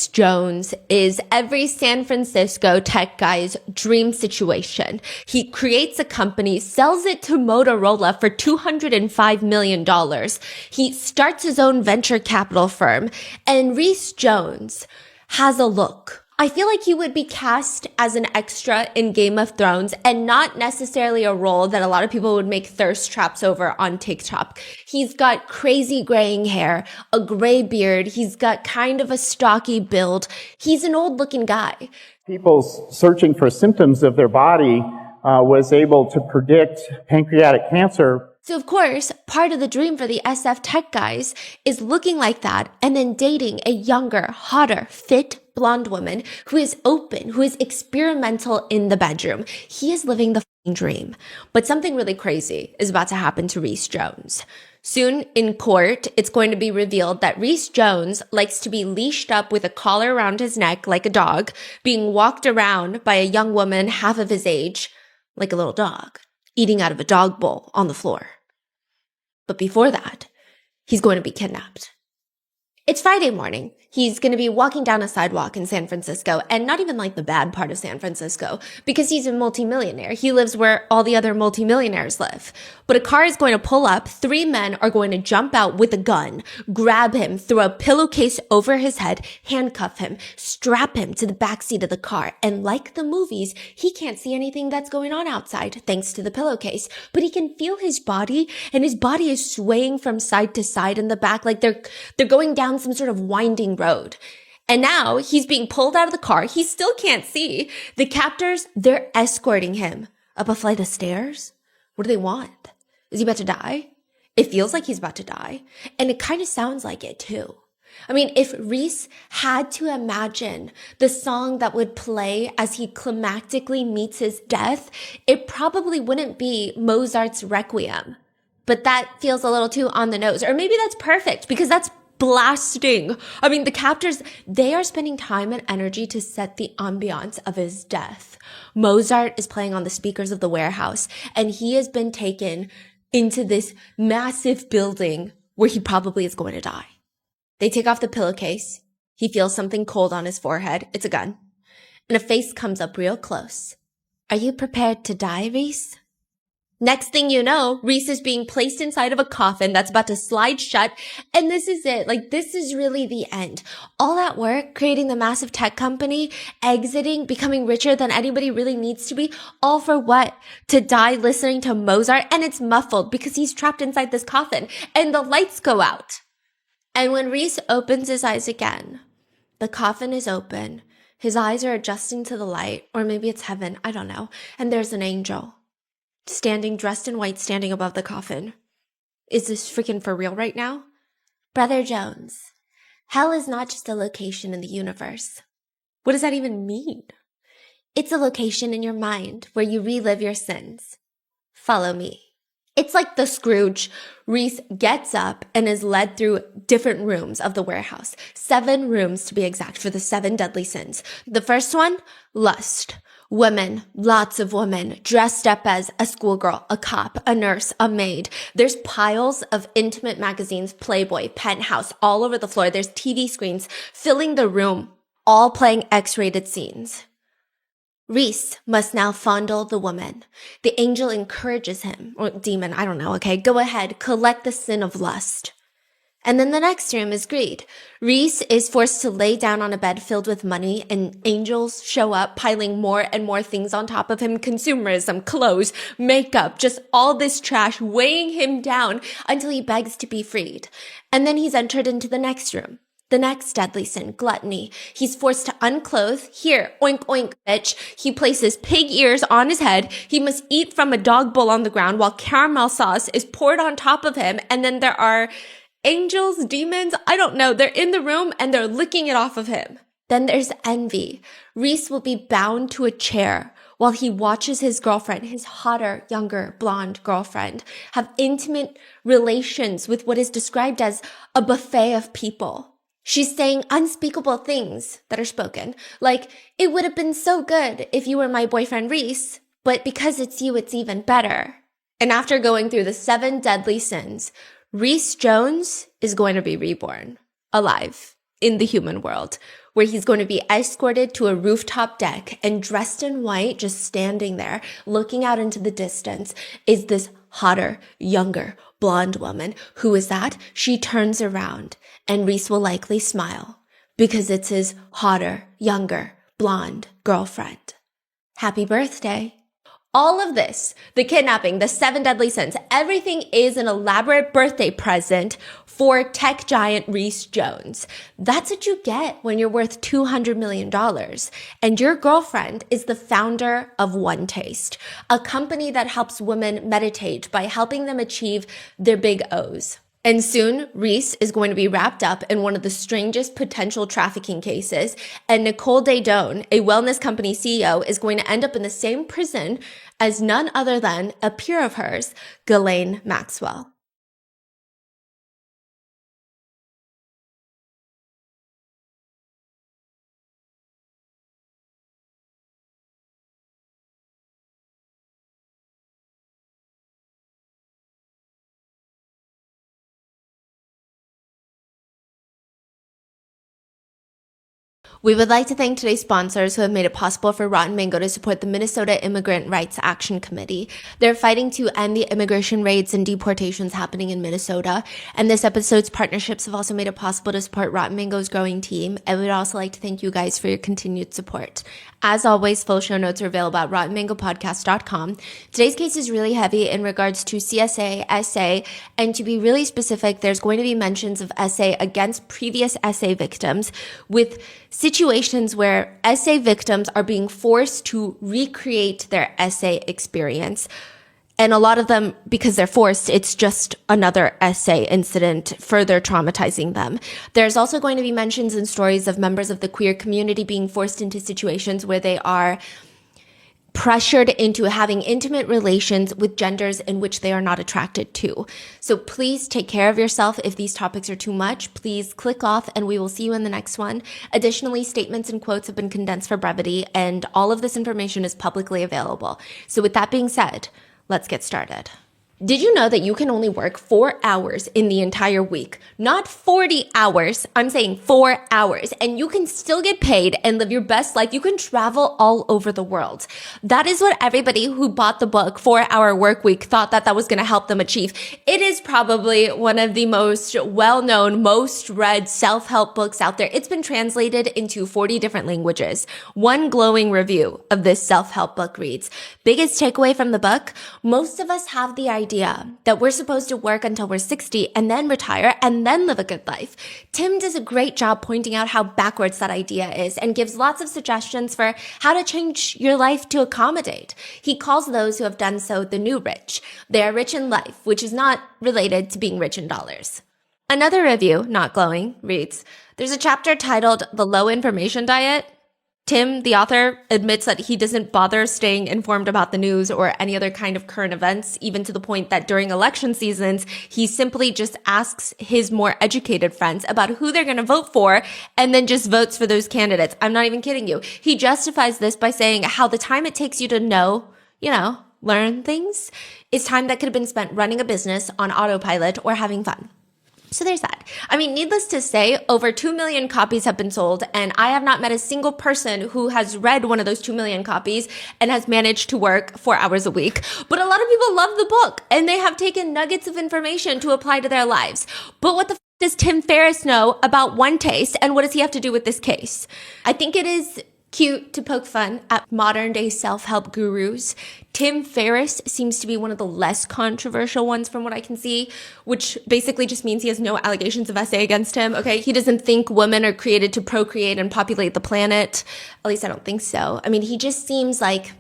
Reese Jones is every San Francisco tech guy's dream situation. He creates a company, sells it to Motorola for $205 million. He starts his own venture capital firm, and Reese Jones has a look. I feel like he would be cast as an extra in Game of Thrones and not necessarily a role that a lot of people would make thirst traps over on TikTok. He's got crazy graying hair, a gray beard. He's got kind of a stocky build. He's an old looking guy. People searching for symptoms of their body was able to predict pancreatic cancer. So of course, part of the dream for the SF tech guys is looking like that and then dating a younger, hotter, fit, blonde woman who is open, who is experimental in the bedroom. He is living the dream. But something really crazy is about to happen to Reese Jones. Soon in court, it's going to be revealed that Reese Jones likes to be leashed up with a collar around his neck like a dog, being walked around by a young woman half of his age like a little dog, eating out of a dog bowl on the floor. But before that, he's going to be kidnapped. It's Friday morning. He's going to be walking down a sidewalk in San Francisco, and not even like the bad part of San Francisco, because he's a multimillionaire. He lives where all the other multimillionaires live. But a car is going to pull up. 3 men are going to jump out with a gun, grab him, throw a pillowcase over his head, handcuff him, strap him to the backseat of the car. And like the movies, he can't see anything that's going on outside thanks to the pillowcase, but he can feel his body, and his body is swaying from side to side in the back like they're going down some sort of winding road. And now he's being pulled out of the car. He still can't see. The captors, they're escorting him up a flight of stairs. What do they want? Is he about to die? It feels like he's about to die. And it kind of sounds like it too. I mean, if Reese had to imagine the song that would play as he climactically meets his death, it probably wouldn't be Mozart's Requiem. But that feels a little too on the nose. Or maybe that's perfect because that's blasting. I mean, the captors, they are spending time and energy to set the ambiance of his death. Mozart is playing on the speakers of the warehouse, and he has been taken into this massive building where he probably is going to die. They take off the pillowcase. He feels something cold on his forehead. It's a gun. And a face comes up real close. Are you prepared to die, Reese? Next thing you know, Reese is being placed inside of a coffin that's about to slide shut. And this is it. Like, this is really the end. All that work, creating the massive tech company, exiting, becoming richer than anybody really needs to be, all for what? To die listening to Mozart. And it's muffled because he's trapped inside this coffin. And the lights go out. And when Reese opens his eyes again, the coffin is open. His eyes are adjusting to the light. Or maybe it's heaven. I don't know. And there's an angel. Standing, dressed in white, standing above the coffin. Is this freaking for real right now? Brother Jones, hell is not just a location in the universe. What does that even mean? It's a location in your mind where you relive your sins. Follow me. It's like the Scrooge. Reese gets up and is led through different rooms of the warehouse. 7 rooms to be exact for the 7 deadly sins. The first one, lust. Women, lots of women, dressed up as a schoolgirl, a cop, a nurse, a maid. There's piles of intimate magazines, Playboy, Penthouse, all over the floor. There's TV screens filling the room, all playing X-rated scenes. Reese must now fondle the woman. The angel encourages him, or demon, I don't know, okay? Go ahead, collect the sin of lust. And then the next room is greed. Reese is forced to lay down on a bed filled with money, and angels show up piling more and more things on top of him. Consumerism, clothes, makeup, just all this trash weighing him down until he begs to be freed. And then he's entered into the next room. The next deadly sin, gluttony. He's forced to unclothe. Here, oink, oink, bitch. He places pig ears on his head. He must eat from a dog bowl on the ground while caramel sauce is poured on top of him. And then there are angels, demons, I don't know. They're in the room and they're licking it off of him. Then there's envy. Reese will be bound to a chair while he watches his girlfriend, his hotter, younger, blonde girlfriend, have intimate relations with what is described as a buffet of people. She's saying unspeakable things that are spoken, like, it would have been so good if you were my boyfriend Reese, but because it's you, it's even better. And after going through the 7 deadly sins, Reese Jones is going to be reborn, alive, in the human world, where he's going to be escorted to a rooftop deck, and dressed in white, just standing there, looking out into the distance, is this hotter, younger, blonde woman. Who is that? She turns around, and Reese will likely smile because it's his hotter, younger, blonde girlfriend. Happy birthday. All of this, the kidnapping, the 7 deadly sins, everything is an elaborate birthday present for tech giant Reese Jones. That's what you get when you're worth $200 million. And your girlfriend is the founder of One Taste, a company that helps women meditate by helping them achieve their big O's. And soon, Reese is going to be wrapped up in one of the strangest potential trafficking cases. And Nicole Daedone, a wellness company CEO, is going to end up in the same prison as none other than a peer of hers, Ghislaine Maxwell. We would like to thank today's sponsors who have made it possible for Rotten Mango to support the Minnesota Immigrant Rights Action Committee. They're fighting to end the immigration raids and deportations happening in Minnesota. And this episode's partnerships have also made it possible to support Rotten Mango's growing team. And we'd also like to thank you guys for your continued support. As always, full show notes are available at rottenmangopodcast.com. Today's case is really heavy in regards to CSA, SA, and to be really specific, there's going to be mentions of SA against previous SA victims, with situations where SA victims are being forced to recreate their SA experience. And a lot of them, because they're forced, it's just another SA incident, further traumatizing them. There's also going to be mentions and stories of members of the queer community being forced into situations where they are pressured into having intimate relations with genders in which they are not attracted to. So please take care of yourself. If these topics are too much, please click off and we will see you in the next one. Additionally, statements and quotes have been condensed for brevity, and all of this information is publicly available. So with that being said, let's get started. Did you know that you can only work 4 hours in the entire week? Not 40 hours. I'm saying 4 hours. And you can still get paid and live your best life. You can travel all over the world. That is what everybody who bought the book 4 Hour Work Week thought that was going to help them achieve. It is probably one of the most well-known, most read self-help books out there. It's been translated into 40 different languages. One glowing review of this self-help book reads, biggest takeaway from the book, most of us have the idea that we're supposed to work until we're 60 and then retire and then live a good life. Tim does a great job pointing out how backwards that idea is and gives lots of suggestions for how to change your life to accommodate. He calls those who have done so the new rich. They are rich in life, which is not related to being rich in dollars. Another review, not glowing, reads, there's a chapter titled The Low Information Diet. Tim, the author, admits that he doesn't bother staying informed about the news or any other kind of current events, even to the point that during election seasons, he simply just asks his more educated friends about who they're going to vote for and then just votes for those candidates. I'm not even kidding you. He justifies this by saying how the time it takes you to know, learn things is time that could have been spent running a business on autopilot or having fun. So there's that. I mean, needless to say, over 2 million copies have been sold, and I have not met a single person who has read one of those 2 million copies and has managed to work 4 hours a week. But a lot of people love the book, and they have taken nuggets of information to apply to their lives. But what the does Tim Ferriss know about One Taste, and what does he have to do with this case? I think it is cute to poke fun at modern day self-help gurus. Tim Ferriss seems to be one of the less controversial ones from what I can see, which basically just means he has no allegations of SA against him. Okay. He doesn't think women are created to procreate and populate the planet. At least I don't think so. I mean, he just seems like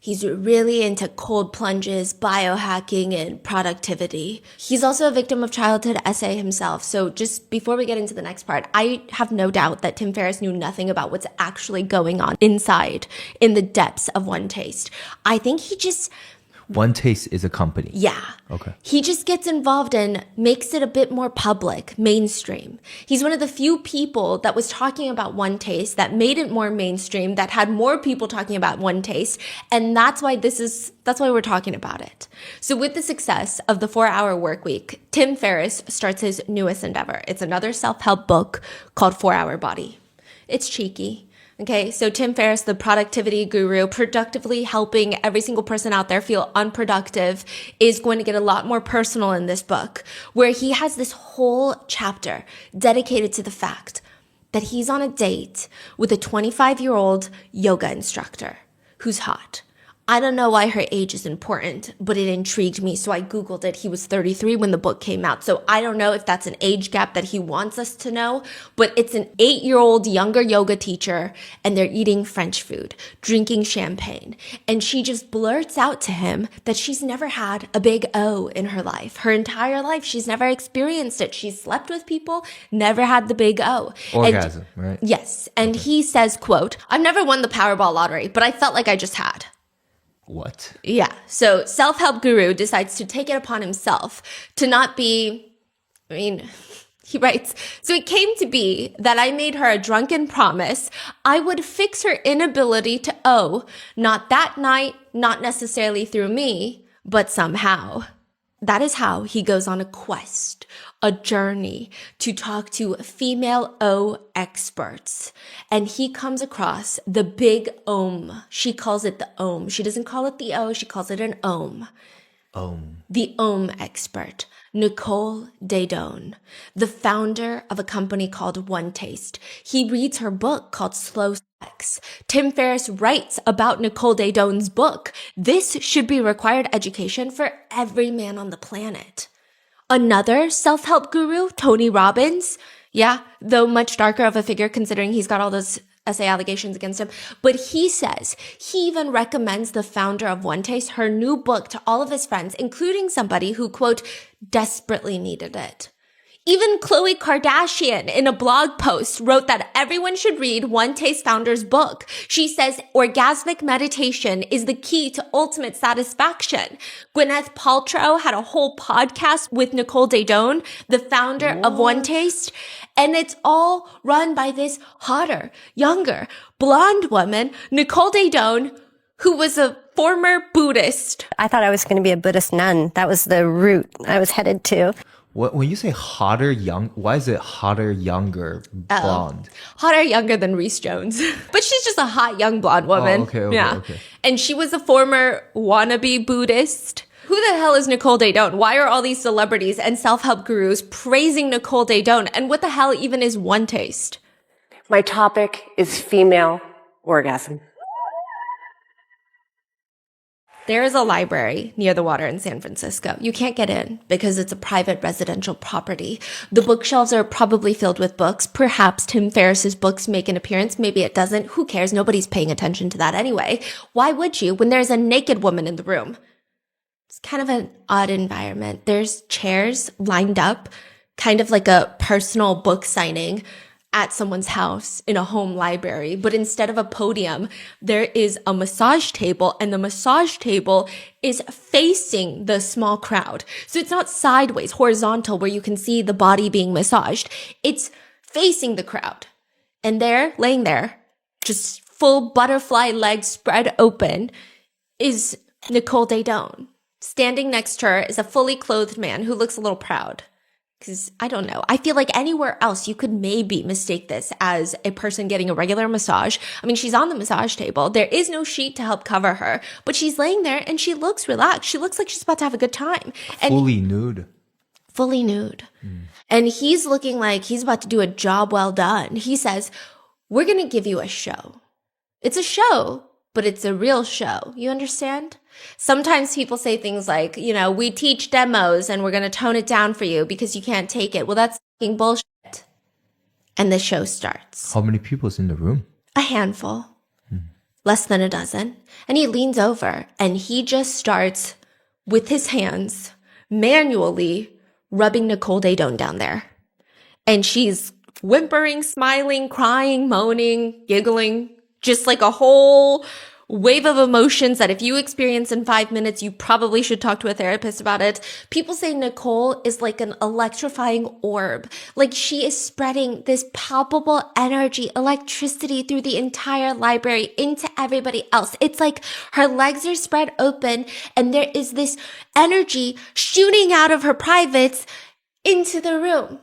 he's really into cold plunges, biohacking, and productivity. He's also a victim of childhood SA himself. So just before we get into the next part, I have no doubt that Tim Ferriss knew nothing about what's actually going on inside, in the depths of One Taste. I think he just... One Taste is a company. Yeah. Okay. He just gets involved and makes it a bit more public, mainstream. He's one of the few people that was talking about One Taste, that made it more mainstream, that had more people talking about One Taste. And that's why we're talking about it. So with the success of the 4 Hour Work Week, Tim Ferriss starts his newest endeavor. It's another self-help book called 4 Hour Body. It's cheeky. Okay, so Tim Ferriss, the productivity guru, productively helping every single person out there feel unproductive, is going to get a lot more personal in this book, where he has this whole chapter dedicated to the fact that he's on a date with a 25-year-old yoga instructor who's hot. I don't know why her age is important, but it intrigued me, so I Googled it. He was 33 when the book came out, so I don't know if that's an age gap that he wants us to know, but it's an 8-year-old younger yoga teacher, and they're eating French food, drinking champagne, and she just blurts out to him that she's never had a big O in her life. Her entire life, she's never experienced it. She's slept with people, never had the big O. Orgasm, right? Yes, and he says, quote, "I've never won the Powerball lottery, but I felt like I just had." What? Yeah. So self-help guru decides to take it upon himself to not be, he writes, "So it came to be that I made her a drunken promise I would fix her inability to owe, not that night, not necessarily through me, but somehow." That is how he goes on a quest, a journey to talk to female O experts. And he comes across the big Om. She calls it the Om. She doesn't call it the O, she calls it an Om. The Om expert, Nicole Daedone, the founder of a company called One Taste. He reads her book called Slow Sex. Tim Ferriss writes about Nicole Daedone's book. This should be required education for every man on the planet. Another self-help guru, Tony Robbins, yeah, though much darker of a figure considering he's got all those essay allegations against him, but he says he even recommends the founder of One Taste her new book to all of his friends, including somebody who, quote, desperately needed it. Even Khloe Kardashian in a blog post wrote that everyone should read One Taste founder's book. She says orgasmic meditation is the key to ultimate satisfaction. Gwyneth Paltrow had a whole podcast with Nicole Daedone, the founder of One Taste, and it's all run by this hotter, younger, blonde woman, Nicole Daedone, who was a former Buddhist. I thought I was going to be a Buddhist nun. That was the route I was headed to. When you say hotter, young, why is it hotter, younger, blonde? Hotter, younger than Reese Jones. But she's just a hot, young blonde woman. Okay. And she was a former wannabe Buddhist. Who the hell is Nicole Daedone? Why are all these celebrities and self-help gurus praising Nicole Daedone? And what the hell even is One Taste? My topic is female orgasm. There is a library near the water in San Francisco. You can't get in because it's a private residential property. The bookshelves are probably filled with books. Perhaps Tim Ferriss's books make an appearance. Maybe it doesn't. Who cares? Nobody's paying attention to that anyway. Why would you when there's a naked woman in the room? It's kind of an odd environment. There's chairs lined up, kind of like a personal book signing at someone's house in a home library, but instead of a podium, there is a massage table, and the massage table is facing the small crowd. So it's not sideways, horizontal, where you can see the body being massaged. It's facing the crowd. And there, laying there, just full butterfly legs spread open, is Nicole Daedone. Standing next to her is a fully clothed man who looks a little proud. Because I don't know. I feel like anywhere else you could maybe mistake this as a person getting a regular massage. I mean, she's on the massage table. There is no sheet to help cover her, but she's laying there and she looks relaxed. She looks like she's about to have a good time. And Fully nude. Fully nude. And he's looking like he's about to do a job well done. He says, "We're going to give you a show. It's a show, but it's a real show. You understand?" Sometimes people say things like, we teach demos and we're going to tone it down for you because you can't take it. Well, that's fucking bullshit. And the show starts. How many people's in the room? A handful. Less than a dozen. And he leans over and he just starts with his hands manually rubbing Nicole Daedone down there. And she's whimpering, smiling, crying, moaning, giggling, just like a whole wave of emotions that if you experience in 5 minutes, you probably should talk to a therapist about it. People say Nicole is like an electrifying orb. Like she is spreading this palpable energy, electricity through the entire library into everybody else. It's like her legs are spread open and there is this energy shooting out of her privates into the room.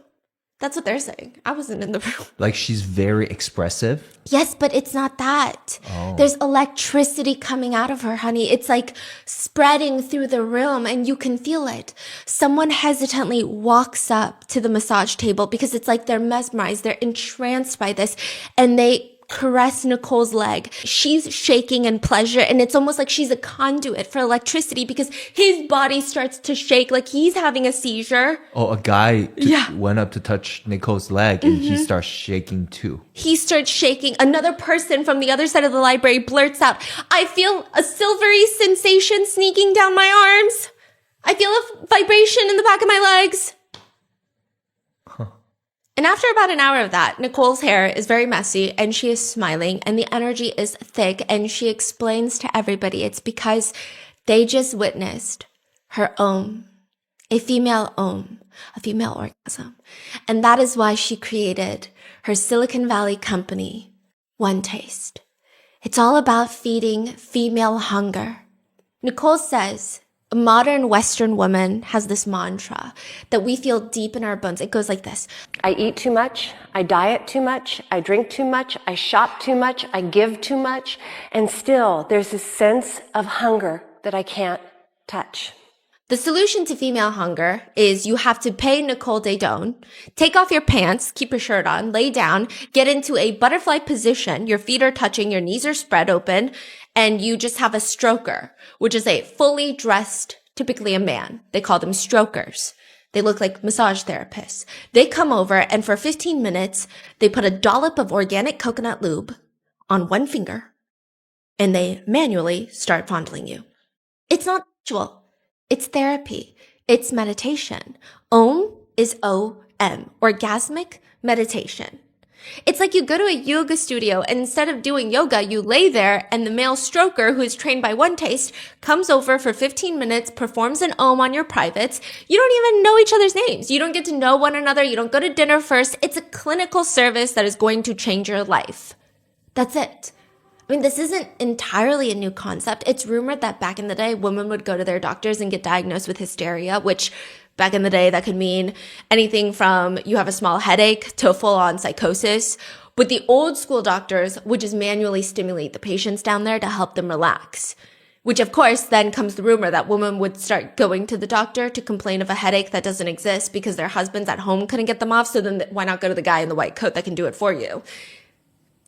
That's what they're saying. I wasn't in the room. Like she's very expressive. Yes, but it's not that. There's electricity coming out of her, honey. It's like spreading through the room and you can feel it. Someone hesitantly walks up to the massage table because it's like they're mesmerized. They're entranced by this and they caress Nicole's leg. She's shaking in pleasure and it's almost like she's a conduit for electricity because his body starts to shake like he's having a seizure. Oh, a guy Yeah. went up to touch Nicole's leg and he starts shaking too. He starts shaking. Another person from the other side of the library blurts out, I feel a silvery sensation sneaking down my arms. I feel a vibration in the back of my legs. And after about an hour of that, Nicole's hair is very messy and she is smiling and the energy is thick and she explains to everybody it's because they just witnessed her a female orgasm. And that is why she created her Silicon Valley company, One Taste. It's all about feeding female hunger. Nicole says a modern Western woman has this mantra that we feel deep in our bones. It goes like this. I eat too much, I diet too much, I drink too much, I shop too much, I give too much, and still there's this sense of hunger that I can't touch. The solution to female hunger is you have to pay Nicole Daedone, take off your pants, keep your shirt on, lay down, get into a butterfly position. Your feet are touching, your knees are spread open, and you just have a stroker, which is a fully dressed, typically a man. They call them strokers. They look like massage therapists. They come over and for 15 minutes, they put a dollop of organic coconut lube on one finger and they manually start fondling you. It's not sexual. It's therapy. It's meditation. Om is O-M, orgasmic meditation. It's like you go to a yoga studio and instead of doing yoga, you lay there and the male stroker who is trained by One Taste comes over for 15 minutes, performs an Om on your privates. You don't even know each other's names. You don't get to know one another. You don't go to dinner first. It's a clinical service that is going to change your life. That's it. I mean, this isn't entirely a new concept. It's rumored that back in the day, women would go to their doctors and get diagnosed with hysteria, which back in the day, that could mean anything from you have a small headache to a full-on psychosis. But the old school doctors would just manually stimulate the patients down there to help them relax. Which, of course, then comes the rumor that women would start going to the doctor to complain of a headache that doesn't exist because their husbands at home couldn't get them off. So then why not go to the guy in the white coat that can do it for you?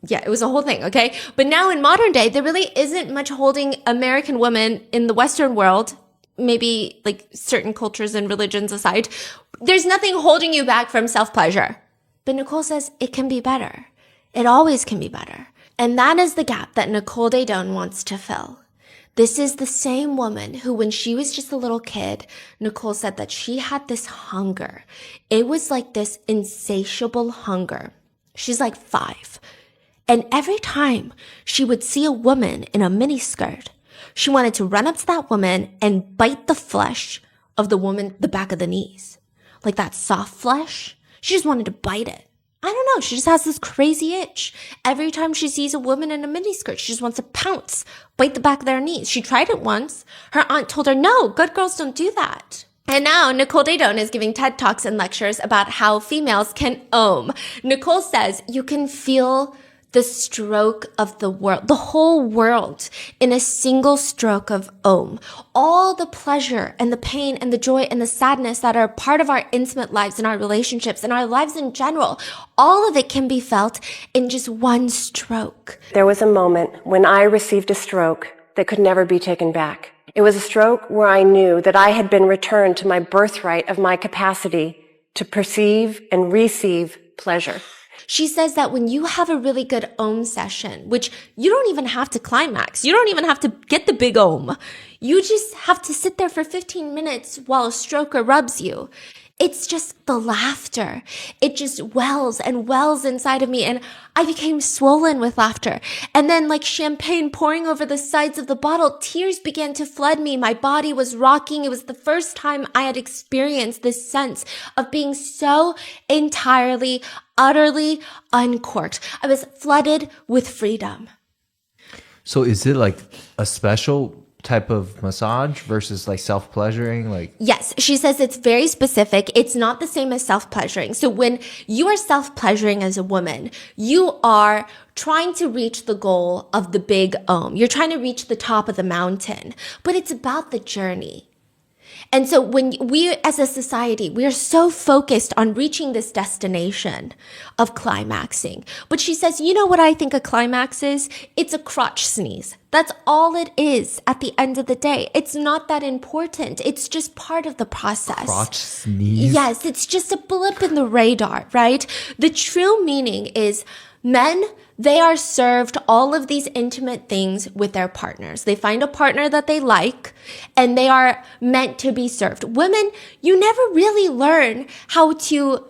Yeah, it was a whole thing, okay? But now in modern day, there really isn't much holding American women in the Western world, maybe like certain cultures and religions aside. There's nothing holding you back from self-pleasure. But Nicole says it can be better. It always can be better. And that is the gap that Nicole Daedone wants to fill. This is the same woman who, when she was just a little kid, Nicole said that she had this hunger. It was like this insatiable hunger. She's like 5. And every time she would see a woman in a miniskirt, she wanted to run up to that woman and bite the flesh of the woman, the back of the knees. Like that soft flesh. She just wanted to bite it. I don't know. She just has this crazy itch. Every time she sees a woman in a miniskirt, she just wants to pounce, bite the back of their knees. She tried it once. Her aunt told her, no, good girls don't do that. And now Nicole Daedone is giving TED Talks and lectures about how females can Om. Nicole says you can feel the stroke of the world, the whole world in a single stroke of Om. All the pleasure and the pain and the joy and the sadness that are part of our intimate lives and our relationships and our lives in general, all of it can be felt in just one stroke. There was a moment when I received a stroke that could never be taken back. It was a stroke where I knew that I had been returned to my birthright of my capacity to perceive and receive pleasure. She says that when you have a really good Om session, which you don't even have to climax, you don't even have to get the big Om. You just have to sit there for 15 minutes while a stroker rubs you. It's just the laughter. It just wells and wells inside of me. And I became swollen with laughter. And then like champagne pouring over the sides of the bottle, tears began to flood me. My body was rocking. It was the first time I had experienced this sense of being so entirely, utterly uncorked. I was flooded with freedom. So is it like a special type of massage versus like self-pleasuring? Like, Yes, she says it's very specific. It's not the same as self-pleasuring. So when you are self-pleasuring as a woman, you are trying to reach the goal of the big You're trying to reach the top of the mountain, but it's about the journey. And so when we as a society, we are so focused on reaching this destination of climaxing. But she says, you know what I think a climax is? It's a crotch sneeze. That's all it is at the end of the day. It's not that important. It's just part of the process. crotch sneeze? Yes, it's just a blip in the radar, right? The true meaning is men, they are served all of these intimate things with their partners. They find a partner that they like, and they are meant to be served. Women, you never really learn how to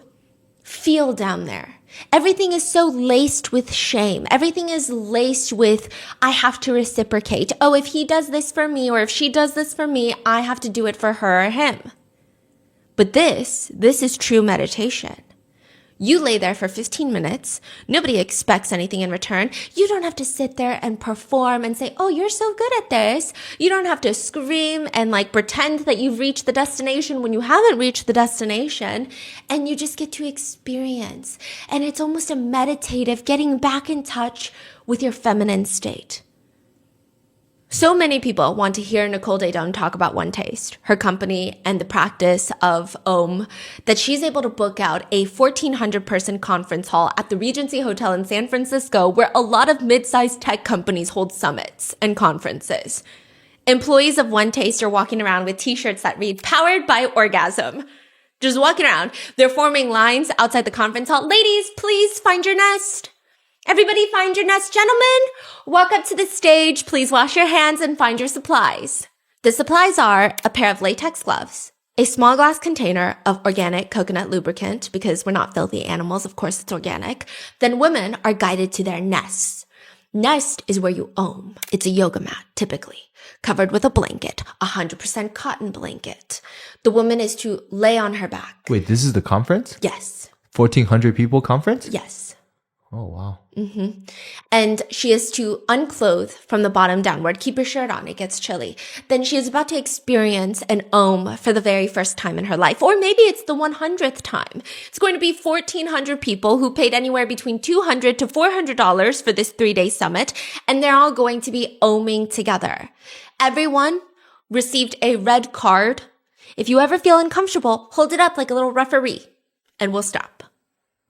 feel down there. Everything is so laced with shame. Everything is laced with, I have to reciprocate. Oh, if he does this for me, or if she does this for me, I have to do it for her or him. But this is true meditation. You lay there for 15 minutes. Nobody expects anything in return. You don't have to sit there and perform and say, oh, you're so good at this. You don't have to scream and like pretend that you've reached the destination when you haven't reached the destination. And you just get to experience. And it's almost a meditative getting back in touch with your feminine state. So many people want to hear Nicole Daedone talk about One Taste, her company, and the practice of Om, that she's able to book out a 1,400 person conference hall at the Regency Hotel in San Francisco, where a lot of mid-sized tech companies hold summits and conferences. Employees of One Taste are walking around with t-shirts that read, "Powered by Orgasm." Just walking around. They're forming lines outside the conference hall. Ladies, please find your nest. Everybody find your nest. Gentlemen, walk up to the stage. Please wash your hands and find your supplies. The supplies are a pair of latex gloves, a small glass container of organic coconut lubricant, because we're not filthy animals. Of course, it's organic. Then women are guided to their nests. Nest is where you Om. It's a yoga mat, typically, covered with a blanket, 100% cotton blanket. The woman is to lay on her back. Wait, this is the conference? Yes. 1,400 people conference? Yes. Oh, wow. And she is to unclothe from the bottom downward. Keep your shirt on. It gets chilly. Then she is about to experience an Om for the very first time in her life. Or maybe it's the 100th time. It's going to be 1,400 people who paid anywhere between $200 to $400 for this 3-day summit. And they're all going to be Oming together. Everyone received a red card. If you ever feel uncomfortable, hold it up like a little referee and we'll stop.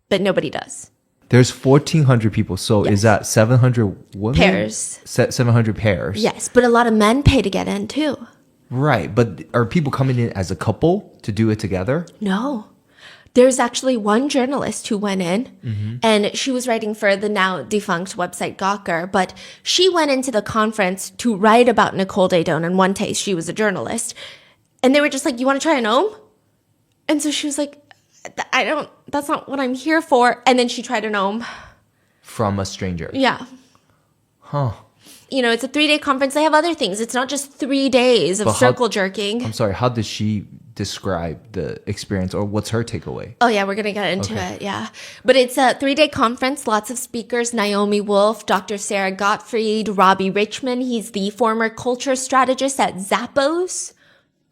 But nobody does. There's 1,400 people. So Yes. is that 700 women? Pairs. 700 pairs. Yes, but a lot of men pay to get in too. Right. But are people coming in as a couple to do it together? No. There's actually one journalist who went in and she was writing for the now defunct website Gawker, but she went into the conference to write about Nicole Daedone and One Taste. She was a journalist. And they were just like, you want to try an Om? And so she was like, that's not what I'm here for. And then she tried an Om. From a stranger? Yeah. Huh. You know, it's a 3-day conference. They have other things. It's not just 3 days of But how- circle jerking. I'm sorry, how does she describe the experience, or what's her takeaway? Oh, yeah, we're going to get into it. Yeah. But it's a 3-day conference, lots of speakers, Naomi Wolf, Dr. Sarah Gottfried, Robbie Richmond. He's the former culture strategist at Zappos.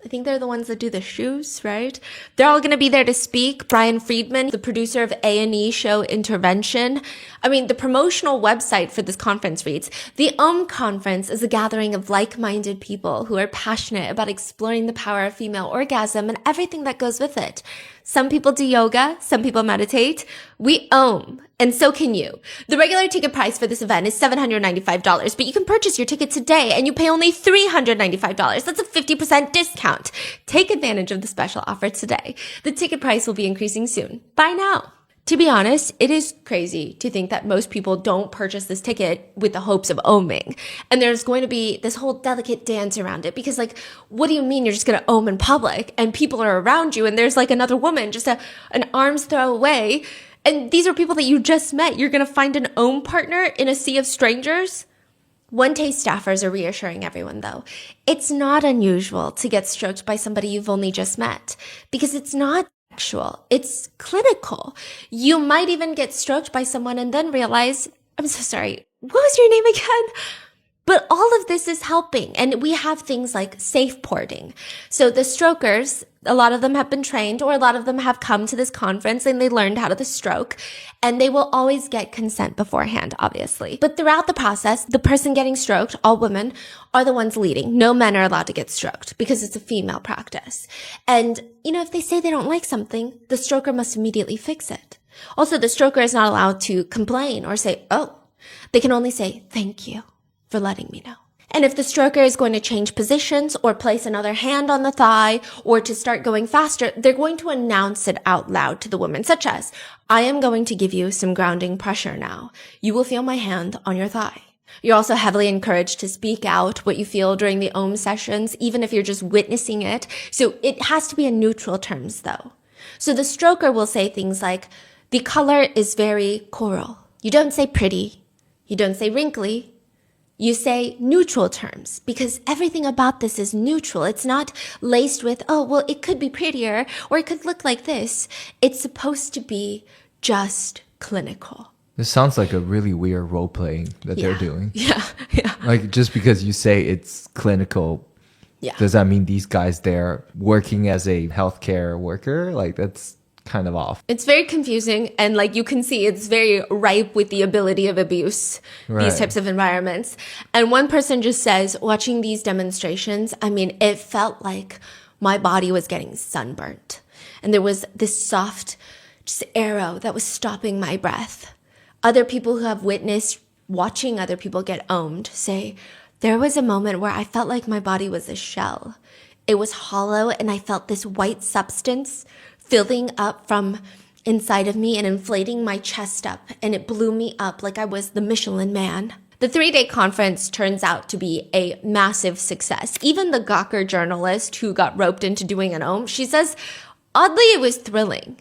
I think they're the ones that do the shoes, right? They're all going to be there to speak. Brian Friedman, the producer of A&E show Intervention. I mean, the promotional website for this conference reads, "The Conference is a gathering of like-minded people who are passionate about exploring the power of female orgasm and everything that goes with it. Some people do yoga, some people meditate. We and so can you. The regular ticket price for this event is $795, but you can purchase your ticket today and you pay only $395. That's a 50% discount. Take advantage of the special offer today. The ticket price will be increasing soon. Buy now." To be honest, it is crazy to think that most people don't purchase this ticket with the hopes of Oming. And there's going to be this whole delicate dance around it because, like, what do you mean you're just going to Om in public and people are around you and there's like another woman just an arm's throw away, and these are people that you just met. You're going to find an Om partner in a sea of strangers? One Taste staffers are reassuring everyone, though. It's not unusual to get stroked by somebody you've only just met because it's not sexual. It's clinical. You might even get stroked by someone and then realize, I'm so sorry, what was your name again? But all of this is helping. And we have things like safe porting. So the strokers, a lot of them have been trained, or a lot of them have come to this conference and they learned how to stroke. And they will always get consent beforehand, obviously. But throughout the process, the person getting stroked, all women, are the ones leading. No men are allowed to get stroked because it's a female practice. And, if they say they don't like something, the stroker must immediately fix it. Also, the stroker is not allowed to complain or say, oh. They can only say, thank you for letting me know. And if the stroker is going to change positions or place another hand on the thigh or to start going faster, they're going to announce it out loud to the woman, such as, I am going to give you some grounding pressure now. You will feel my hand on your thigh. You're also heavily encouraged to speak out what you feel during the Om sessions, even if you're just witnessing it. So it has to be in neutral terms, though. So the stroker will say things like, the color is very coral. You don't say pretty. You don't say wrinkly. You say neutral terms, because everything about this is neutral. It's not laced with, oh, well, it could be prettier or it could look like this. It's supposed to be just clinical. This sounds like a really weird role playing that they're doing. Yeah. Like, just because you say it's clinical, does that mean these guys there working as a healthcare worker? Like, that's kind of off. It's very confusing, and you can see it's very ripe with the ability of abuse, these types of environments. And one person just says, watching these demonstrations, it felt like my body was getting sunburnt. And there was this soft just arrow that was stopping my breath. Other people who have witnessed watching other people get ohmed say, there was a moment where I felt like my body was a shell. It was hollow, and I felt this white substance filling up from inside of me and inflating my chest up, and it blew me up like I was the Michelin Man. The 3-day conference turns out to be a massive success. Even the Gawker journalist who got roped into doing an Om, she says, oddly, it was thrilling.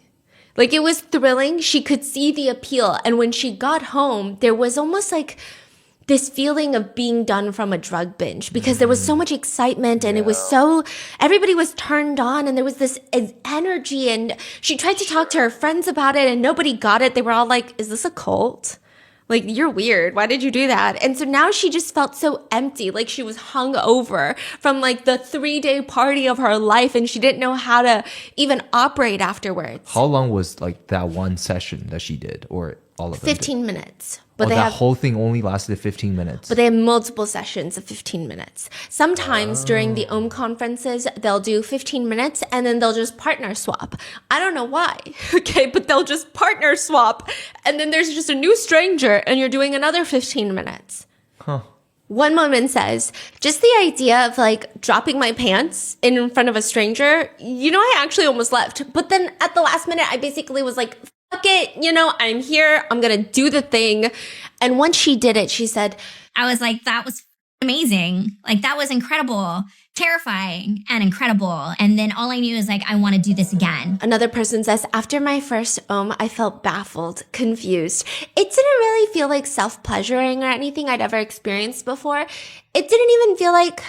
It was thrilling. She could see the appeal. And when she got home, there was almost this feeling of being done from a drug binge, because there was so much excitement and it was everybody was turned on and there was this energy, and she tried to talk to her friends about it and nobody got it. They were all like, is this a cult? You're weird. Why did you do that? And so now she just felt so empty, like she was hung over from the 3-day party of her life, and she didn't know how to even operate afterwards. How long was that one session that she did, or all of them? 15 minutes. But that whole thing only lasted 15 minutes. But they have multiple sessions of 15 minutes. Sometimes during the Om conferences, they'll do 15 minutes and then they'll just partner swap. I don't know why, okay? But they'll just partner swap, and then there's just a new stranger and you're doing another 15 minutes. Huh. One woman says, just the idea of dropping my pants in front of a stranger, I actually almost left. But then at the last minute, I basically was like, fuck it, I'm here, I'm gonna do the thing. And once she did it, she said, I was like, that was amazing. That was incredible, terrifying and incredible. And then all I knew is I want to do this again. Another person says, after my first Om, I felt baffled, confused. It didn't really feel like self-pleasuring or anything I'd ever experienced before. It didn't even feel like...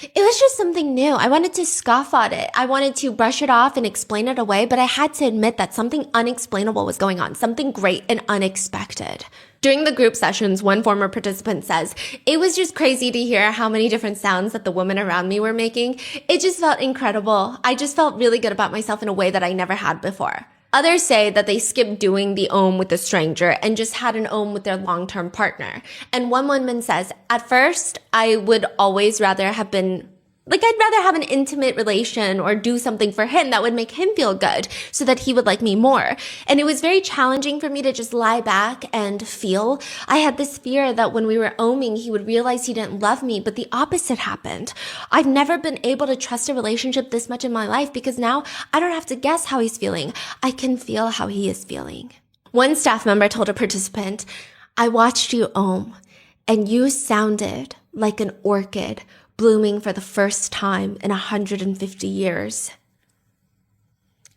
It was just something new. I wanted to scoff at it. I wanted to brush it off and explain it away, but I had to admit that something unexplainable was going on, something great and unexpected. During the group sessions, one former participant says, it was just crazy to hear how many different sounds that the women around me were making. It just felt incredible. I just felt really good about myself in a way that I never had before. Others say that they skipped doing the Om with a stranger and just had an Om with their long-term partner. And one woman says, at first, I would always rather have been I'd rather have an intimate relation or do something for him that would make him feel good so that he would like me more. And it was very challenging for me to just lie back and feel. I had this fear that when we were oming, he would realize he didn't love me, but the opposite happened. I've never been able to trust a relationship this much in my life because now I don't have to guess how he's feeling. I can feel how he is feeling. One staff member told a participant, I watched you om, and you sounded like an orchid blooming for the first time in 150 years.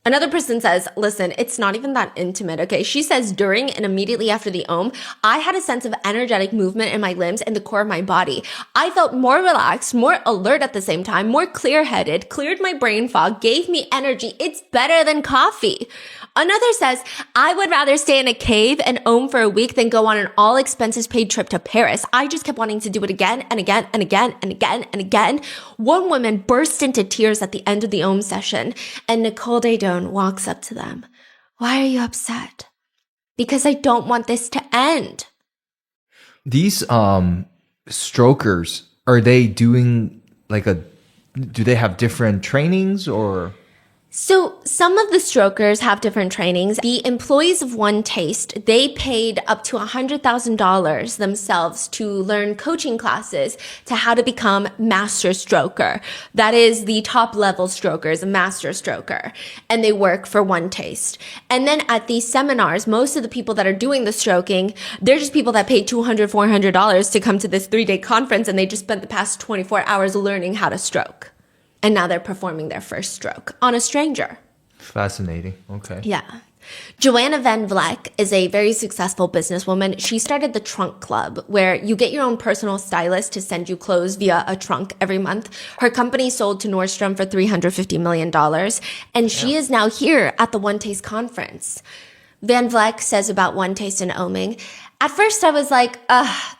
Another person says, listen, it's not even that intimate, okay? She says, during and immediately after the Om, I had a sense of energetic movement in my limbs and the core of my body. I felt more relaxed, more alert at the same time, more clear-headed, cleared my brain fog, gave me energy. It's better than coffee. Another says, I would rather stay in a cave and Om for a week than go on an all expenses paid trip to Paris. I just kept wanting to do it again and again and again and again and again. One woman burst into tears at the end of the Om session, and Nicole Daydon walks up to them. Why are you upset? Because I don't want this to end. These strokers, are they doing do they have different trainings or? So some of the strokers have different trainings. The employees of One Taste, they paid up to $100,000 themselves to learn coaching classes to how to become master stroker. That is the top level strokers, a master stroker. And they work for One Taste. And then at these seminars, most of the people that are doing the stroking, they're just people that paid $200, $400 to come to this 3-day conference, and they just spent the past 24 hours learning how to stroke. And now they're performing their first stroke on a stranger. Fascinating. Okay. Yeah. Joanna Van Vleck is a very successful businesswoman. She started the Trunk Club, where you get your own personal stylist to send you clothes via a trunk every month. Her company sold to Nordstrom for $350 million. And she is now here at the One Taste conference. Van Vleck says about One Taste and Oming, at first I was like,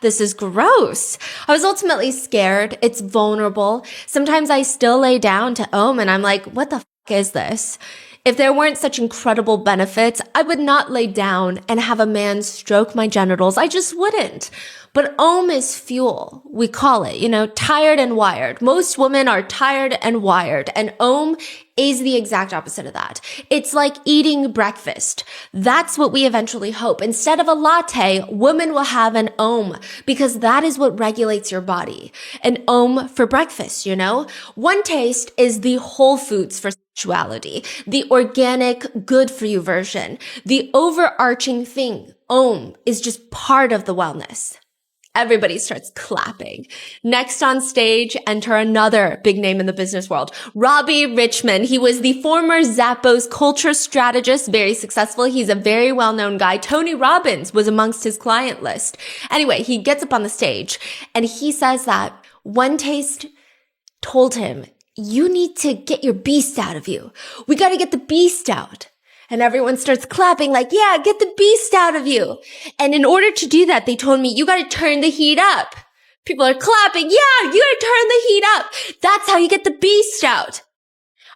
this is gross. I was ultimately scared. It's vulnerable. Sometimes I still lay down to Om and I'm like, what the f*** is this? If there weren't such incredible benefits, I would not lay down and have a man stroke my genitals. I just wouldn't. But Om is fuel. We call it, tired and wired. Most women are tired and wired, and Om is the exact opposite of that. It's like eating breakfast. That's what we eventually hope. Instead of a latte, women will have an Om, because that is what regulates your body. An Om for breakfast, One Taste is the whole foods for sexuality, the organic, good for you version. The overarching thing, Om, is just part of the wellness. Everybody starts clapping. Next on stage, enter another big name in the business world, Robbie Richmond. He was the former Zappos culture strategist, very successful. He's a very well-known guy. Tony Robbins was amongst his client list. Anyway, he gets up on the stage and he says that One Taste told him, you need to get your beast out of you. We got to get the beast out. And everyone starts clapping like, yeah, get the beast out of you. And in order to do that, they told me, you got to turn the heat up. People are clapping. Yeah, you got to turn the heat up. That's how you get the beast out.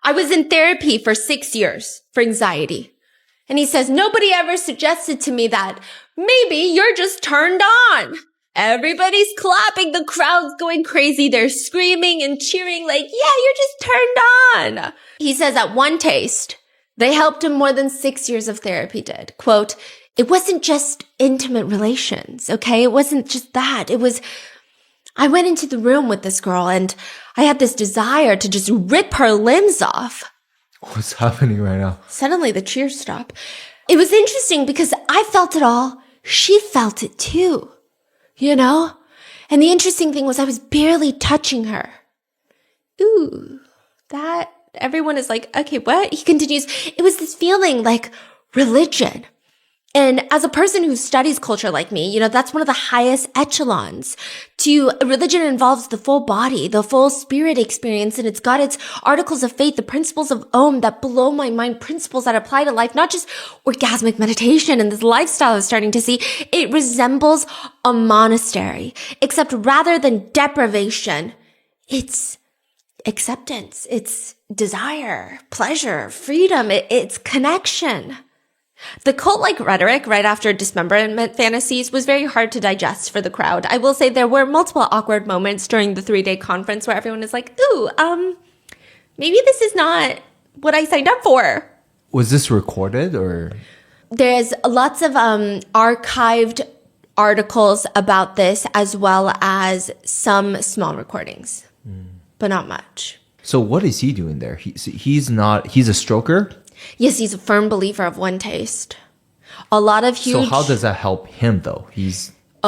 I was in therapy for 6 years for anxiety. And he says, nobody ever suggested to me that maybe you're just turned on. Everybody's clapping. The crowd's going crazy. They're screaming and cheering like, yeah, you're just turned on. He says at One Taste, they helped him more than 6 years of therapy did. Quote, it wasn't just intimate relations, okay? It wasn't just that. I went into the room with this girl and I had this desire to just rip her limbs off. What's happening right now? Suddenly the cheers stop. It was interesting because I felt it all. She felt it too, And the interesting thing was I was barely touching her. Ooh, that... Everyone is like, okay, what? He continues, it was this feeling like religion. And as a person who studies culture like me, that's one of the highest echelons. Religion involves the full body, the full spirit experience, and it's got its articles of faith, the principles of Om that blow my mind, principles that apply to life, not just orgasmic meditation and this lifestyle I was starting to see. It resembles a monastery, except rather than deprivation, it's acceptance, it's desire, pleasure, freedom, it's connection. The cult-like rhetoric right after dismemberment fantasies was very hard to digest for the crowd. I will say there were multiple awkward moments during the 3-day conference where everyone is like, ooh, maybe this is not what I signed up for. Was this recorded or? There's lots of archived articles about this as well as some small recordings, but not much. So what is he doing there? He's a stroker? Yes, he's a firm believer of One Taste. A lot of huge... So how does that help him though?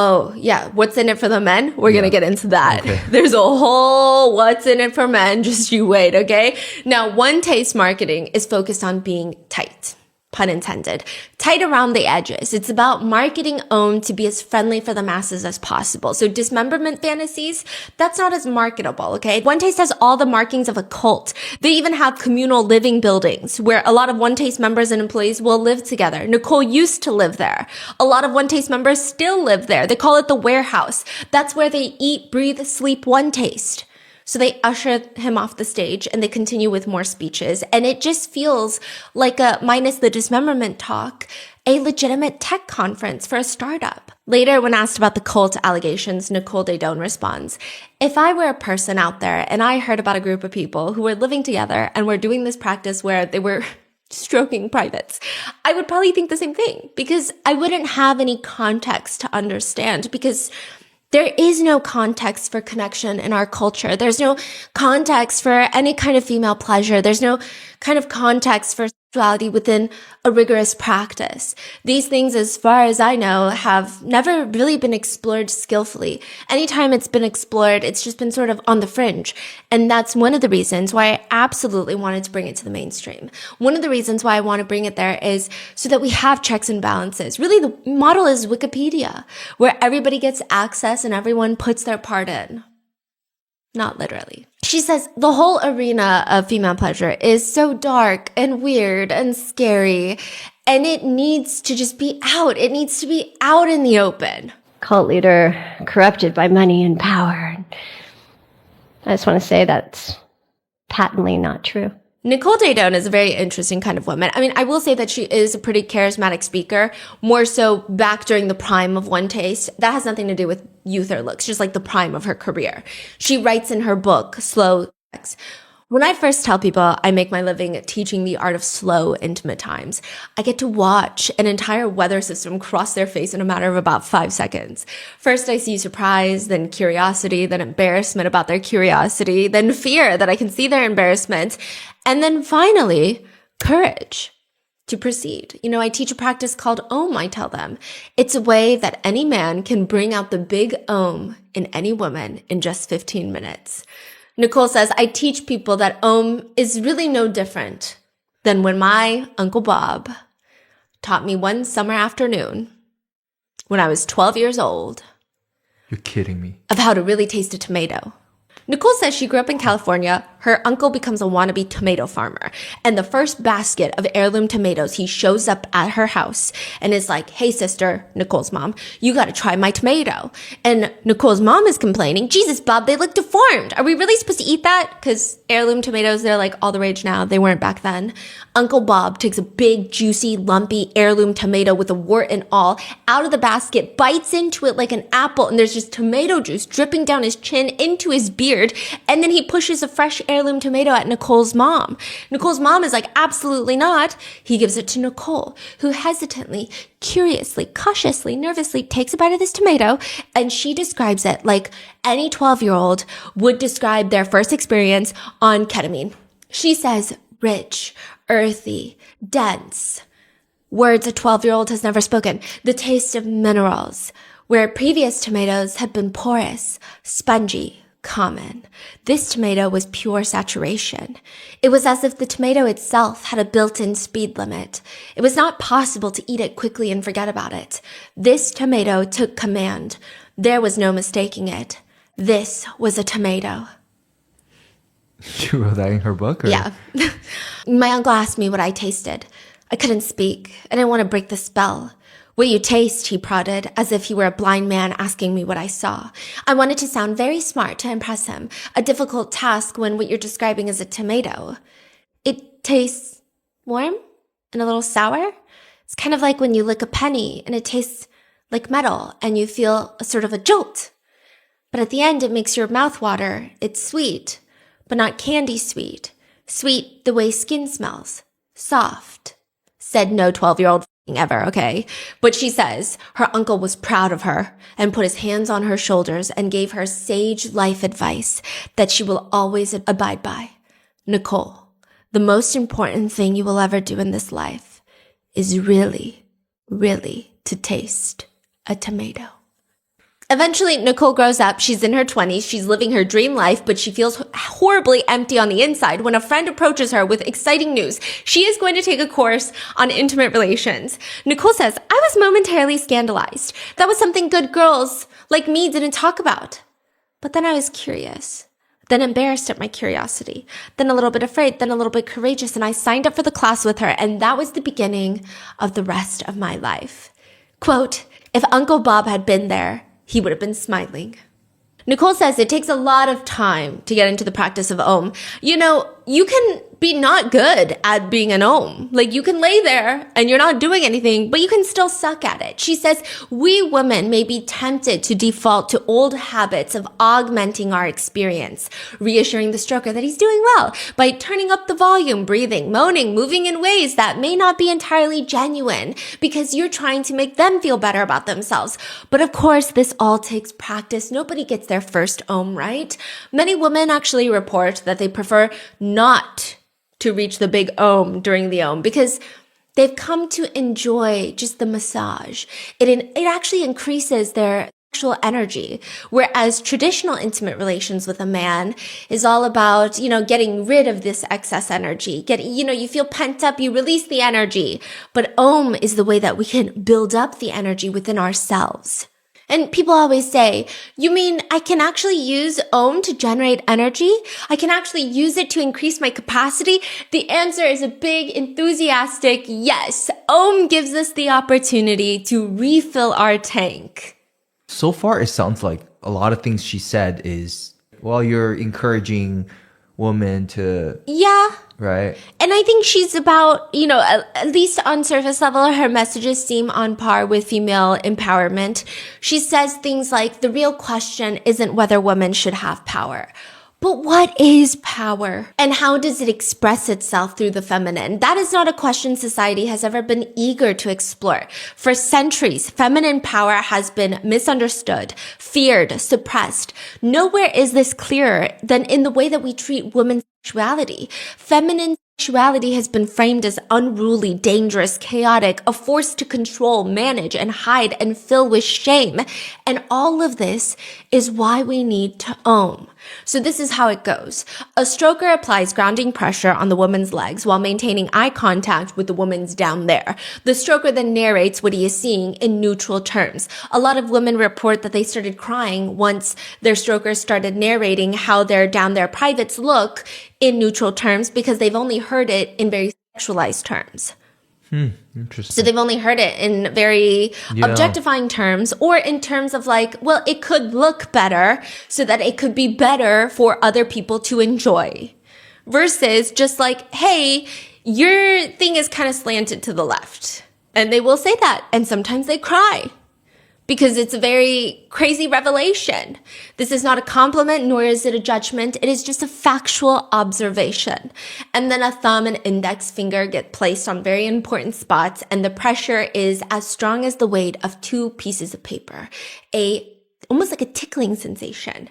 Oh, yeah. What's in it for the men? We're going to get into that. Okay. There's a whole what's in it for men. Just you wait, okay? Now, One Taste marketing is focused on being tight. Pun intended. Tight around the edges. It's about marketing OM to be as friendly for the masses as possible. So dismemberment fantasies, that's not as marketable, okay? One Taste has all the markings of a cult. They even have communal living buildings where a lot of One Taste members and employees will live together. Nicole used to live there. A lot of One Taste members still live there. They call it the warehouse. That's where they eat, breathe, sleep One Taste. So they usher him off the stage and they continue with more speeches. And it just feels like minus the dismemberment talk, a legitimate tech conference for a startup. Later, when asked about the cult allegations, Nicole Daedone responds, if I were a person out there and I heard about a group of people who were living together and were doing this practice where they were stroking privates, I would probably think the same thing because I wouldn't have any context to understand because there is no context for connection in our culture. There's no context for any kind of female pleasure. There's no kind of context for sexuality within a rigorous practice. These things, as far as I know, have never really been explored skillfully. Anytime it's been explored, it's just been sort of on the fringe. And that's one of the reasons why I absolutely wanted to bring it to the mainstream. One of the reasons why I want to bring it there is so that we have checks and balances. Really, the model is Wikipedia, where everybody gets access and everyone puts their part in. Not literally. She says the whole arena of female pleasure is so dark and weird and scary, and it needs to just be out. It needs to be out in the open. Cult leader corrupted by money and power. I just want to say that's patently not true. Nicole Daedone is a very interesting kind of woman. I mean, I will say that she is a pretty charismatic speaker, more so back during the prime of One Taste. That has nothing to do with youth or looks, just like the prime of her career. She writes in her book, Slow Sex, when I first tell people I make my living teaching the art of slow, intimate times, I get to watch an entire weather system cross their face in a matter of about 5 seconds. First, I see surprise, then curiosity, then embarrassment about their curiosity, then fear that I can see their embarrassment, and then finally, courage to proceed. You know, I teach a practice called OM, I tell them. It's a way that any man can bring out the big OM in any woman in just 15 minutes. Nicole says, I teach people that OM is really no different than when my Uncle Bob taught me one summer afternoon when I was 12 years old. You're kidding me. Of how to really taste a tomato. Nicole says she grew up in California. Her uncle becomes a wannabe tomato farmer. And the first basket of heirloom tomatoes, he shows up at her house and is like, hey, sister, Nicole's mom, you got to try my tomato. And Nicole's mom is complaining, Jesus, Bob, they look deformed. Are we really supposed to eat that? Because heirloom tomatoes, they're like all the rage now. They weren't back then. Uncle Bob takes a big, juicy, lumpy heirloom tomato with a wart and all out of the basket, bites into it like an apple, and there's just tomato juice dripping down his chin into his beard. And then he pushes a fresh heirloom tomato at Nicole's mom. Nicole's mom is like, absolutely not. He gives it to Nicole, who hesitantly, curiously, cautiously, nervously takes a bite of this tomato, and she describes it like any 12-year-old would describe their first experience on ketamine. She says, rich, earthy, dense. Words a 12-year-old has never spoken. The taste of minerals, where previous tomatoes had been porous, spongy, common. This tomato was pure saturation. It was as if the tomato itself had a built-in speed limit. It was not possible to eat it quickly and forget about it. This tomato took command. There was no mistaking it. This was a tomato. She wrote that in her book? Or? Yeah. My uncle asked me what I tasted. I couldn't speak. I didn't want to break the spell. What you taste, he prodded, as if he were a blind man asking me what I saw. I wanted to sound very smart to impress him, a difficult task when what you're describing is a tomato. It tastes warm and a little sour. It's kind of like when you lick a penny and it tastes like metal and you feel a sort of a jolt. But at the end, it makes your mouth water. It's sweet, but not candy sweet. Sweet the way skin smells. Soft. Said no 12-year-old ever, okay? But she says her uncle was proud of her and put his hands on her shoulders and gave her sage life advice that she will always abide by. Nicole, the most important thing you will ever do in this life is really, really to taste a tomato. Eventually, Nicole grows up. She's in her 20s. She's living her dream life, but she feels horribly empty on the inside when a friend approaches her with exciting news. She is going to take a course on intimate relations. Nicole says, I was momentarily scandalized. That was something good girls like me didn't talk about. But then I was curious, then embarrassed at my curiosity, then a little bit afraid, then a little bit courageous, and I signed up for the class with her, and that was the beginning of the rest of my life. Quote, if Uncle Bob had been there, he would have been smiling. Nicole says it takes a lot of time to get into the practice of Om. You know, you can be not good at being an Om. Like, you can lay there and you're not doing anything, but you can still suck at it. She says, we women may be tempted to default to old habits of augmenting our experience, reassuring the stroker that he's doing well by turning up the volume, breathing, moaning, moving in ways that may not be entirely genuine because you're trying to make them feel better about themselves. But of course, this all takes practice. Nobody gets their first Om right. Many women actually report that they prefer not to reach the big Om during the Om because they've come to enjoy just the massage. It actually increases their sexual energy, whereas traditional intimate relations with a man is all about, getting rid of this excess energy. You feel pent up, you release the energy. But Om is the way that we can build up the energy within ourselves. And people always say, you mean I can actually use Om to generate energy? I can actually use it to increase my capacity? The answer is a big, enthusiastic yes. Om gives us the opportunity to refill our tank. So far, it sounds like a lot of things she said is, well, you're encouraging women to... Yeah. Right. And I think she's about, at least on surface level, her messages seem on par with female empowerment. She says things like, the real question isn't whether women should have power, but what is power? And how does it express itself through the feminine? That is not a question society has ever been eager to explore. For centuries, feminine power has been misunderstood, feared, suppressed. Nowhere is this clearer than in the way that we treat women's sexuality. Feminine sexuality has been framed as unruly, dangerous, chaotic, a force to control, manage, and hide and fill with shame. And all of this is why we need to Om. So this is how it goes. A stroker applies grounding pressure on the woman's legs while maintaining eye contact with the woman's down there. The stroker then narrates what he is seeing in neutral terms. A lot of women report that they started crying once their stroker started narrating how their down there privates look in neutral terms because they've only heard it in very sexualized terms. Interesting. So they've only heard it in very objectifying terms or in terms of like, well, it could look better so that it could be better for other people to enjoy versus just like, hey, your thing is kind of slanted to the left. And they will say that. And sometimes they cry because it's a very crazy revelation. This is not a compliment, nor is it a judgment. It is just a factual observation. And then a thumb and index finger get placed on very important spots, and the pressure is as strong as the weight of 2 pieces of paper. Almost like a tickling sensation.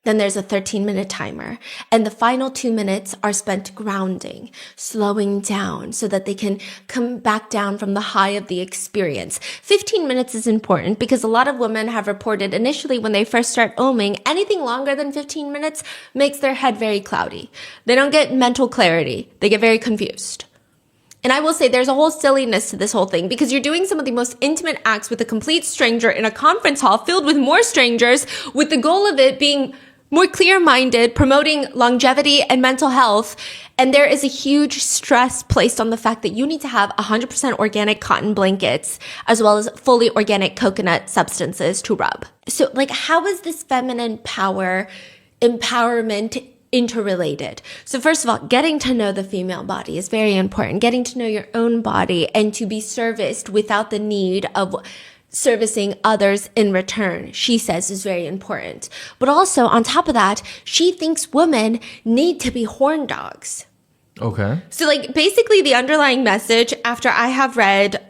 Then there's a 13-minute timer, and the final 2 minutes are spent grounding, slowing down so that they can come back down from the high of the experience. 15 minutes is important because a lot of women have reported initially when they first start Oming, anything longer than 15 minutes makes their head very cloudy. They don't get mental clarity. They get very confused. And I will say there's a whole silliness to this whole thing because you're doing some of the most intimate acts with a complete stranger in a conference hall filled with more strangers with the goal of it being more clear-minded, promoting longevity and mental health. And there is a huge stress placed on the fact that you need to have 100% organic cotton blankets as well as fully organic coconut substances to rub. So like, how is this feminine power, empowerment interrelated? So first of all, getting to know the female body is very important. Getting to know your own body and to be serviced without the need of servicing others in return, she says, is very important. But also, on top of that, she thinks women need to be horn dogs. Okay. So, like, basically the underlying message after I have read,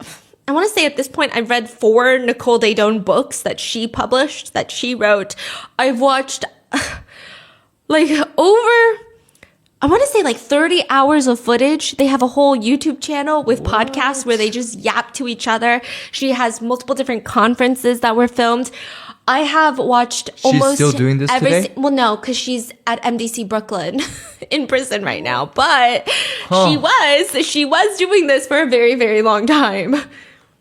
I want to say at this point, I've read 4 Nicole Daedone books that she published, that she wrote. I've watched, I want to say 30 hours of footage. They have a whole YouTube channel with podcasts where they just yap to each other. She has multiple different conferences that were filmed. I have watched almost still doing this today? Well, no, because she's at MDC Brooklyn in prison right now. But she was doing this for a very, very long time.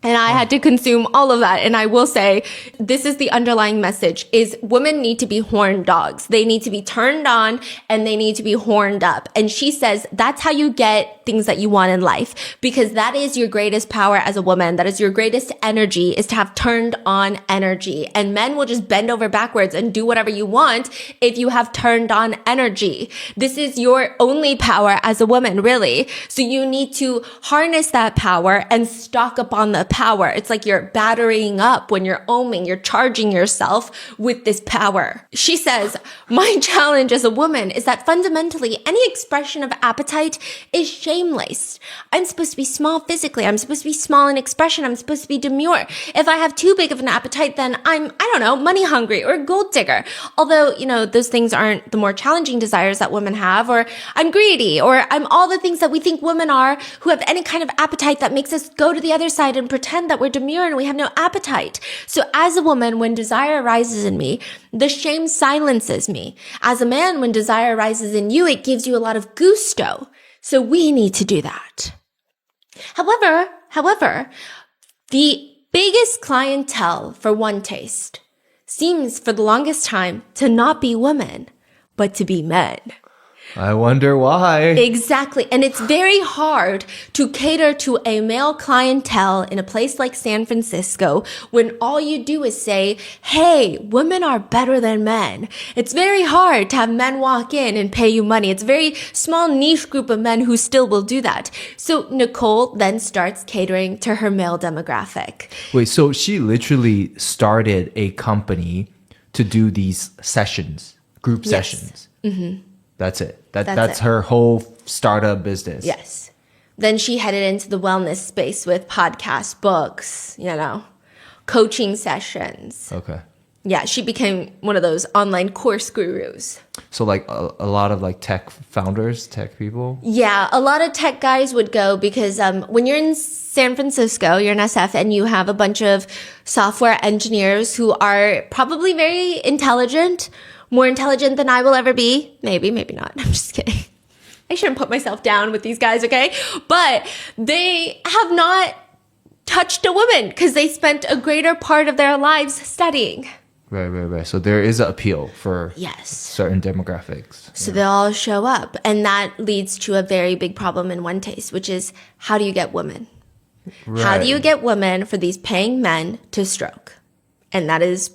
And I had to consume all of that. And I will say, this is the underlying message, is women need to be horned dogs. They need to be turned on and they need to be horned up. And she says that's how you get things that you want in life, because that is your greatest power as a woman. That is your greatest energy, is to have turned on energy. And men will just bend over backwards and do whatever you want if you have turned on energy. This is your only power as a woman, really. So you need to harness that power and stock up on the power. It's like you're battering up when you're oming, you're charging yourself with this power. She says, my challenge as a woman is that fundamentally any expression of appetite is shameless. I'm supposed to be small physically. I'm supposed to be small in expression. I'm supposed to be demure. If I have too big of an appetite, then I don't know, money hungry or a gold digger. Although, those things aren't the more challenging desires that women have, or I'm greedy, or I'm all the things that we think women are who have any kind of appetite that makes us go to the other side and pretend that we're demure and we have no appetite. So as a woman, when desire arises in me, the shame silences me. As a man, when desire arises in you, it gives you a lot of gusto. So we need to do that. However, the biggest clientele for One Taste seems for the longest time to not be women, but to be men. I wonder why. Exactly. And it's very hard to cater to a male clientele in a place like San Francisco when all you do is say, hey, women are better than men. It's very hard to have men walk in and pay you money. It's a very small niche group of men who still will do that. So Nicole then starts catering to her male demographic. Wait, so she literally started a company to do these sessions, group sessions. Mm-hmm. That's it. That's her whole startup business. Yes. Then she headed into the wellness space with podcasts, books, coaching sessions. Okay. Yeah, she became one of those online course gurus. So like a lot of like tech founders, tech people? Yeah, a lot of tech guys would go because when you're in San Francisco, you're in SF, and you have a bunch of software engineers who are probably very intelligent, more intelligent than I will ever be. Maybe not. I'm just kidding. I shouldn't put myself down with these guys, okay? But they have not touched a woman because they spent a greater part of their lives studying. Right. So there is an appeal for yes. certain demographics. So they all show up. And that leads to a very big problem in One Taste, which is how do you get women? Right. How do you get women for these paying men to stroke? And that is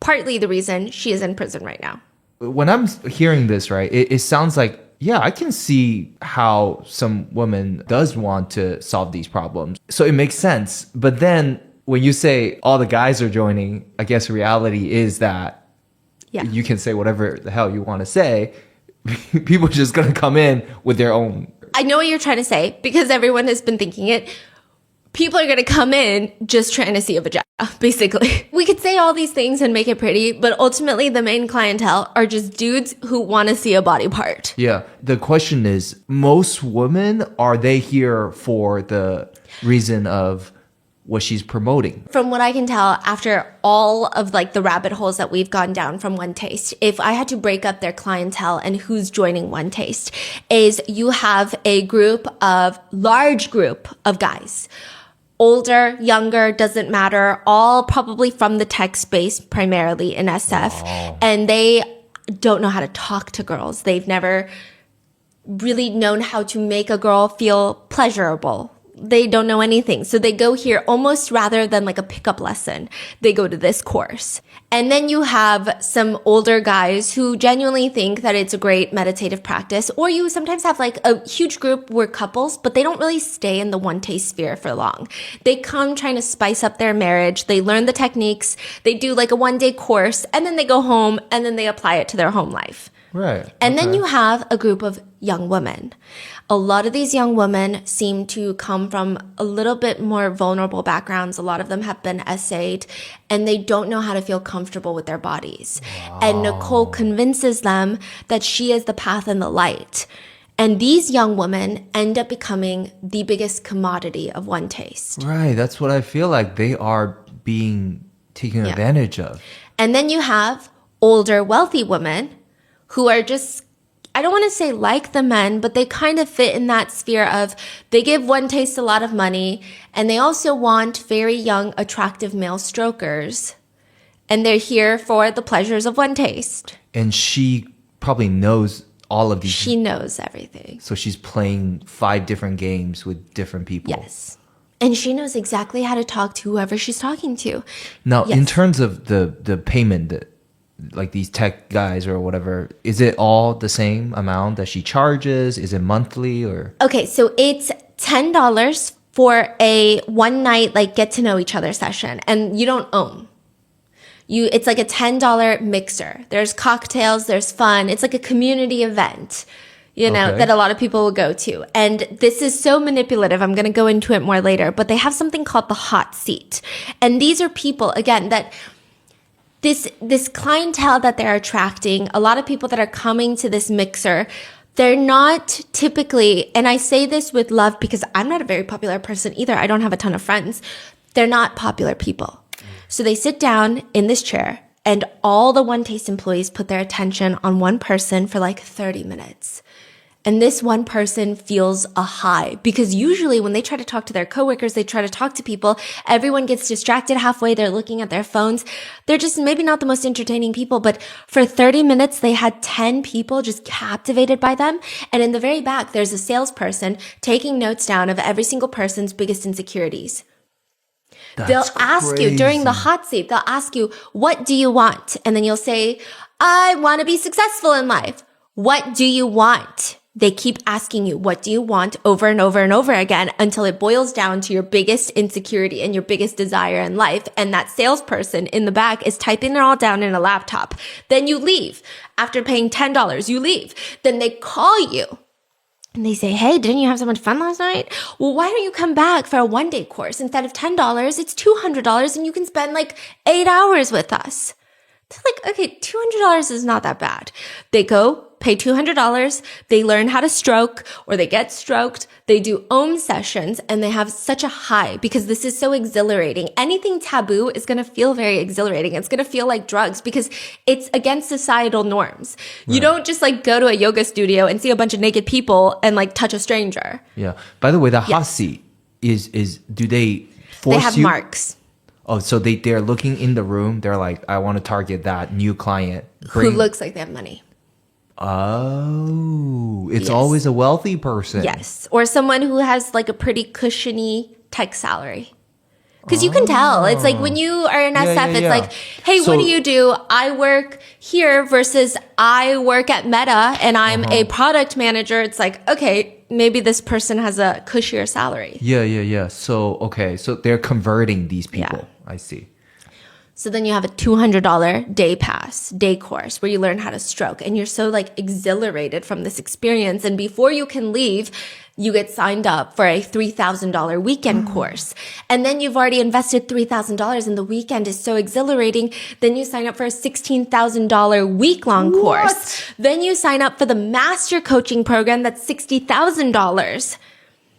partly the reason she is in prison right now. When I'm hearing this, right, it sounds like, yeah, I can see how some woman does want to solve these problems. So it makes sense. But then when you say all the guys are joining, I guess reality is that you can say whatever the hell you want to say. People are just going to come in with their own. I know what you're trying to say because everyone has been thinking it. People are going to come in just trying to see a vagina, basically. We could say all these things and make it pretty, but ultimately the main clientele are just dudes who want to see a body part. Yeah. The question is, most women, are they here for the reason of what she's promoting? From what I can tell, after all of like the rabbit holes that we've gone down from One Taste, if I had to break up their clientele and who's joining One Taste, is you have a large group of guys. Older, younger, doesn't matter, all probably from the tech space, primarily in SF. Wow. And they don't know how to talk to girls. They've never really known how to make a girl feel pleasurable. They don't know anything. So they go here almost rather than like a pickup lesson. They go to this course. And then you have some older guys who genuinely think that it's a great meditative practice. Or you sometimes have like a huge group where couples, but they don't really stay in the One Taste sphere for long. They come trying to spice up their marriage. They learn the techniques. They do like a 1-day course and then they go home and then they apply it to their home life. Right. And then you have a group of young women. A lot of these young women seem to come from a little bit more vulnerable backgrounds. A lot of them have been essayed and they don't know how to feel comfortable with their bodies. Wow. And Nicole convinces them that she is the path and the light. And these young women end up becoming the biggest commodity of One Taste. Right. That's what I feel like. They are being taken advantage of. And then you have older, wealthy women who are just, I don't want to say like the men, but they kind of fit in that sphere of they give one taste a lot of money, and they also want very young, attractive male strokers. And they're here for the pleasures of one taste. And she probably knows all of these. She knows everything. So she's playing 5 different games with different people. Yes. And she knows exactly how to talk to whoever she's talking to. Now, Yes. in terms of the payment, like these tech guys or whatever, is it all the same amount that she charges? Is it monthly or? Okay, so it's $10 for a one night like get to know each other session, and you don't own. It's like a $10 mixer. There's cocktails, there's fun. It's like a community event, that a lot of people will go to. And this is so manipulative. I'm going to go into it more later, but they have something called the hot seat. And these are people, again, that this clientele that they're attracting, a lot of people that are coming to this mixer, they're not typically, and I say this with love because I'm not a very popular person either. I don't have a ton of friends. They're not popular people. So they sit down in this chair and all the One Taste employees put their attention on one person for like 30 minutes. And this one person feels a high because usually when they try to talk to their coworkers, they try to talk to people, everyone gets distracted halfway. They're looking at their phones. They're just maybe not the most entertaining people, but for 30 minutes, they had 10 people just captivated by them. And in the very back, there's a salesperson taking notes down of every single person's biggest insecurities. They'll ask you during the hot seat, they'll ask you, what do you want? And then you'll say, I want to be successful in life. What do you want? They keep asking you, what do you want over and over and over again until it boils down to your biggest insecurity and your biggest desire in life. And that salesperson in the back is typing it all down in a laptop. Then you leave. After paying $10, you leave. Then they call you. And they say, hey, didn't you have so much fun last night? Well, why don't you come back for a one-day course? Instead of $10, it's $200 and you can spend like 8 hours with us. They're like, okay, $200 is not that bad. They go, pay $200, they learn how to stroke or they get stroked, they do Om sessions, and they have such a high because this is so exhilarating. Anything taboo is going to feel very exhilarating. It's going to feel like drugs because it's against societal norms. Right. You don't just like go to a yoga studio and see a bunch of naked people and like touch a stranger. Yeah. By the way, the hot seat is do they force you? They have marks. Oh, so they're looking in the room. They're like, I want to target that new client. Who looks like they have money. Oh, it's always a wealthy person. Yes. Or someone who has like a pretty cushiony tech salary. Because you can tell. It's like when you are in SF, it's like, hey, what do you do? I work here versus I work at Meta and I'm a product manager. It's like, okay, maybe this person has a cushier salary. Yeah. So, okay. So they're converting these people. Yeah. I see. So then you have a $200 day course where you learn how to stroke and you're so like exhilarated from this experience. And before you can leave, you get signed up for a $3,000 weekend course. And then you've already invested $3,000 and the weekend is so exhilarating. Then you sign up for a $16,000 week-long course. Then you sign up for the master coaching program that's $60,000.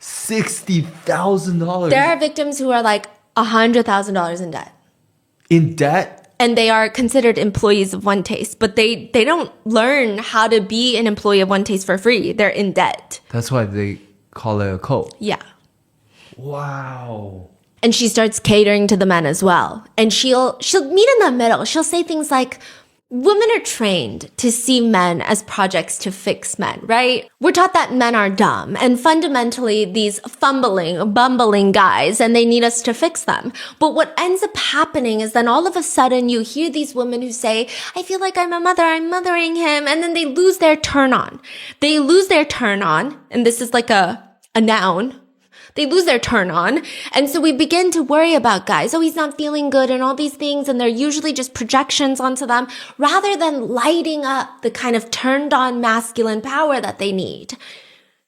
$60,000. There are victims who are like $100,000 in debt. In debt? And they are considered employees of One Taste, but they don't learn how to be an employee of One Taste for free. They're in debt. That's why they call it a cult. Yeah. Wow. And she starts catering to the men as well. And she'll meet in the middle. She'll say things like, women are trained to see men as projects to fix men, right? We're taught that men are dumb and fundamentally these bumbling guys, and they need us to fix them. But what ends up happening is then all of a sudden you hear these women who say, I feel like I'm a mother, I'm mothering him. And then they lose their turn on. They lose their turn on. And this is like a noun. They lose their turn on. And so we begin to worry about guys. Oh, he's not feeling good and all these things. And they're usually just projections onto them rather than lighting up the kind of turned on masculine power that they need.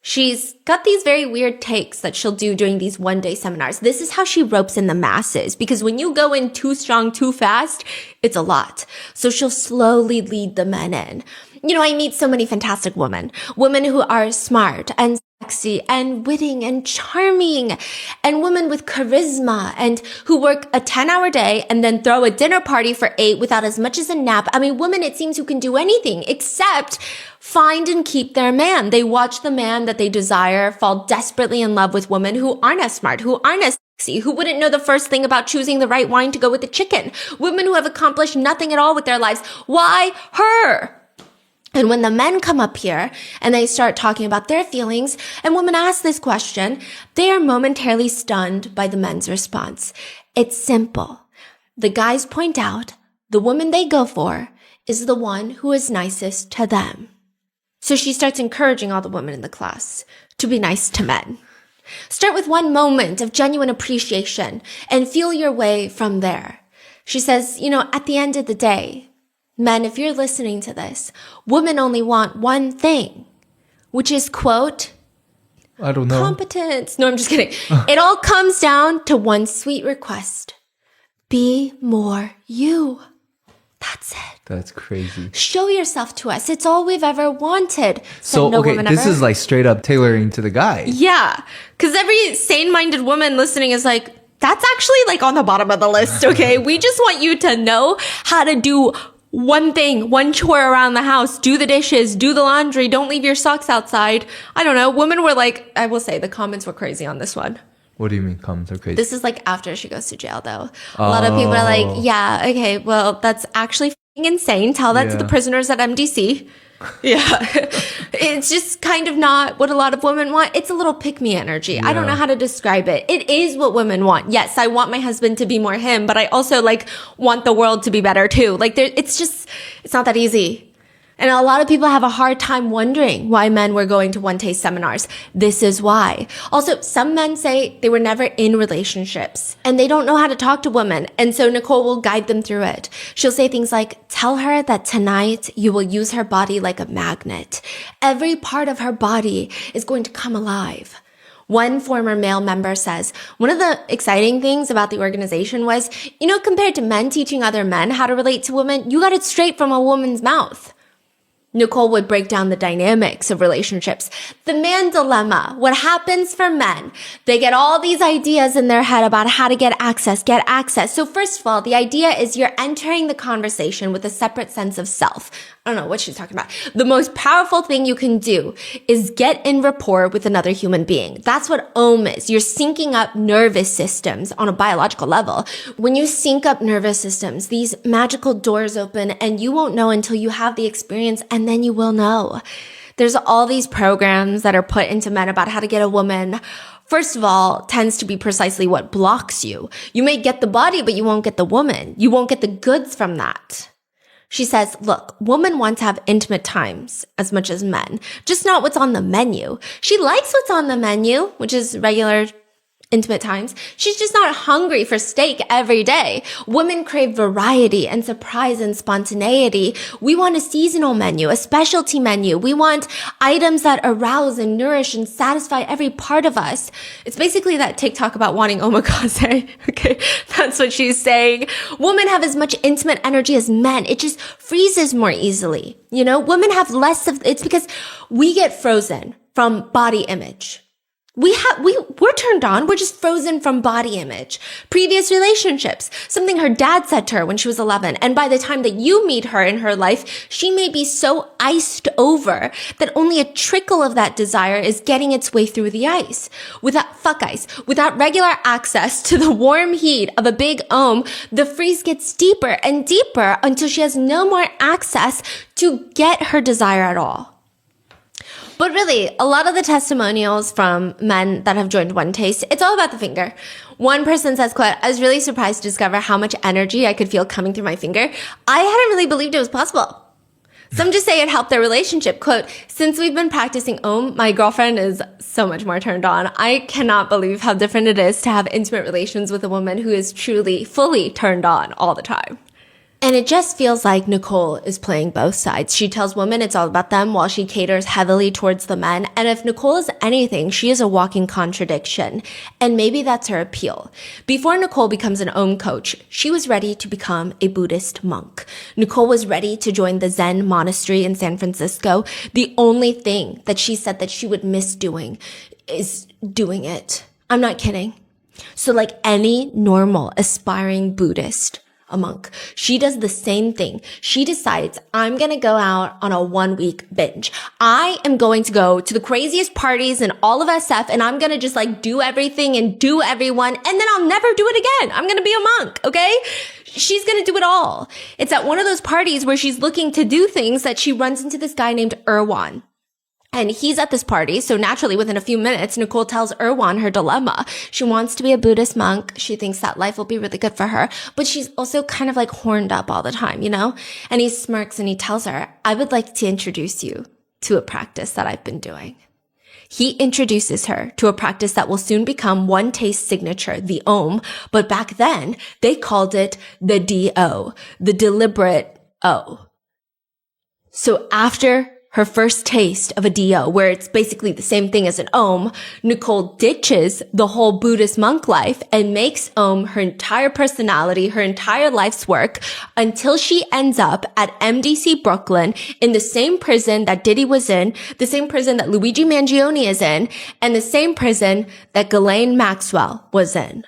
She's got these very weird takes that she'll do during these one-day seminars. This is how she ropes in the masses because when you go in too strong, too fast, it's a lot. So she'll slowly lead the men in. I meet so many fantastic women who are smart and sexy and witty and charming, and women with charisma and who work a 10-hour day and then throw a dinner party for 8 without as much as a nap. I mean, women, it seems, who can do anything except find and keep their man. They watch the man that they desire fall desperately in love with women who aren't as smart, who aren't as sexy, who wouldn't know the first thing about choosing the right wine to go with the chicken. Women who have accomplished nothing at all with their lives. Why her? And when the men come up here and they start talking about their feelings and women ask this question, they are momentarily stunned by the men's response. It's simple. The guys point out the woman they go for is the one who is nicest to them. So she starts encouraging all the women in the class to be nice to men. Start with one moment of genuine appreciation and feel your way from there. She says, at the end of the day, men, if you're listening to this, women only want one thing, which is, quote, I don't know. competence. No, I'm just kidding. It all comes down to one sweet request. Be more you. That's it. That's crazy. Show yourself to us. It's all we've ever wanted. So, no okay, woman this ever. is like straight up tailoring to the guy. Yeah, because every sane-minded woman listening is like, that's actually like on the bottom of the list, okay? We just want you to know how to do one thing, one chore around the house, do the dishes, do the laundry, don't leave your socks outside. I don't know. Women were like, I will say the comments were crazy on this one. What do you mean comments are crazy? This is like after she goes to jail though. A lot of people are like, yeah, okay, well, that's actually f***ing insane. Tell that to the prisoners at MDC. Yeah. It's just kind of not what a lot of women want. It's a little pick-me energy. I don't know how to describe it. It is what women want. Yes, I want my husband to be more him, but I also want the world to be better too. It's not that easy. And a lot of people have a hard time wondering why men were going to One Taste seminars. This is why. Also, some men say they were never in relationships and they don't know how to talk to women. And so Nicole will guide them through it. She'll say things like, tell her that tonight you will use her body like a magnet. Every part of her body is going to come alive. One former male member says, one of the exciting things about the organization was, compared to men teaching other men how to relate to women, you got it straight from a woman's mouth. Nicole would break down the dynamics of relationships. The man dilemma. What happens for men? They get all these ideas in their head about how to get access. So first of all, the idea is you're entering the conversation with a separate sense of self. I don't know what she's talking about. The most powerful thing you can do is get in rapport with another human being. That's what OM is. You're syncing up nervous systems on a biological level. When you sync up nervous systems, these magical doors open and you won't know until you have the experience, and then you will know. There's all these programs that are put into men about how to get a woman. First of all, tends to be precisely what blocks you. You may get the body, but you won't get the woman. You won't get the goods from that. She says, look, women want to have intimate times as much as men, just not what's on the menu. She likes what's on the menu, which is regular intimate times. She's just not hungry for steak every day. Women crave variety and surprise and spontaneity. We want a seasonal menu, a specialty menu. We want items that arouse and nourish and satisfy every part of us. It's basically that TikTok about wanting omakase. Okay, that's what she's saying. Women have as much intimate energy as men. It just freezes more easily. Women have less of, it's because we get frozen from body image. We're turned on. We're just frozen from body image. Previous relationships, something her dad said to her when she was 11. And by the time that you meet her in her life, she may be so iced over that only a trickle of that desire is getting its way through the ice. Without regular access to the warm heat of a big ohm, the freeze gets deeper and deeper until she has no more access to get her desire at all. But really, a lot of the testimonials from men that have joined One Taste, it's all about the finger. One person says, quote, I was really surprised to discover how much energy I could feel coming through my finger. I hadn't really believed it was possible. Some just say it helped their relationship. Quote, since we've been practicing OM, my girlfriend is so much more turned on. I cannot believe how different it is to have intimate relations with a woman who is truly, fully turned on all the time. And it just feels like Nicole is playing both sides. She tells women it's all about them while she caters heavily towards the men. And if Nicole is anything, she is a walking contradiction. And maybe that's her appeal. Before Nicole becomes an Om coach, she was ready to become a Buddhist monk. Nicole was ready to join the Zen monastery in San Francisco. The only thing that she said that she would miss doing is doing it. I'm not kidding. So like any normal aspiring Buddhist, a monk, she does the same thing. She decides, I'm going to go out on a 1-week binge. I am going to go to the craziest parties in all of SF, and I'm going to just like do everything and do everyone, and then I'll never do it again. I'm going to be a monk, okay? She's going to do it all. It's at one of those parties where she's looking to do things that she runs into this guy named Erwan. And he's at this party, so naturally within a few minutes, Nicole tells Erwan her dilemma. She wants to be a Buddhist monk. She thinks that life will be really good for her, but she's also kind of like horned up all the time, you know? And he smirks and he tells her, I would like to introduce you to a practice that I've been doing. He introduces her to a practice that will soon become One Taste signature, the Om, but back then they called it the DO, the deliberate O. So after her first taste of a DO, where it's basically the same thing as an Om, Nicole ditches the whole Buddhist monk life and makes Om her entire personality, her entire life's work, until she ends up at MDC Brooklyn in the same prison that Diddy was in, the same prison that Luigi Mangione is in, and the same prison that Ghislaine Maxwell was in.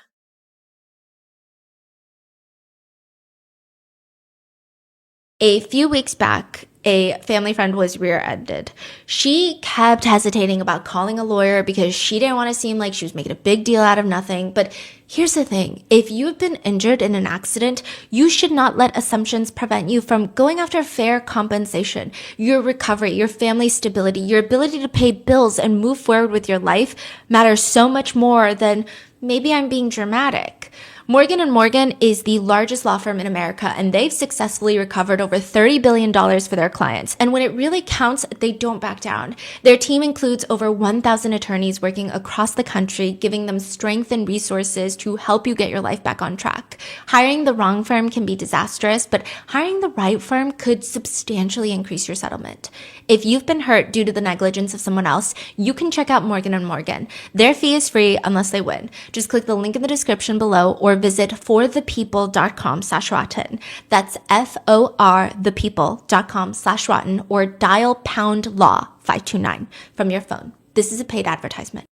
A few weeks back, a family friend was rear-ended. She kept hesitating about calling a lawyer because she didn't want to seem like she was making a big deal out of nothing. But here's the thing. If you've been injured in an accident, you should not let assumptions prevent you from going after fair compensation. Your recovery, your family stability, your ability to pay bills and move forward with your life matters so much more than maybe I'm being dramatic. Morgan & Morgan is the largest law firm in America, and they've successfully recovered over $30 billion for their clients. And when it really counts, they don't back down. Their team includes over 1,000 attorneys working across the country, giving them strength and resources to help you get your life back on track. Hiring the wrong firm can be disastrous, but hiring the right firm could substantially increase your settlement. If you've been hurt due to the negligence of someone else, you can check out Morgan & Morgan. Their fee is free unless they win. Just click the link in the description below or visit forthepeople.com/rotten. That's forthepeople.com/rotten or dial pound law 529 from your phone. This is a paid advertisement.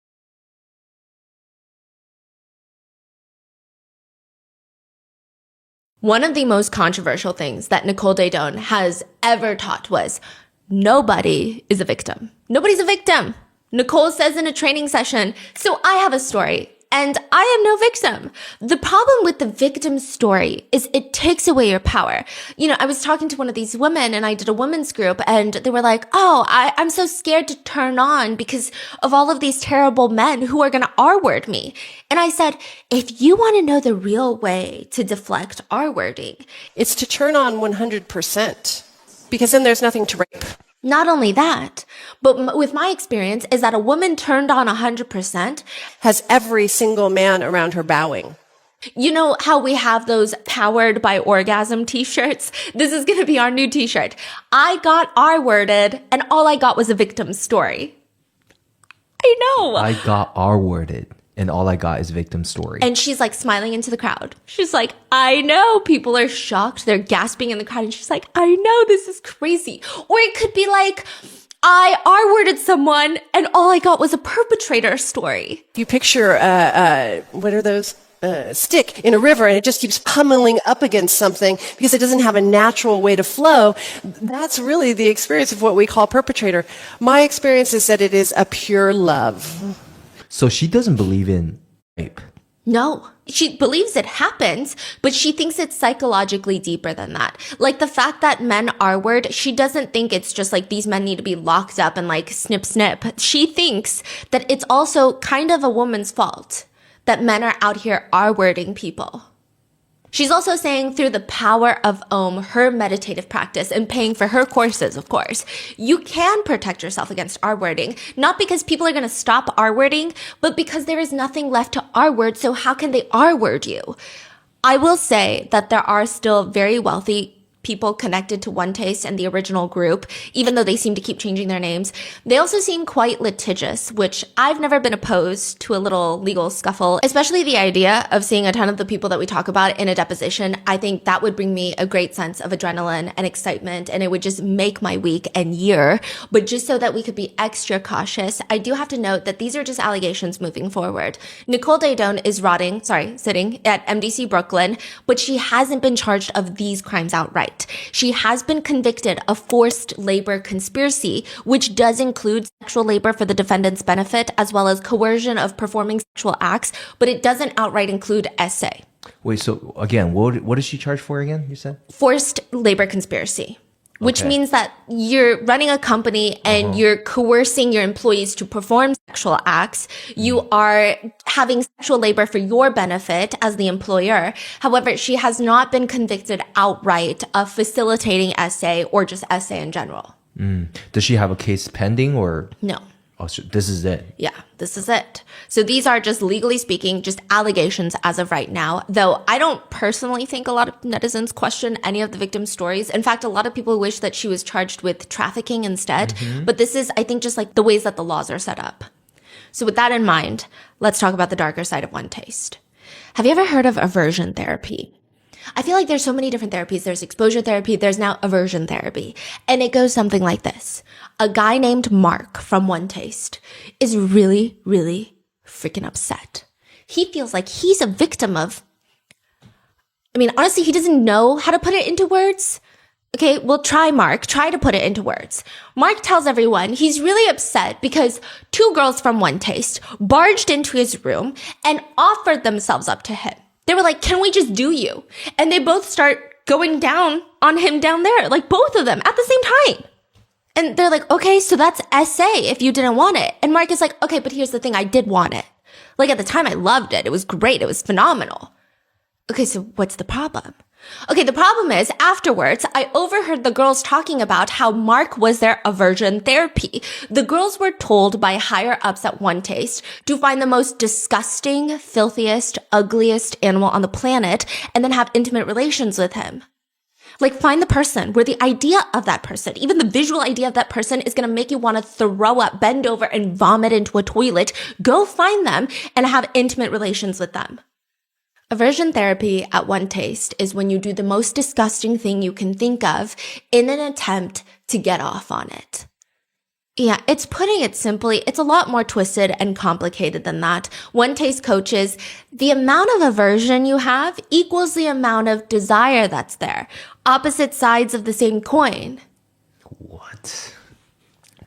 One of the most controversial things that Nicole Daedone has ever taught was nobody is a victim. Nobody's a victim. Nicole says in a training session, so I have a story. And I am no victim. The problem with the victim story is it takes away your power. You know, I was talking to one of these women and I did a women's group and they were like, oh, I'm so scared to turn on because of all of these terrible men who are going to R-word me. And I said, if you want to know the real way to deflect R-wording, It's to turn on 100%, because then there's nothing to rape. not only that, but with my experience is that a woman turned on 100%. Has every single man around her bowing. You know how we have those powered by orgasm t-shirts? This is going to be our new t-shirt. I got R-worded and all I got was a victim story. I know. I got R-worded and all I got is victim story. And she's like smiling into the crowd. She's like, I know. People are shocked. They're gasping in the crowd. And she's like, I know, this is crazy. Or it could be like, I R-worded someone and all I got was a perpetrator story. If you picture, what are those? Stick in a river and it just keeps pummeling up against something because it doesn't have a natural way to flow. That's really the experience of what we call perpetrator. My experience is that it is a pure love. So she doesn't believe in rape. No, she believes it happens, but she thinks it's psychologically deeper than that. Like the fact that men R-word, she doesn't think it's just like these men need to be locked up and like snip, snip. She thinks that it's also kind of a woman's fault that men are out here R-wording people. She's also saying through the power of Om, her meditative practice, and paying for her courses, of course, you can protect yourself against R-wording, not because people are going to stop R-wording, but because there is nothing left to R-word, so how can they R-word you? I will say that there are still very wealthy people connected to One Taste and the original group, even though they seem to keep changing their names. They also seem quite litigious, which I've never been opposed to a little legal scuffle, especially the idea of seeing a ton of the people that we talk about in a deposition. I think that would bring me a great sense of adrenaline and excitement, and it would just make my week and year. But just so that we could be extra cautious, I do have to note that these are just allegations moving forward. Nicole Daedone is sitting at MDC Brooklyn, but she hasn't been charged of these crimes outright. She has been convicted of forced labor conspiracy, which does include sexual labor for the defendant's benefit, as well as coercion of performing sexual acts, but it doesn't outright include essay. Wait, so again, what is she charged for again, you said? Forced labor conspiracy, which Okay. means that you're running a company and you're coercing your employees to perform sexual acts. You are having sexual labor for your benefit as the employer. However, she has not been convicted outright of facilitating essay or just essay in general. Does she have a case pending or? No. Oh, so this is it. Yeah, this is it. So these are just legally speaking, just allegations as of right now, though I don't personally think a lot of netizens question any of the victims' stories. In fact, a lot of people wish that she was charged with trafficking instead. But this is, I think, just like the ways that the laws are set up. So with that in mind, let's talk about the darker side of One Taste. Have you ever heard of aversion therapy? I feel like there's so many different therapies. There's exposure therapy. There's now aversion therapy. And it goes something like this. A guy named Mark from One Taste is really, really freaking upset. He feels like he's a victim of, honestly, he doesn't know how to put it into words. Okay, well, Mark. Try to put it into words. Mark tells everyone he's really upset because two girls from One Taste barged into his room and offered themselves up to him. They were like, can we just do you? And they both start going down on him down there, like both of them at the same time. And they're like, okay, so that's SA if you didn't want it. And Mark is like, okay, but here's the thing, I did want it. Like at the time I loved it. It was great. It was phenomenal. Okay, so what's the problem? Okay, the problem is afterwards, I overheard the girls talking about how Mark was their aversion therapy. The girls were told by higher ups at One Taste to find the most disgusting, filthiest, ugliest animal on the planet and then have intimate relations with him. Like find the person where the idea of that person, even the visual idea of that person is going to make you want to throw up, bend over and vomit into a toilet. Go find them and have intimate relations with them. Aversion therapy at One Taste is when you do the most disgusting thing you can think of in an attempt to get off on it. Yeah, it's putting it simply, it's a lot more twisted and complicated than that. One Taste coaches, the amount of aversion you have equals the amount of desire that's there. Opposite sides of the same coin. What?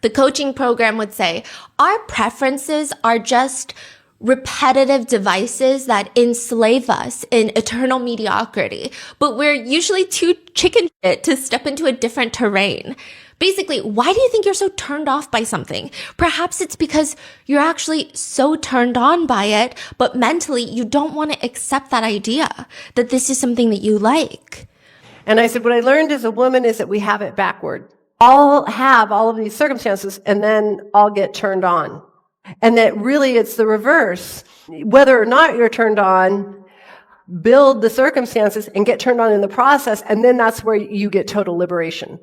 The coaching program would say, our preferences are just repetitive devices that enslave us in eternal mediocrity, but we're usually too chicken shit to step into a different terrain. Basically, why do you think you're so turned off by something? Perhaps it's because you're actually so turned on by it, but mentally you don't want to accept that idea that this is something that you like. And I said, what I learned as a woman is that we have it backward. I'll have all of these circumstances and then I'll get turned on. And that really it's the reverse. Whether or not you're turned on, build the circumstances and get turned on in the process, and then that's where you get total liberation.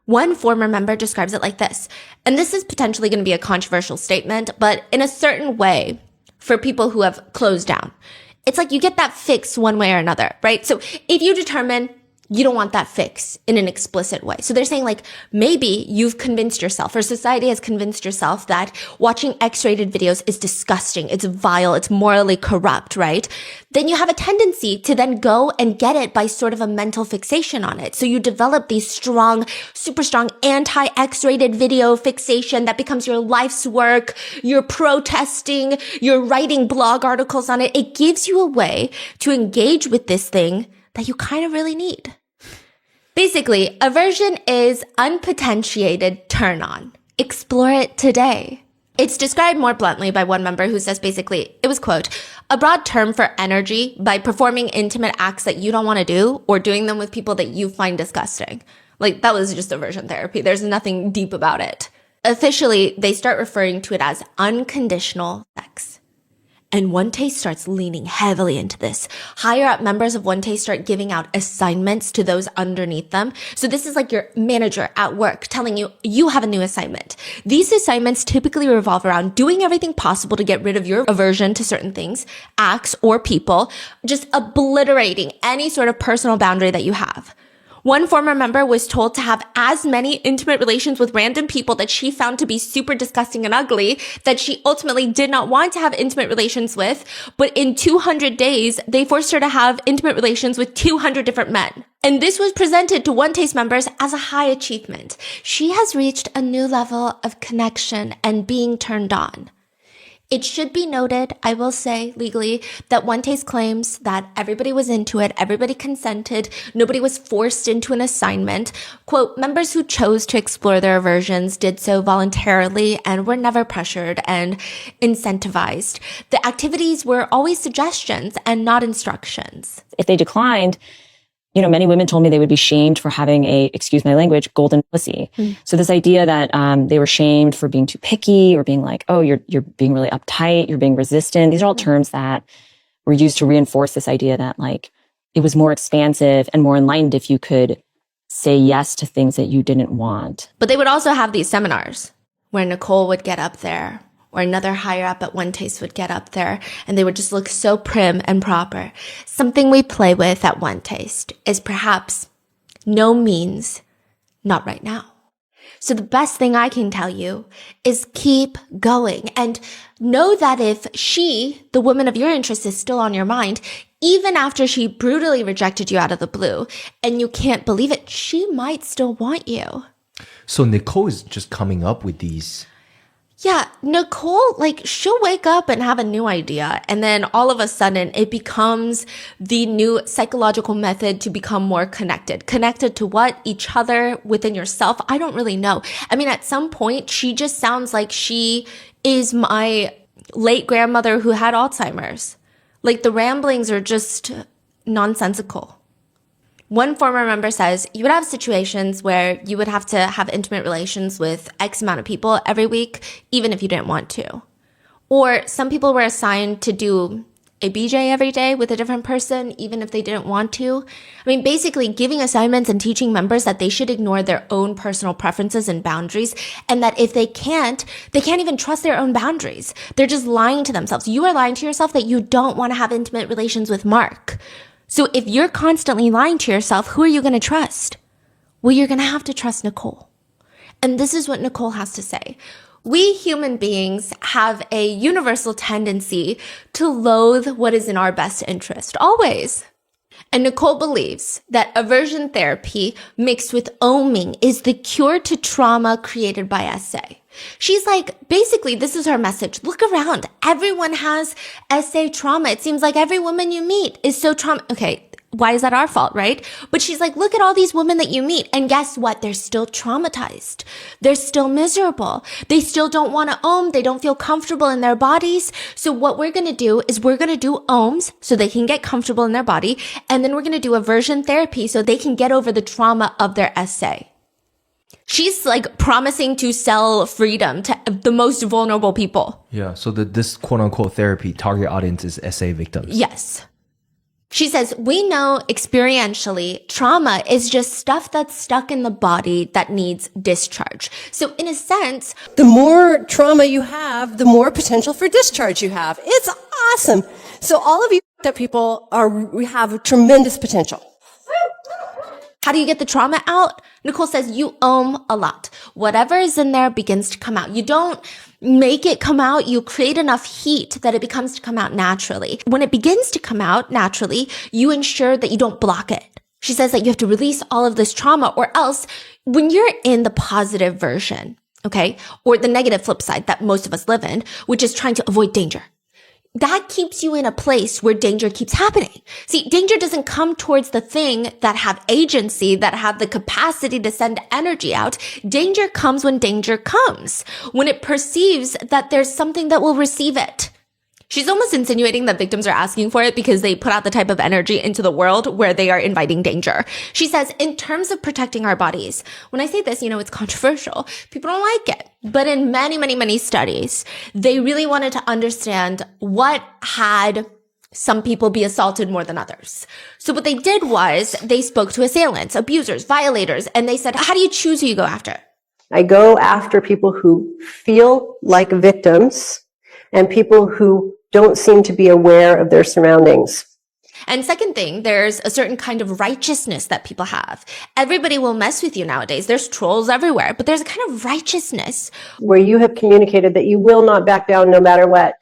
One former member describes it like this, and this is potentially going to be a controversial statement, but in a certain way, for people who have closed down, it's like you get that fix one way or another, right? So if you determine you don't want that fix in an explicit way. So they're saying like, maybe you've convinced yourself or society has convinced yourself that watching X-rated videos is disgusting. It's vile. It's morally corrupt, right? Then you have a tendency to then go and get it by sort of a mental fixation on it. So you develop these strong, super strong anti-X-rated video fixation that becomes your life's work. You're protesting, you're writing blog articles on it. It gives you a way to engage with this thing that you kind of really need. Basically, aversion is unpotentiated turn on. Explore it today. It's described more bluntly by one member who says basically, it was, quote, a broad term for energy by performing intimate acts that you don't want to do or doing them with people that you find disgusting. Like, that was just aversion therapy. There's nothing deep about it. Officially, they start referring to it as unconditional sex. And One Taste starts leaning heavily into this. Higher up members of One Taste start giving out assignments to those underneath them. So this is like your manager at work telling you, you have a new assignment. These assignments typically revolve around doing everything possible to get rid of your aversion to certain things, acts, or people, just obliterating any sort of personal boundary that you have. One former member was told to have as many intimate relations with random people that she found to be super disgusting and ugly that she ultimately did not want to have intimate relations with. But in 200 days, they forced her to have intimate relations with 200 different men. And this was presented to One Taste members as a high achievement. She has reached a new level of connection and being turned on. It should be noted, I will say legally, that One Taste claims that everybody was into it, everybody consented, nobody was forced into an assignment. Quote, members who chose to explore their aversions did so voluntarily and were never pressured and incentivized. The activities were always suggestions and not instructions. If they declined, many women told me they would be shamed for having a, excuse my language, golden pussy. So this idea that they were shamed for being too picky or being like, oh, you're being really uptight, you're being resistant. These are all terms that were used to reinforce this idea that like it was more expansive and more enlightened if you could say yes to things that you didn't want. But they would also have these seminars where Nicole would get up there, or another higher up at One Taste would get up there, and they would just look so prim and proper. Something we play with at One Taste is perhaps no means not right now. So the best thing I can tell you is keep going and know that if she, the woman of your interest, is still on your mind, even after she brutally rejected you out of the blue, and you can't believe it, she might still want you. So Nicole is just coming up with these. Yeah, Nicole, she'll wake up and have a new idea. And then all of a sudden it becomes the new psychological method to become more connected. Connected to what? Each other, within yourself? I don't really know. I mean, at some point, she just sounds like she is my late grandmother who had Alzheimer's. Like the ramblings are just nonsensical. One former member says you would have situations where you would have to have intimate relations with X amount of people every week, even if you didn't want to. Or some people were assigned to do a BJ every day with a different person, even if they didn't want to. I mean, basically giving assignments and teaching members that they should ignore their own personal preferences and boundaries, and that if they can't even trust their own boundaries. They're just lying to themselves. You are lying to yourself that you don't want to have intimate relations with Mark. So if you're constantly lying to yourself, who are you going to trust? Well, you're going to have to trust Nicole. And this is what Nicole has to say. We human beings have a universal tendency to loathe what is in our best interest, always. And Nicole believes that aversion therapy mixed with oming is the cure to trauma created by SA. She's like, basically, this is her message. Look around. Everyone has SA trauma. It seems like every woman you meet is so okay, why is that our fault, right? But she's like, look at all these women that you meet. And guess what? They're still traumatized. They're still miserable. They still don't want to ohm. They don't feel comfortable in their bodies. So what we're going to do is we're going to do ohms so they can get comfortable in their body. And then we're going to do aversion therapy so they can get over the trauma of their SA. She's like promising to sell freedom to the most vulnerable people. Yeah, so this quote-unquote therapy target audience is SA victims. Yes. She says, we know experientially trauma is just stuff that's stuck in the body that needs discharge. So in a sense, the more trauma you have, the more potential for discharge you have. It's awesome. So all of you that people we have tremendous potential. how do you get the trauma out? Nicole says you ohm a lot. Whatever is in there begins to come out. You don't make it come out. You create enough heat that it becomes to come out naturally. When it begins to come out naturally, you ensure that you don't block it. She says that you have to release all of this trauma, or else when you're in the positive version, okay, or the negative flip side that most of us live in, which is trying to avoid danger, that keeps you in a place where danger keeps happening. See, danger doesn't come towards the thing that have agency, that have the capacity to send energy out. Danger comes when danger comes, when it perceives that there's something that will receive it. She's almost insinuating that victims are asking for it because they put out the type of energy into the world where they are inviting danger. She says, in terms of protecting our bodies, when I say this, it's controversial. People don't like it. But in many, many, many studies, they really wanted to understand what had some people be assaulted more than others. So what they did was they spoke to assailants, abusers, violators, and they said, how do you choose who you go after? I go after people who feel like victims and people who don't seem to be aware of their surroundings. And second thing, there's a certain kind of righteousness that people have. Everybody will mess with you nowadays. There's trolls everywhere, but there's a kind of righteousness Where you have communicated that you will not back down no matter what.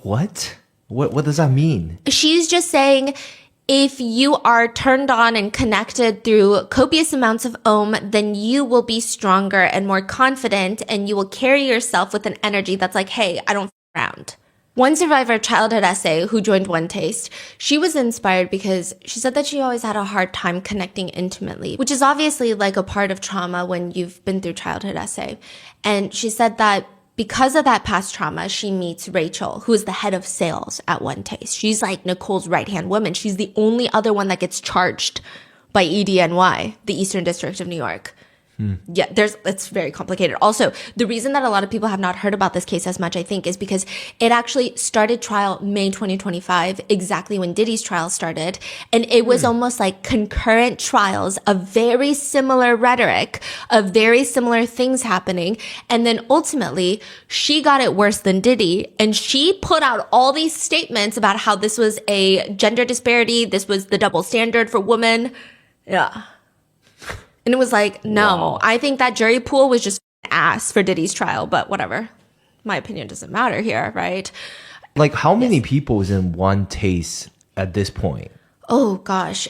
What? What does that mean? She's just saying, if you are turned on and connected through copious amounts of Om, then you will be stronger and more confident, and you will carry yourself with an energy that's like, hey, I don't f around. One survivor of childhood essay who joined One Taste, she was inspired because she said that she always had a hard time connecting intimately, which is obviously like a part of trauma when you've been through childhood essay. And she said that because of that past trauma, she meets Rachel, who is the head of sales at One Taste. She's like Nicole's right-hand woman. She's the only other one that gets charged by EDNY, the Eastern District of New York. Yeah, it's very complicated. Also, the reason that a lot of people have not heard about this case as much, I think, is because it actually started trial May 2025, exactly when Diddy's trial started. And it was almost like concurrent trials of very similar rhetoric, of very similar things happening. And then ultimately, she got it worse than Diddy. And she put out all these statements about how this was a gender disparity. This was the double standard for women. Yeah. And it was like, no, wow. I think that jury pool was just ass for Diddy's trial, but whatever. My opinion doesn't matter here, right? Like, how many people is in One Taste at this point? Oh, gosh.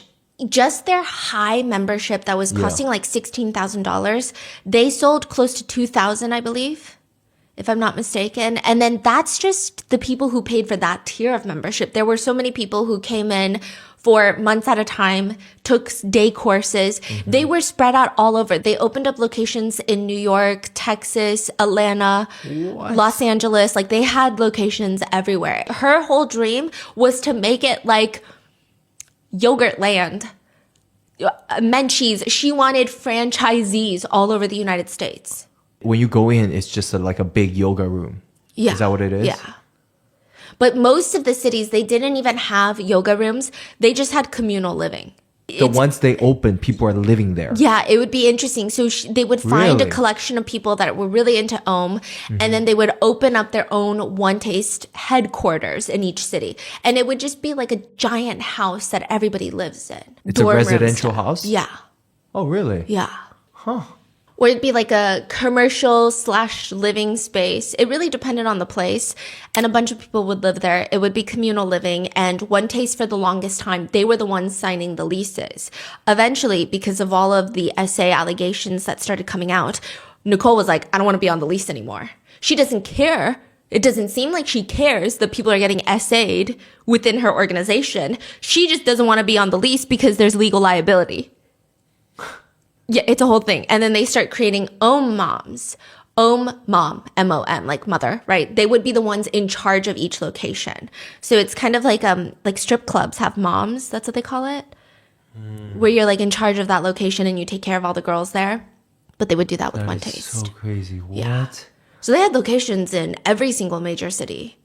Just their high membership that was costing like $16,000. They sold close to 2,000, I believe, if I'm not mistaken. And then that's just the people who paid for that tier of membership. There were so many people who came in for months at a time, took day courses. They were spread out all over. They opened up locations in New York, Texas, Atlanta, Los Angeles. Like, they had locations everywhere. Her whole dream was to make it like Yogurtland, Menchie's. She wanted franchisees all over the United States. When you go in, it's just like a big yoga room. Yeah. Is that what it is? Yeah. But most of the cities, they didn't even have yoga rooms. They just had communal living. Once they open, people are living there. Yeah, it would be interesting. So they would find a collection of people that were really into Om, and then they would open up their own One Taste headquarters in each city. And it would just be like a giant house that everybody lives in. It's a residential house? Yeah. Oh, really? Yeah. Huh. Or it'd be like a commercial/living space. It really depended on the place. And a bunch of people would live there. It would be communal living. And One Taste, for the longest time, they were the ones signing the leases. Eventually, because of all of the SA allegations that started coming out, Nicole was like, I don't want to be on the lease anymore. She doesn't care. It doesn't seem like she cares that people are getting SA'd within her organization. She just doesn't want to be on the lease because there's legal liability. Yeah, it's a whole thing. And then they start creating Om moms. Om mom, M-O-M, like mother, right? They would be the ones in charge of each location. So it's kind of like strip clubs have moms. That's what they call it. Where you're like in charge of that location and you take care of all the girls there. But they would do that with One Taste. So crazy. What? Yeah. So they had locations in every single major city.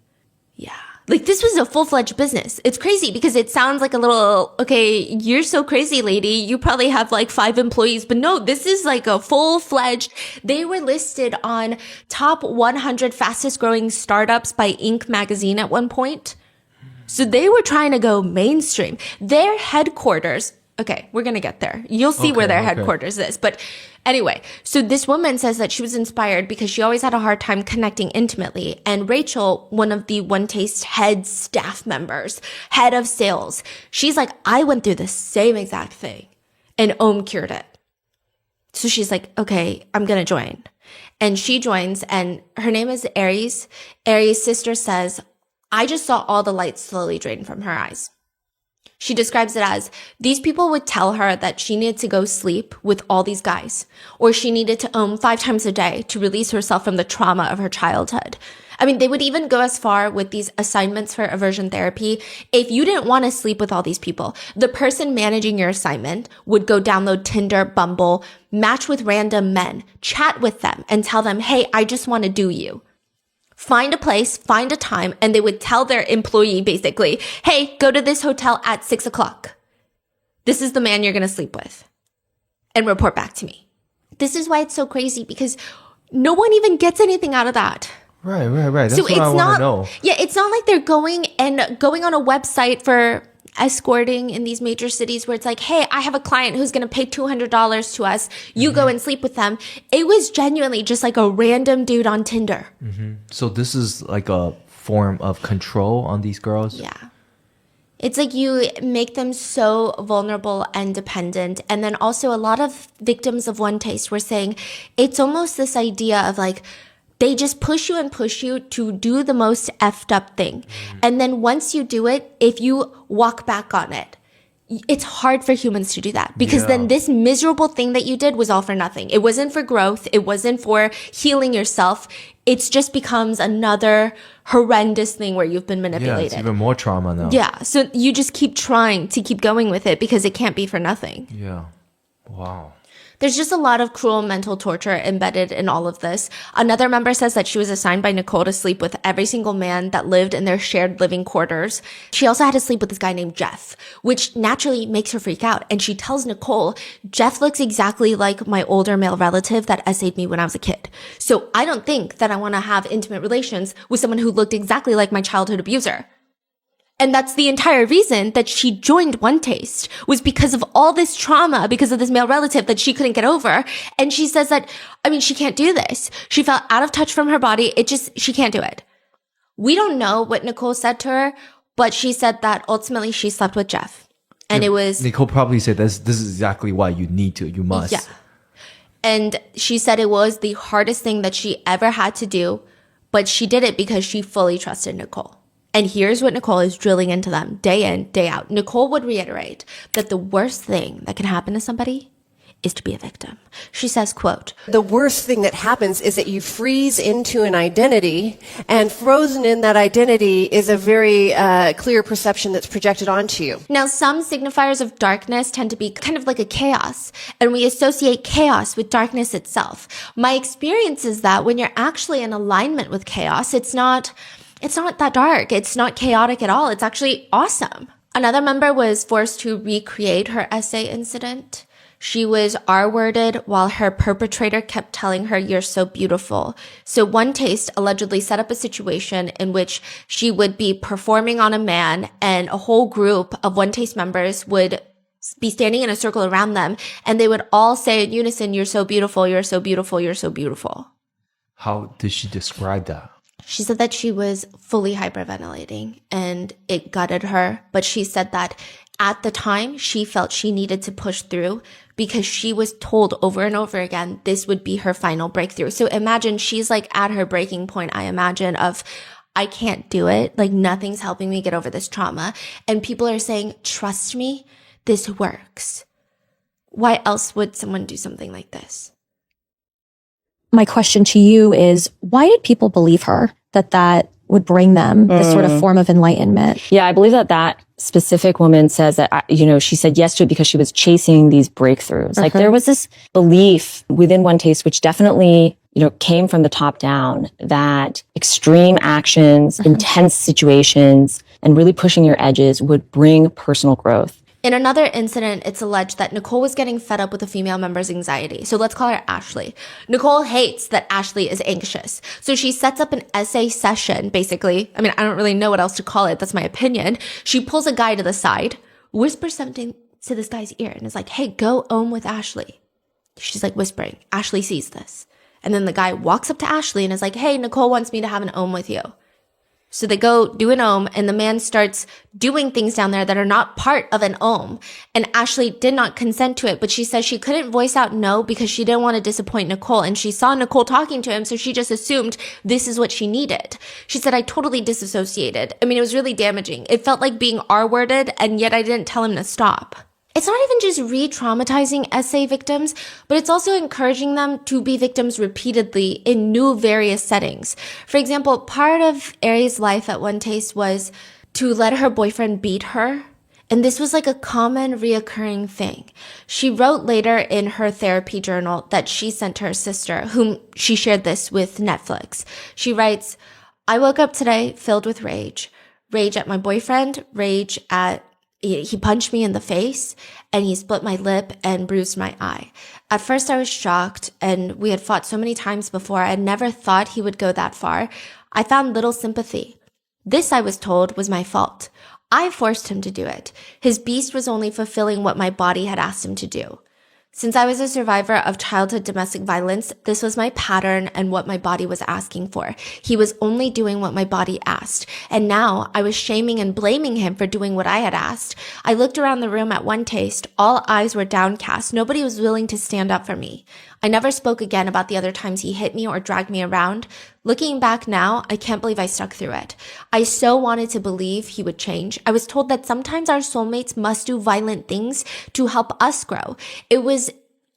Yeah. Like, this was a full-fledged business. It's crazy because it sounds like a little, okay, you're so crazy, lady. You probably have like 5 employees. But no, this is like a full-fledged. They were listed on top 100 fastest growing startups by Inc. magazine at one point. So they were trying to go mainstream. Their headquarters, okay, we're going to get there. You'll see where their headquarters is. But anyway, so this woman says that she was inspired because she always had a hard time connecting intimately. And Rachel, one of the One Taste head staff members, head of sales, she's like, I went through the same exact thing and Om cured it. So she's like, okay, I'm going to join. And she joins, and her name is Aries. Aries' sister says, I just saw all the light slowly drain from her eyes. She describes it as, these people would tell her that she needed to go sleep with all these guys, or she needed to Om 5 times a day to release herself from the trauma of her childhood. I mean, they would even go as far with these assignments for aversion therapy. If you didn't want to sleep with all these people, the person managing your assignment would go download Tinder, Bumble, match with random men, chat with them, and tell them, hey, I just want to do you. Find a place, find a time, and they would tell their employee basically, hey, go to this hotel at 6 o'clock. This is the man you're going to sleep with. And report back to me. This is why it's so crazy, because no one even gets anything out of that. Right. That's So what I want to know. Yeah, it's not like they're going on a website for escorting in these major cities where it's like, hey, I have a client who's going to pay $200 to us. You go and sleep with them. It was genuinely just like a random dude on Tinder. So this is like a form of control on these girls? Yeah. It's like you make them so vulnerable and dependent. And then also a lot of victims of One Taste were saying it's almost this idea of like, they just push you to do the most effed up thing. And then once you do it, if you walk back on it, it's hard for humans to do that, because then this miserable thing that you did was all for nothing. It wasn't for growth. It wasn't for healing yourself. It just becomes another horrendous thing where you've been manipulated. Yeah, it's even more trauma now. Yeah. So you just keep trying to keep going with it because it can't be for nothing. Yeah. Wow. There's just a lot of cruel mental torture embedded in all of this. Another member says that she was assigned by Nicole to sleep with every single man that lived in their shared living quarters. She also had to sleep with this guy named Jeff, which naturally makes her freak out. And she tells Nicole, Jeff looks exactly like my older male relative that essayed me when I was a kid. So I don't think that I want to have intimate relations with someone who looked exactly like my childhood abuser. And that's the entire reason that she joined One Taste, was because of all this trauma, because of this male relative that she couldn't get over. And she says that, I mean, she can't do this. She felt out of touch from her body. She can't do it. We don't know what Nicole said to her, but she said that ultimately she slept with Jeff. And it was... Nicole probably said this is exactly why you need to, you must. Yeah. And she said it was the hardest thing that she ever had to do, but she did it because she fully trusted Nicole. And here's what Nicole is drilling into them day in, day out. Nicole would reiterate that the worst thing that can happen to somebody is to be a victim. She says, quote, The worst thing that happens is that you freeze into an identity, and frozen in that identity is a very clear perception that's projected onto you. now some signifiers of darkness tend to be kind of like a chaos, and we associate chaos with darkness itself. My experience is that when you're actually in alignment with chaos, it's not that dark. It's not chaotic at all. It's actually awesome. Another member was forced to recreate her essay incident. She was R-worded while her perpetrator kept telling her, you're so beautiful. So One Taste allegedly set up a situation in which she would be performing on a man, and a whole group of One Taste members would be standing in a circle around them, and they would all say in unison, you're so beautiful, you're so beautiful, you're so beautiful. How did she describe that? She said that she was fully hyperventilating and it gutted her. But she said that at the time she felt she needed to push through because she was told over and over again this would be her final breakthrough. So imagine she's like at her breaking point, I imagine, of I can't do it. Like nothing's helping me get over this trauma. And people are saying, trust me, this works. Why else would someone do something like this? My question to you is, why did people believe her that would bring them this sort of form of enlightenment? Yeah, I believe that specific woman says that, she said yes to it because she was chasing these breakthroughs. Like there was this belief within One Taste, which definitely, came from the top down, that extreme actions, intense situations, and really pushing your edges would bring personal growth. In another incident, it's alleged that Nicole was getting fed up with a female member's anxiety. So let's call her Ashley. Nicole hates that Ashley is anxious. So she sets up an essay session, basically. I mean, I don't really know what else to call it. That's my opinion. She pulls a guy to the side, whispers something to this guy's ear, and is like, hey, go ohm with Ashley. She's like whispering. Ashley sees this. And then the guy walks up to Ashley and is like, hey, Nicole wants me to have an ohm with you. So they go do an ohm, and the man starts doing things down there that are not part of an ohm. And Ashley did not consent to it, but she says she couldn't voice out no because she didn't want to disappoint Nicole. And she saw Nicole talking to him, so she just assumed this is what she needed. She said, I totally disassociated. I mean, it was really damaging. It felt like being R-worded, and yet I didn't tell him to stop. It's not even just re-traumatizing SA victims, but it's also encouraging them to be victims repeatedly in new various settings. For example, part of Ari's life at One Taste was to let her boyfriend beat her. And this was like a common reoccurring thing. She wrote later in her therapy journal that she sent to her sister, whom she shared this with Netflix. She writes, I woke up today filled with rage. Rage at my boyfriend, rage at he punched me in the face and he split my lip and bruised my eye. At first I was shocked, and we had fought so many times before. I never thought he would go that far. I found little sympathy. This, I was told, was my fault. I forced him to do it. His beast was only fulfilling what my body had asked him to do. Since I was a survivor of childhood domestic violence, this was my pattern and what my body was asking for. He was only doing what my body asked. And now I was shaming and blaming him for doing what I had asked. I looked around the room at One Taste. All eyes were downcast. Nobody was willing to stand up for me. I never spoke again about the other times he hit me or dragged me around. Looking back now, I can't believe I stuck through it. I so wanted to believe he would change. I was told that sometimes our soulmates must do violent things to help us grow. It was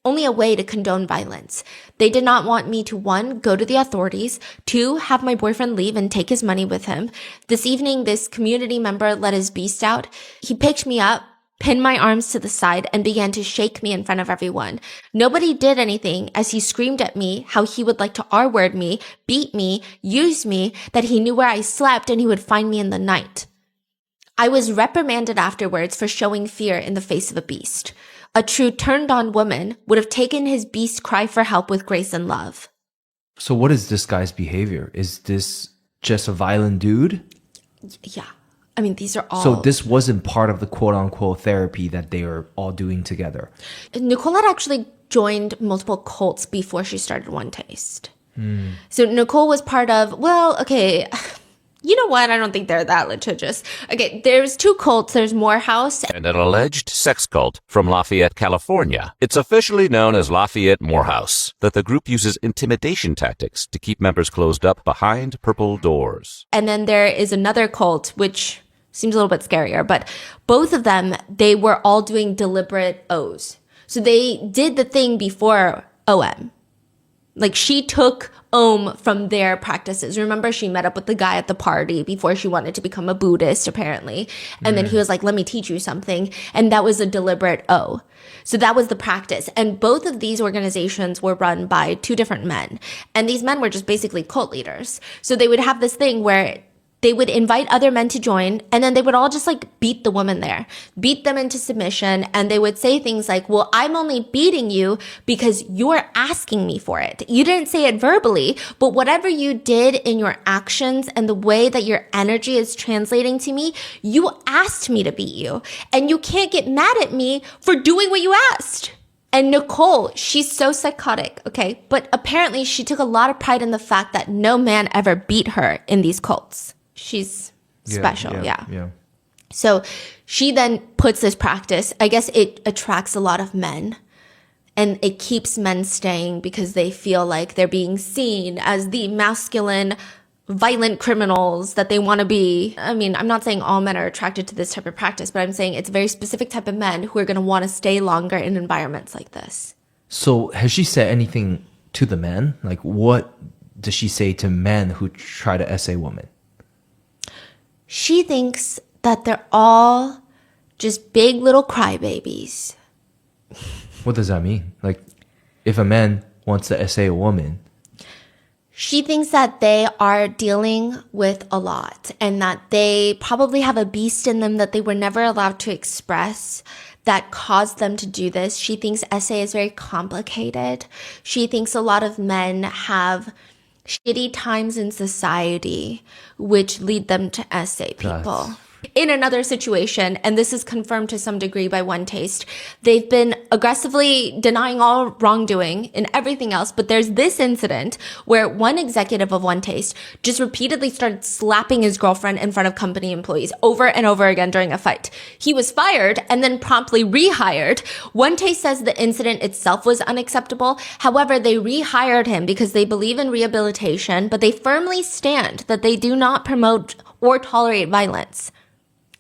only a way to condone violence. They did not want me to, 1, go to the authorities, 2, have my boyfriend leave and take his money with him. This evening, this community member let his beast out. He picked me up, pinned my arms to the side, and began to shake me in front of everyone. Nobody did anything as he screamed at me how he would like to R-word me, beat me, use me, that he knew where I slept and he would find me in the night. I was reprimanded afterwards for showing fear in the face of a beast. A true turned-on woman would have taken his beast cry for help with grace and love. So what is this guy's behavior? Is this just a violent dude? Yeah. I mean, these are all... So this wasn't part of the quote-unquote therapy that they are all doing together. Nicole had actually joined multiple cults before she started One Taste. So Nicole was part of, you know what? I don't think they're that litigious. Okay, there's 2 cults. There's Morehouse. And an alleged sex cult from Lafayette, California. It's officially known as Lafayette Morehouse, that the group uses intimidation tactics to keep members closed up behind purple doors. And then there is another cult, which seems a little bit scarier, but both of them, they were all doing deliberate O's. So they did the thing before OM. Like, she took Om from their practices. Remember, she met up with the guy at the party before she wanted to become a Buddhist, apparently. And then he was like, let me teach you something. And that was a deliberate O. So that was the practice. And both of these organizations were run by 2 different men. And these men were just basically cult leaders. So they would have this thing where they would invite other men to join, and then they would all just like beat the woman there, beat them into submission. And they would say things like, well, I'm only beating you because you're asking me for it. You didn't say it verbally, but whatever you did in your actions and the way that your energy is translating to me, you asked me to beat you. And you can't get mad at me for doing what you asked. And Nicole, she's so psychotic, okay? But apparently she took a lot of pride in the fact that no man ever beat her in these cults. She's special, yeah. So she then puts this practice. I guess it attracts a lot of men. And it keeps men staying because they feel like they're being seen as the masculine, violent criminals that they want to be. I mean, I'm not saying all men are attracted to this type of practice, but I'm saying it's a very specific type of men who are going to want to stay longer in environments like this. So has she said anything to the men? Like, what does she say to men who try to SA women? She thinks that they're all just big little crybabies. What does that mean? Like, if a man wants to SA a woman... She thinks that they are dealing with a lot and that they probably have a beast in them that they were never allowed to express that caused them to do this. She thinks SA is very complicated. She thinks a lot of men have shitty times in society which lead them to SA people. In another situation, and this is confirmed to some degree by One Taste, they've been aggressively denying all wrongdoing and everything else. But there's this incident where one executive of One Taste just repeatedly started slapping his girlfriend in front of company employees over and over again during a fight. He was fired and then promptly rehired. One Taste says the incident itself was unacceptable. However, they rehired him because they believe in rehabilitation, but they firmly stand that they do not promote or tolerate violence.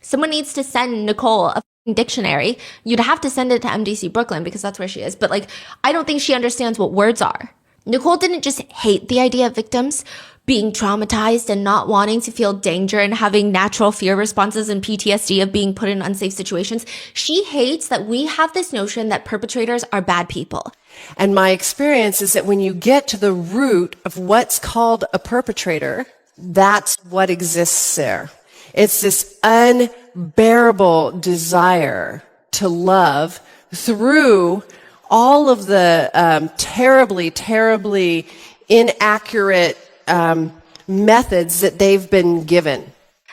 Someone needs to send Nicole a dictionary. You'd have to send it to MDC Brooklyn because that's where she is. But like, I don't think she understands what words are. Nicole didn't just hate the idea of victims being traumatized and not wanting to feel danger and having natural fear responses and PTSD of being put in unsafe situations. She hates that we have this notion that perpetrators are bad people. And my experience is that when you get to the root of what's called a perpetrator, that's what exists there. It's this unbearable desire to love through all of the terribly, terribly inaccurate methods that they've been given.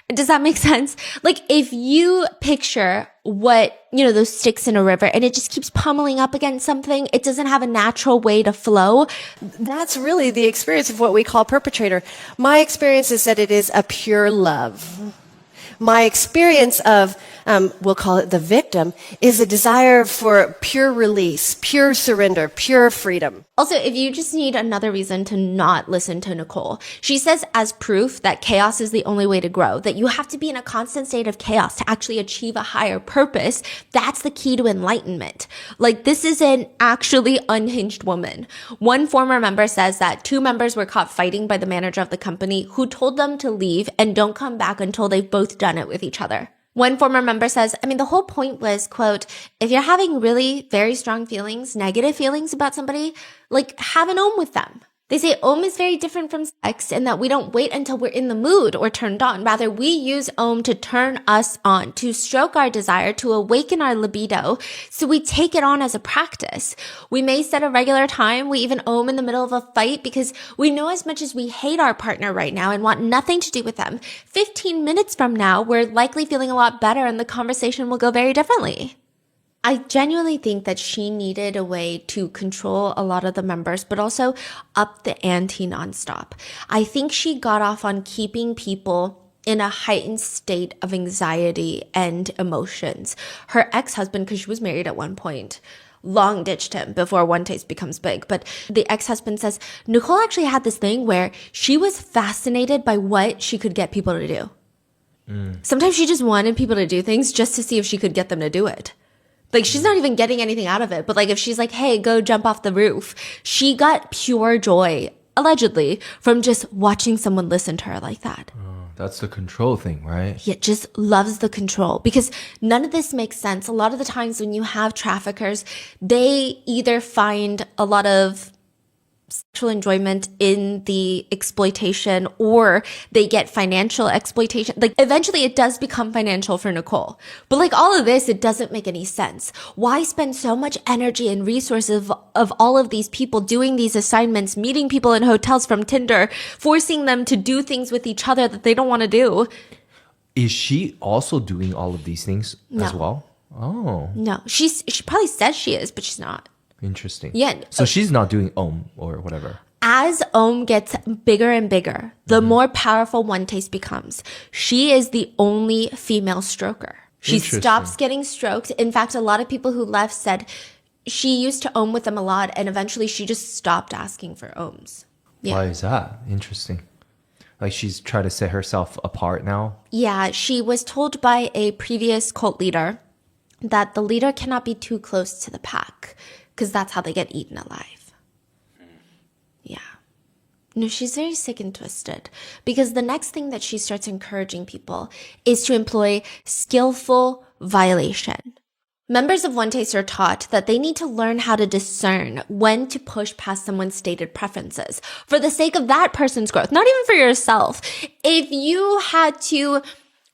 Does that make sense? Like, if you picture what, those sticks in a river and it just keeps pummeling up against something, it doesn't have a natural way to flow. That's really the experience of what we call perpetrator. My experience is that it is a pure love. My experience of, we'll call it the victim, is a desire for pure release, pure surrender, pure freedom. Also, if you just need another reason to not listen to Nicole, she says as proof that chaos is the only way to grow, that you have to be in a constant state of chaos to actually achieve a higher purpose. That's the key to enlightenment. Like, this is an actually unhinged woman. One former member says that 2 members were caught fighting by the manager of the company who told them to leave and don't come back until they've both done it with each other. One former member says, the whole point was, quote, if you're having really very strong feelings, negative feelings about somebody, like, have an OM with them. They say OM is very different from sex in that we don't wait until we're in the mood or turned on. Rather, we use OM to turn us on, to stroke our desire, to awaken our libido. So we take it on as a practice. We may set a regular time. We even OM in the middle of a fight because we know as much as we hate our partner right now and want nothing to do with them, 15 minutes from now, we're likely feeling a lot better and the conversation will go very differently. I genuinely think that she needed a way to control a lot of the members, but also up the ante nonstop. I think she got off on keeping people in a heightened state of anxiety and emotions. Her ex-husband, because she was married at one point, long ditched him before One Taste becomes big. But the ex-husband says Nicole actually had this thing where she was fascinated by what she could get people to do. Sometimes she just wanted people to do things just to see if she could get them to do it. Like, she's not even getting anything out of it. But like, if she's like, hey, go jump off the roof, she got pure joy, allegedly, from just watching someone listen to her like that. That's the control thing, right? Yeah, just loves the control because none of this makes sense. A lot of the times when you have traffickers, they either find a lot of sexual enjoyment in the exploitation or they get financial exploitation. Like, eventually it does become financial for Nicole. But like, all of this, it doesn't make any sense. Why spend so much energy and resources of all of these people doing these assignments, meeting people in hotels from Tinder, forcing them to do things with each other that they don't want to do? Is she also doing all of these things as well? Oh. No, she probably says she is, but she's not. Interesting. Yeah. So she's not doing OM or whatever. As OM gets bigger and bigger, the more powerful One Taste becomes. She is the only female stroker. She stops getting stroked. In fact, a lot of people who left said she used to OM with them a lot and eventually she just stopped asking for OMs. Yeah. Why is that? Interesting. Like, she's trying to set herself apart now? Yeah, she was told by a previous cult leader that the leader cannot be too close to the pack, because that's how they get eaten alive. Yeah. No, she's very sick and twisted. Because the next thing that she starts encouraging people is to employ skillful violation. Members of One Taste are taught that they need to learn how to discern when to push past someone's stated preferences for the sake of that person's growth, not even for yourself. If you had to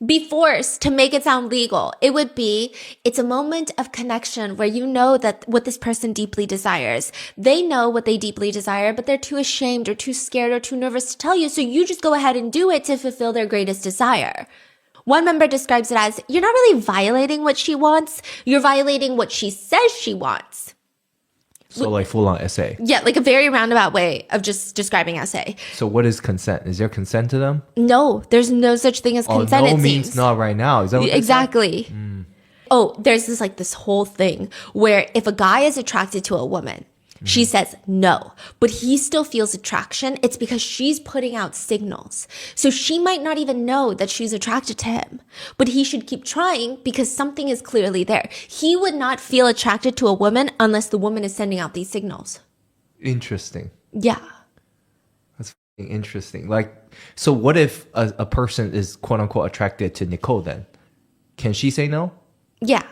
be forced to make it sound legal, it would be, it's a moment of connection where you know that what this person deeply desires. They know what they deeply desire, but they're too ashamed or too scared or too nervous to tell you, so you just go ahead and do it to fulfill their greatest desire. One member describes it as, you're not really violating what she wants, you're violating what she says she wants. So like full-on SA. Yeah, like a very roundabout way of just describing SA. So what is consent? Is there consent to them? No, there's no such thing as consent, no it means seems. not right now. Is that what exactly. Oh, there's this whole thing where if a guy is attracted to a woman, She says no, but he still feels attraction. It's because she's putting out signals. So she might not even know that she's attracted to him, but he should keep trying because something is clearly there. He would not feel attracted to a woman unless the woman is sending out these signals. Interesting. Yeah. That's interesting. Like, so what if a person is quote unquote attracted to Nicole then? Can she say no? Yeah.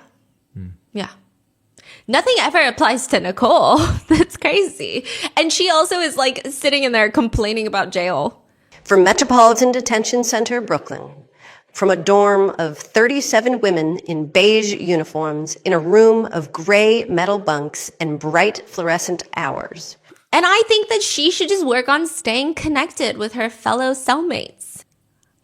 Yeah. Nothing ever applies to Nicole. That's crazy. And she also is like sitting in there complaining about jail. From Metropolitan Detention Center, Brooklyn, from a dorm of 37 women in beige uniforms in a room of gray metal bunks and bright fluorescent hours. And I think that she should just work on staying connected with her fellow cellmates.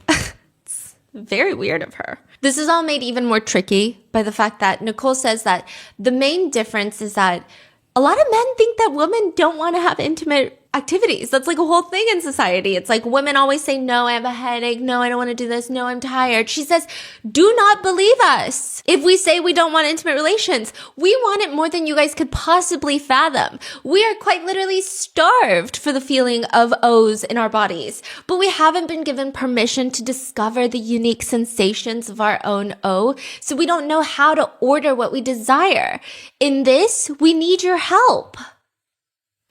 It's very weird of her. This is all made even more tricky by the fact that Nicole says that the main difference is that a lot of men think that women don't want to have intimate activities. That's like a whole thing in society. It's like women always say, no, I have a headache. No, I don't want to do this. No, I'm tired. She says, do not believe us. If we say we don't want intimate relations, we want it more than you guys could possibly fathom. We are quite literally starved for the feeling of O's in our bodies, but we haven't been given permission to discover the unique sensations of our own O, so we don't know how to order what we desire. In this, we need your help.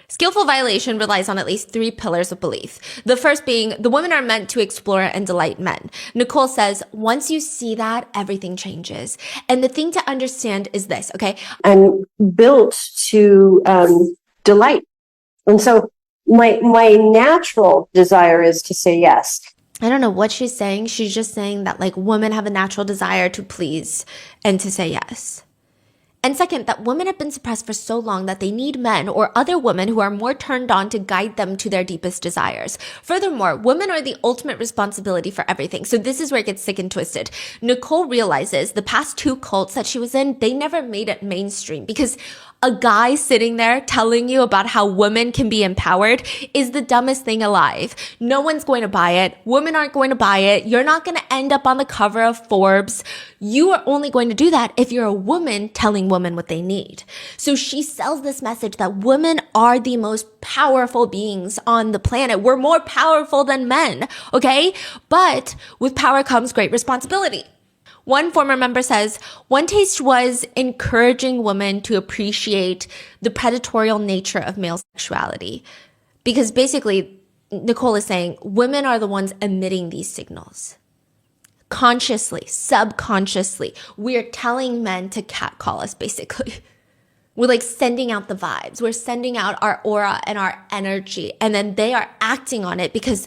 Skillful violation relies on at least 3 pillars of belief. The first being the women are meant to explore and delight men. Nicole says, once you see that, everything changes. And the thing to understand is this, okay? I'm built to delight. And so my natural desire is to say yes. I don't know what she's saying. She's just saying that like women have a natural desire to please and to say yes. And second, that women have been suppressed for so long that they need men or other women who are more turned on to guide them to their deepest desires. Furthermore, women are the ultimate responsibility for everything. So this is where it gets sick and twisted. Nicole realizes the past 2 cults that she was in, they never made it mainstream because a guy sitting there telling you about how women can be empowered is the dumbest thing alive. No one's going to buy it. Women aren't going to buy it. You're not going to end up on the cover of Forbes. You are only going to do that if you're a woman telling women what they need. So she sells this message that women are the most powerful beings on the planet. We're more powerful than men, okay? But with power comes great responsibility. One former member says, one taste was encouraging women to appreciate the predatorial nature of male sexuality. Because basically, Nicole is saying women are the ones emitting these signals. Consciously, subconsciously, we're telling men to catcall us, basically. We're like sending out the vibes. We're sending out our aura and our energy. And then they are acting on it because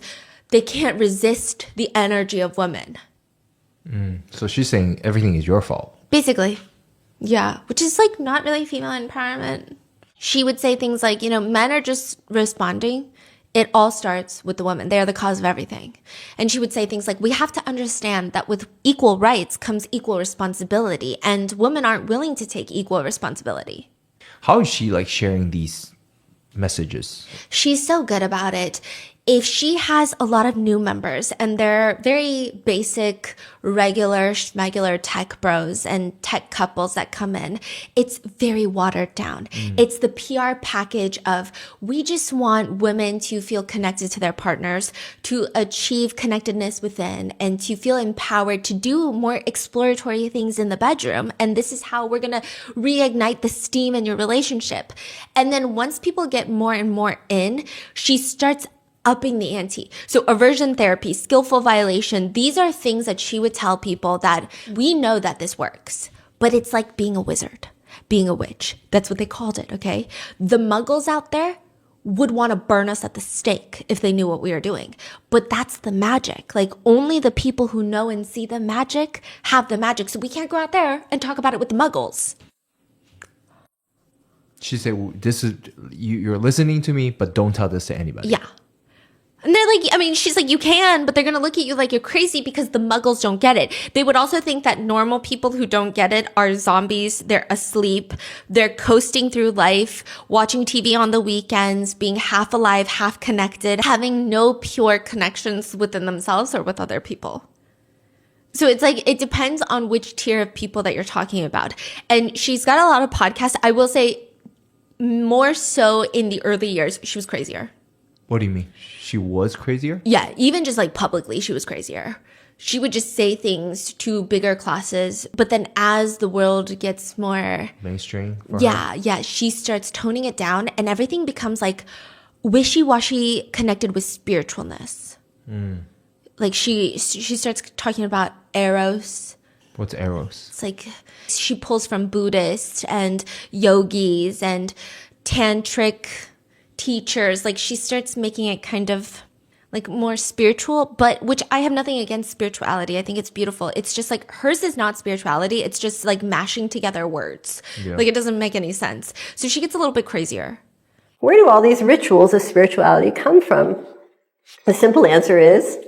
they can't resist the energy of women. So she's saying everything is your fault. Basically. Yeah. Which is like not really female empowerment. She would say things like, you know, men are just responding. It all starts with the woman. They are the cause of everything. And she would say things like, we have to understand that with equal rights comes equal responsibility. And women aren't willing to take equal responsibility. How is she like sharing these messages? She's so good about it. If she has a lot of new members and they're very basic, regular, schmegular tech bros and tech couples that come in, it's very watered down. It's the PR package of, we just want women to feel connected to their partners, to achieve connectedness within, and to feel empowered to do more exploratory things in the bedroom. And this is how we're going to reignite the steam in your relationship. And then once people get more and more in, she starts upping the ante. So aversion therapy, skillful violation, these are things that she would tell people that we know that this works, but it's like being a wizard, being a witch. That's what they called it, okay? The muggles out there would want to burn us at the stake if they knew what we were doing. But that's the magic. Like only the people who know and see the magic have the magic. So we can't go out there and talk about it with the muggles. She said, "This is you're listening to me, but don't tell this to anybody." Yeah. And they're like, I mean, she's like, you can, but they're going to look at you like you're crazy because the muggles don't get it. They would also think that normal people who don't get it are zombies. They're asleep. They're coasting through life, watching TV on the weekends, being half alive, half connected, having no pure connections within themselves or with other people. So it's like, it depends on which tier of people that you're talking about. And she's got a lot of podcasts. I will say, more so in the early years, she was crazier. What do you mean? She was crazier? Yeah, even just like publicly, she was crazier. She would just say things to bigger classes. But then as the world gets more mainstream for yeah, her? she starts toning it down and everything becomes like wishy-washy connected with spiritualness. Like she starts talking about eros. What's eros? It's like she pulls from Buddhists and yogis and tantric teachers. Like she starts making it kind of like more spiritual, but which I have nothing against spirituality. I think it's beautiful. It's just like hers is not spirituality. It's just like mashing together words. Yeah. Like it doesn't make any sense. So she gets a little bit crazier. Where do all these rituals of spirituality come from? The simple answer is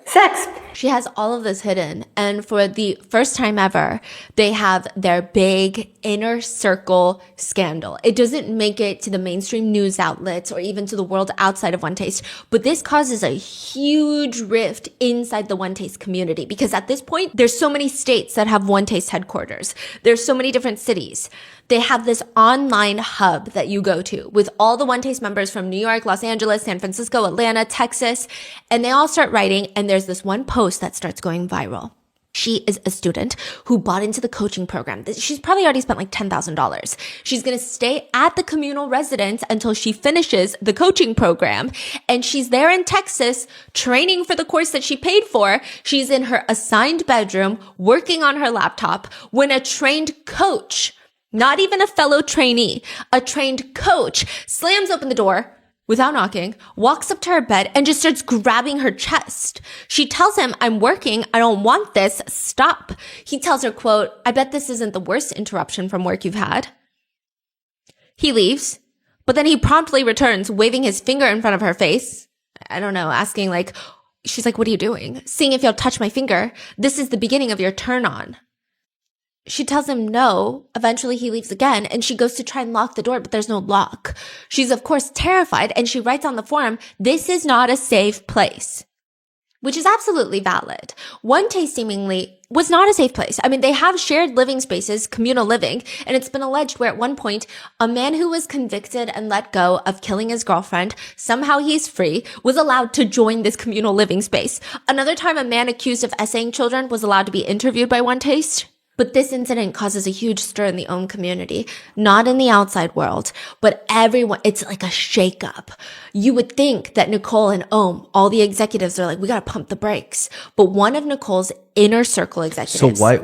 sex. She has all of this hidden. And for the first time ever, they have their big inner circle scandal. It doesn't make it to the mainstream news outlets or even to the world outside of One Taste. But this causes a huge rift inside the One Taste community because at this point, there's so many states that have One Taste headquarters. There's so many different cities. They have this online hub that you go to with all the One Taste members from New York, Los Angeles, San Francisco, Atlanta, Texas, and they all start writing, and there's this one post that starts going viral. She is a student who bought into the coaching program. She's probably already spent like $10,000. She's going to stay at the communal residence until she finishes the coaching program. And she's there in Texas training for the course that she paid for. She's in her assigned bedroom working on her laptop when a trained coach, not even a fellow trainee, a trained coach slams open the door without knocking, walks up to her bed and just starts grabbing her chest. She tells him, "I'm working. I don't want this. Stop." He tells her, quote, "I bet this isn't the worst interruption from work you've had." He leaves, but then he promptly returns, waving his finger in front of her face. I don't know, asking like, she's like, "What are you doing?" "Seeing if you'll touch my finger. This is the beginning of your turn on." She tells him no. Eventually he leaves again and she goes to try and lock the door, but there's no lock. She's of course terrified and she writes on the forum, "This is not a safe place," which is absolutely valid. One Taste seemingly was not a safe place. I mean, they have shared living spaces, communal living, and it's been alleged where at one point, a man who was convicted and let go of killing his girlfriend, somehow he's free, was allowed to join this communal living space. Another time, a man accused of essaying children was allowed to be interviewed by One Taste. But this incident causes a huge stir in the Ohm community, not in the outside world, but everyone, it's like a shakeup. You would think that Nicole and Ohm, all the executives are like, we got to pump the brakes. But one of Nicole's inner circle executives. So why,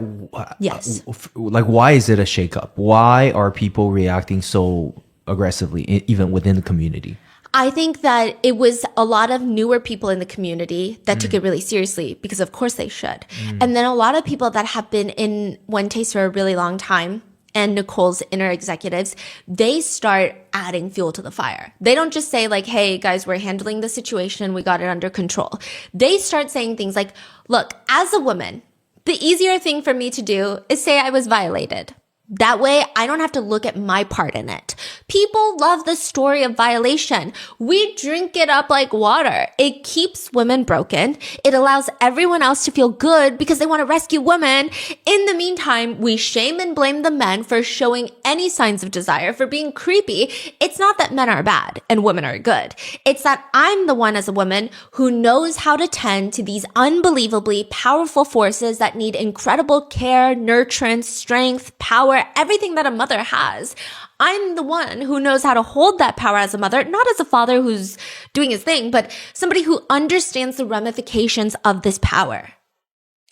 yes. Like, why is it a shakeup? Why are people reacting so aggressively, even within the community? I think that it was a lot of newer people in the community that took it really seriously because of course they should. And then a lot of people that have been in One Taste for a really long time and Nicole's inner executives, they start adding fuel to the fire. They don't just say like, "Hey guys, we're handling the situation. We got it under control." They start saying things like, "Look, as a woman, the easier thing for me to do is say I was violated. That way, I don't have to look at my part in it." People love the story of violation. We drink it up like water. It keeps women broken. It allows everyone else to feel good because they want to rescue women. In the meantime, we shame and blame the men for showing any signs of desire, for being creepy. It's not that men are bad and women are good. It's that I'm the one as a woman who knows how to tend to these unbelievably powerful forces that need incredible care, nurturance, strength, power, everything that a mother has. I'm the one who knows how to hold that power as a mother, not as a father who's doing his thing, but somebody who understands the ramifications of this power.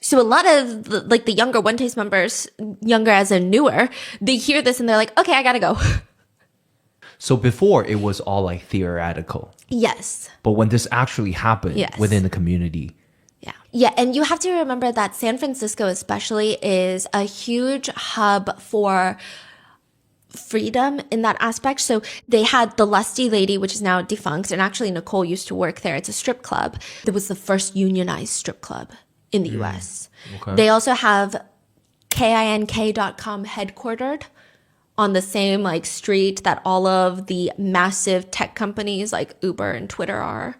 So a lot of the younger One Taste members, younger as in newer, they hear this and they're like, "Okay, I gotta go." So before it was all like theoretical. Yes. But when this actually happened Yes. within the community. Yeah, and you have to remember that San Francisco especially is a huge hub for freedom in that aspect. So they had the Lusty Lady, which is now defunct, and actually Nicole used to work there. It's a strip club. It was the first unionized strip club in the US. Okay. They also have KINK.com headquartered on the same like street that all of the massive tech companies like Uber and Twitter are.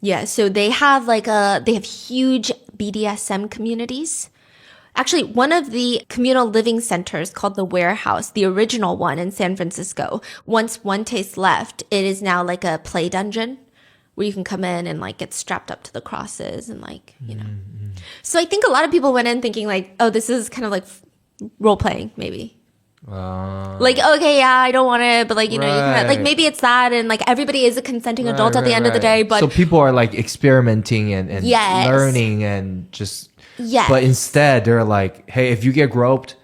Yeah, so they have huge BDSM communities. Actually, one of the communal living centers called the Warehouse, the original one in San Francisco, once One Taste left, it is now like a play dungeon where you can come in and like get strapped up to the crosses and like, you know. So I think a lot of people went in thinking like, oh, this is kind of like role playing, maybe. Like, okay, yeah, I don't want it, but like, you know, you kind of like maybe it's that, and like everybody is a consenting adult at the end of the day. But so people are like experimenting and Yes. learning and just. yes, But instead, they're like, hey, if you get groped,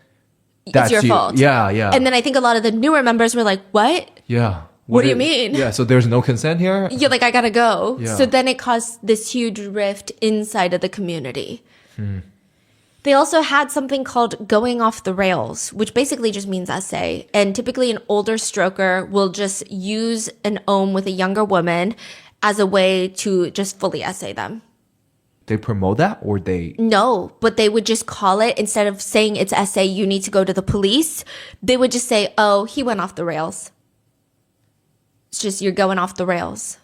that's it's your fault. Yeah, yeah. And then I think a lot of the newer members were like, what? yeah. What do you mean? Yeah, so there's no consent here? You're like, I gotta go. Yeah. So then it caused this huge rift inside of the community. They also had something called going off the rails, which basically just means essay. And typically an older stroker will just use an ohm with a younger woman as a way to just fully essay them. They promote that or they... No, but they would just call it, instead of saying it's essay, you need to go to the police, they would just say, oh, he went off the rails. It's just, you're going off the rails.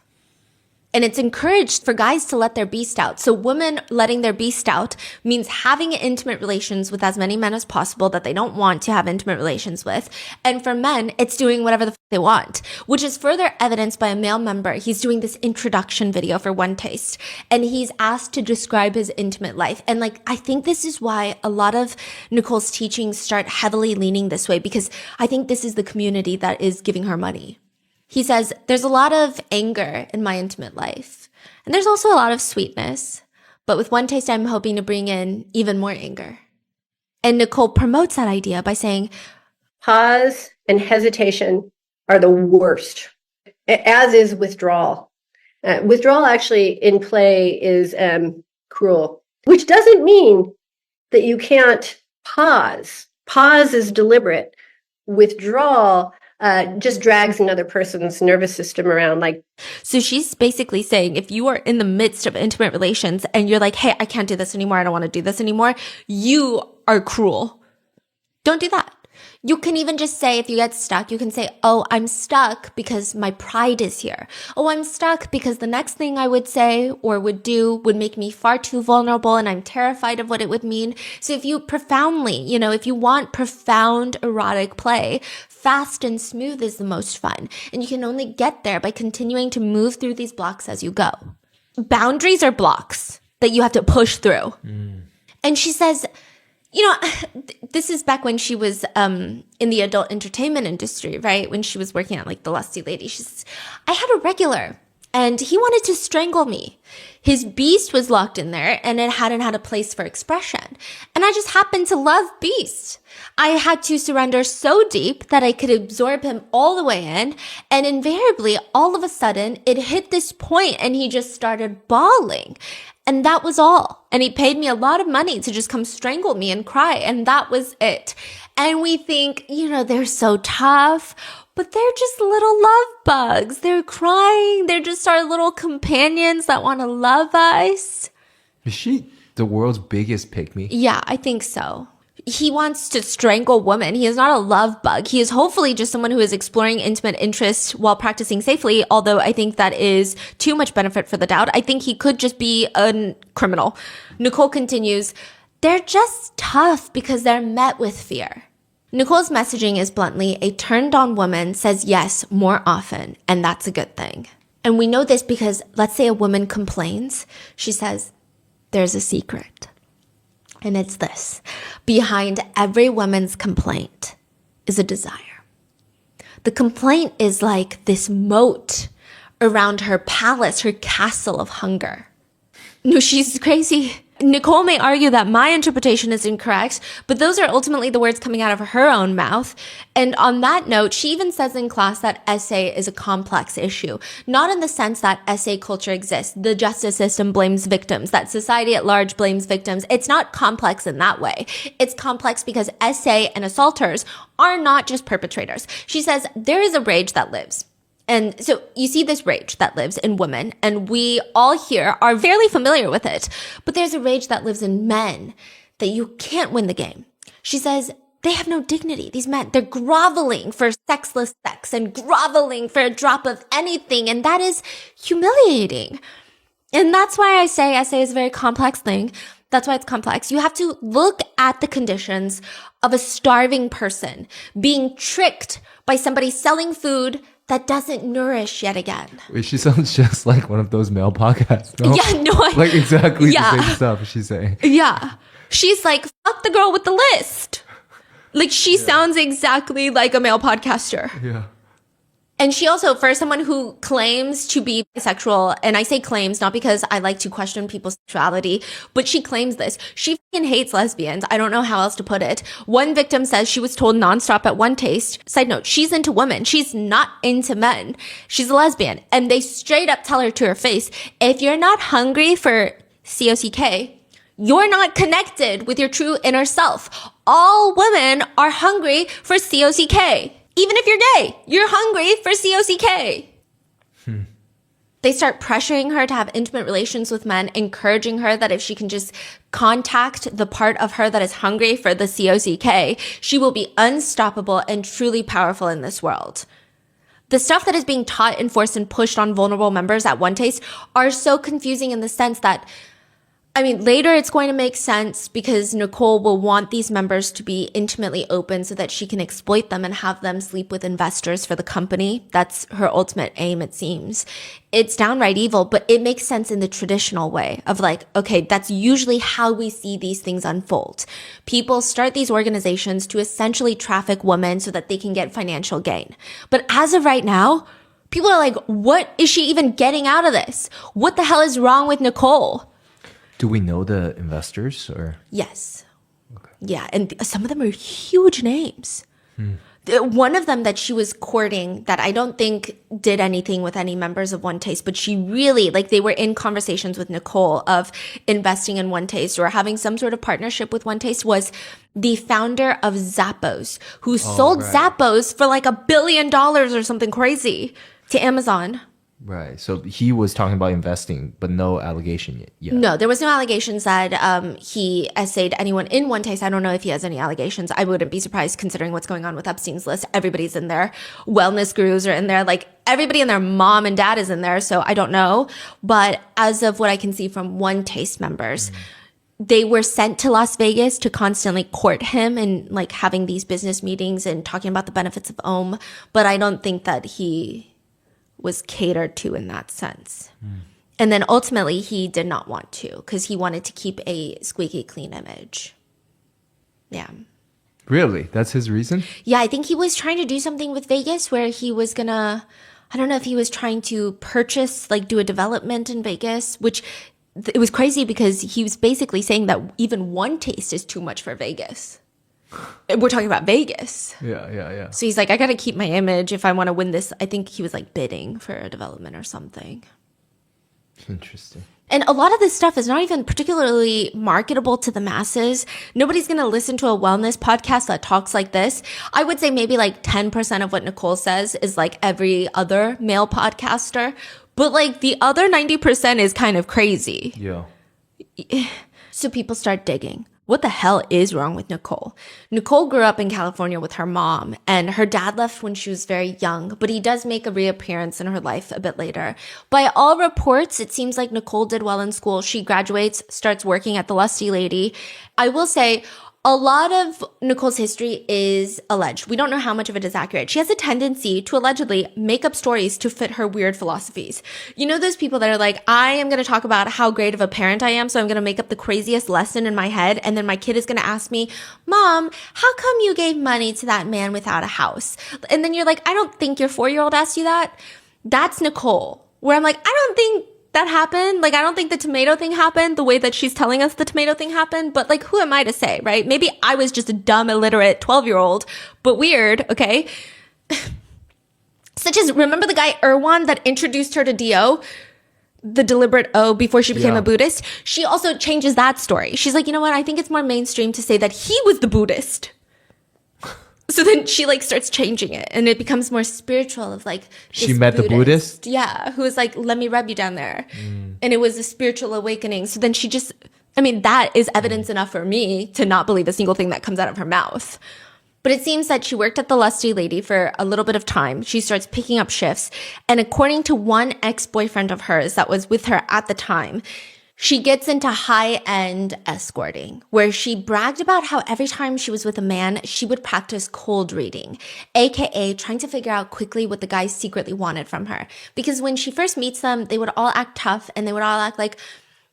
And it's encouraged for guys to let their beast out. So women letting their beast out means having intimate relations with as many men as possible that they don't want to have intimate relations with. And for men, it's doing whatever the they want, which is further evidenced by a male member. He's doing this introduction video for One Taste, and he's asked to describe his intimate life. And like, I think this is why a lot of Nicole's teachings start heavily leaning this way, because I think this is the community that is giving her money. He says, there's a lot of anger in my intimate life, and there's also a lot of sweetness. But with One Taste, I'm hoping to bring in even more anger. And Nicole promotes that idea by saying, Pause and hesitation are the worst, as is withdrawal. Withdrawal actually in play is cruel, which doesn't mean that you can't pause. Pause is deliberate. Withdrawal just drags another person's nervous system around. Like, so she's basically saying, if you are in the midst of intimate relations and you're like, hey, I can't do this anymore, I don't want to do this anymore, you are cruel. Don't do that. You can even just say, if you get stuck, you can say, oh, I'm stuck because my pride is here. Oh, I'm stuck because the next thing I would say or would do would make me far too vulnerable and I'm terrified of what it would mean. So if you profoundly, if you want profound erotic play, fast and smooth is the most fun. And you can only get there by continuing to move through these blocks as you go. Boundaries are blocks that you have to push through. And she says, this is back when she was in the adult entertainment industry, right? When she was working at like the Lusty Lady. She says, I had a regular and he wanted to strangle me. His beast was locked in there and it hadn't had a place for expression. And I just happened to love Beast. I had to surrender so deep that I could absorb him all the way in. And invariably, all of a sudden, it hit this point and he just started bawling. And that was all. And he paid me a lot of money to just come strangle me and cry. And that was it. And we think, they're so tough, but they're just little love bugs. They're crying. They're just our little companions that want to love us. Is she the world's biggest pick-me? Yeah, I think so. He wants to strangle women. He is not a love bug. He is hopefully just someone who is exploring intimate interest while practicing safely, although I think that is too much benefit for the doubt. I think he could just be a criminal. Nicole continues, they're just tough because they're met with fear. Nicole's messaging is bluntly, a turned-on woman says yes more often, and that's a good thing. And we know this because let's say a woman complains. She says, there's a secret. And it's this. Behind every woman's complaint is a desire. The complaint is like this moat around her palace, her castle of hunger. No, she's crazy. Nicole may argue that my interpretation is incorrect, but those are ultimately the words coming out of her own mouth. And on that note, she even says in class that essay is a complex issue. Not in the sense that essay culture exists, the justice system blames victims, that society at large blames victims. It's not complex in that way. It's complex because essay and assaulters are not just perpetrators. She says there is a rage that lives. And so you see this rage that lives in women, and we all here are fairly familiar with it. But there's a rage that lives in men that you can't win the game. She says they have no dignity. These men, they're groveling for sexless sex and groveling for a drop of anything. And that is humiliating. And that's why I say essay is a very complex thing. That's why it's complex. You have to look at the conditions of a starving person being tricked by somebody selling food that doesn't nourish yet again. Wait, she sounds just like one of those male podcasts. No? Yeah, no. Like exactly the same stuff she's saying. Yeah. She's like, fuck the girl with the list. Like she sounds exactly like a male podcaster. Yeah. And she also, for someone who claims to be bisexual, and I say claims not because I like to question people's sexuality, but she claims this. She fucking hates lesbians. I don't know how else to put it. One victim says she was told nonstop at One Taste. Side note, she's into women. She's not into men. She's a lesbian. And they straight up tell her to her face, if you're not hungry for COCK, you're not connected with your true inner self. All women are hungry for COCK. Even if you're gay, you're hungry for COCK. They start pressuring her to have intimate relations with men, encouraging her that if she can just contact the part of her that is hungry for the COCK, she will be unstoppable and truly powerful in this world. The stuff that is being taught, enforced, and pushed on vulnerable members at One Taste are so confusing in the sense that, I mean, later it's going to make sense because Nicole will want these members to be intimately open so that she can exploit them and have them sleep with investors for the company. That's her ultimate aim, it seems. It's downright evil, but it makes sense in the traditional way of like, okay, that's usually how we see these things unfold. People start these organizations to essentially traffic women so that they can get financial gain. But as of right now, people are like, what is she even getting out of this? What the hell is wrong with Nicole? Do we know the investors or? Yes. Okay. Yeah. And some of them are huge names. One of them that she was courting that I don't think did anything with any members of One Taste, but she really, like they were in conversations with Nicole of investing in One Taste or having some sort of partnership with One Taste, was the founder of Zappos, who sold Zappos for like $1 billion or something crazy to Amazon. Right. So he was talking about investing, but no allegation yet. No, there was no allegations that he essayed anyone in One Taste. I don't know if he has any allegations. I wouldn't be surprised considering what's going on with Epstein's list. Everybody's in there. Wellness gurus are in there. Like everybody and their mom and dad is in there. So I don't know. But as of what I can see from One Taste members, they were sent to Las Vegas to constantly court him and like having these business meetings and talking about the benefits of OM. But I don't think that he was catered to in that sense. And then ultimately he did not want to because he wanted to keep a squeaky clean image. Yeah. Really? That's his reason? Yeah, I think he was trying to do something with Vegas where he was gonna, I don't know if he was trying to purchase, like do a development in Vegas, which it was crazy because he was basically saying that even One Taste is too much for Vegas. We're talking about Vegas. Yeah. So he's like, I got to keep my image if I want to win this. I think he was like bidding for a development or something. Interesting. And a lot of this stuff is not even particularly marketable to the masses. Nobody's going to listen to a wellness podcast that talks like this. I would say maybe like 10% of what Nicole says is like every other male podcaster. But like the other 90% is kind of crazy. Yeah. So people start digging. What the hell is wrong with Nicole? Nicole grew up in California with her mom, and her dad left when she was very young, but he does make a reappearance in her life a bit later. By all reports, it seems like Nicole did well in school. She graduates, starts working at the Lusty Lady. I will say, a lot of Nicole's history is alleged. We don't know how much of it is accurate. She has a tendency to allegedly make up stories to fit her weird philosophies. You know those people that are like, I am going to talk about how great of a parent I am, so I'm going to make up the craziest lesson in my head, and then my kid is going to ask me, Mom, how come you gave money to that man without a house? And then you're like, I don't think your 4-year-old asked you that. That's Nicole. Where I'm like, I don't think that happened. Like, I don't think the tomato thing happened the way that she's telling us the tomato thing happened. But like, who am I to say, right? Maybe I was just a dumb, illiterate 12-year-old, but weird, okay? Such as, remember the guy Erwan that introduced her to Dio? The deliberate O before she became a Buddhist? She also changes that story. She's like, you know what? I think it's more mainstream to say that he was the Buddhist. So then she like starts changing it and it becomes more spiritual of like, she met the Buddhist? Yeah. Who was like, let me rub you down there. And it was a spiritual awakening. So then she just, I mean, that is evidence enough for me to not believe a single thing that comes out of her mouth. But it seems that she worked at the Lusty Lady for a little bit of time. She starts picking up shifts. And according to one ex-boyfriend of hers that was with her at the time, She gets into high-end escorting, where she bragged about how every time she was with a man, she would practice cold reading, aka trying to figure out quickly what the guy secretly wanted from her. Because when she first meets them, they would all act tough and they would all act like,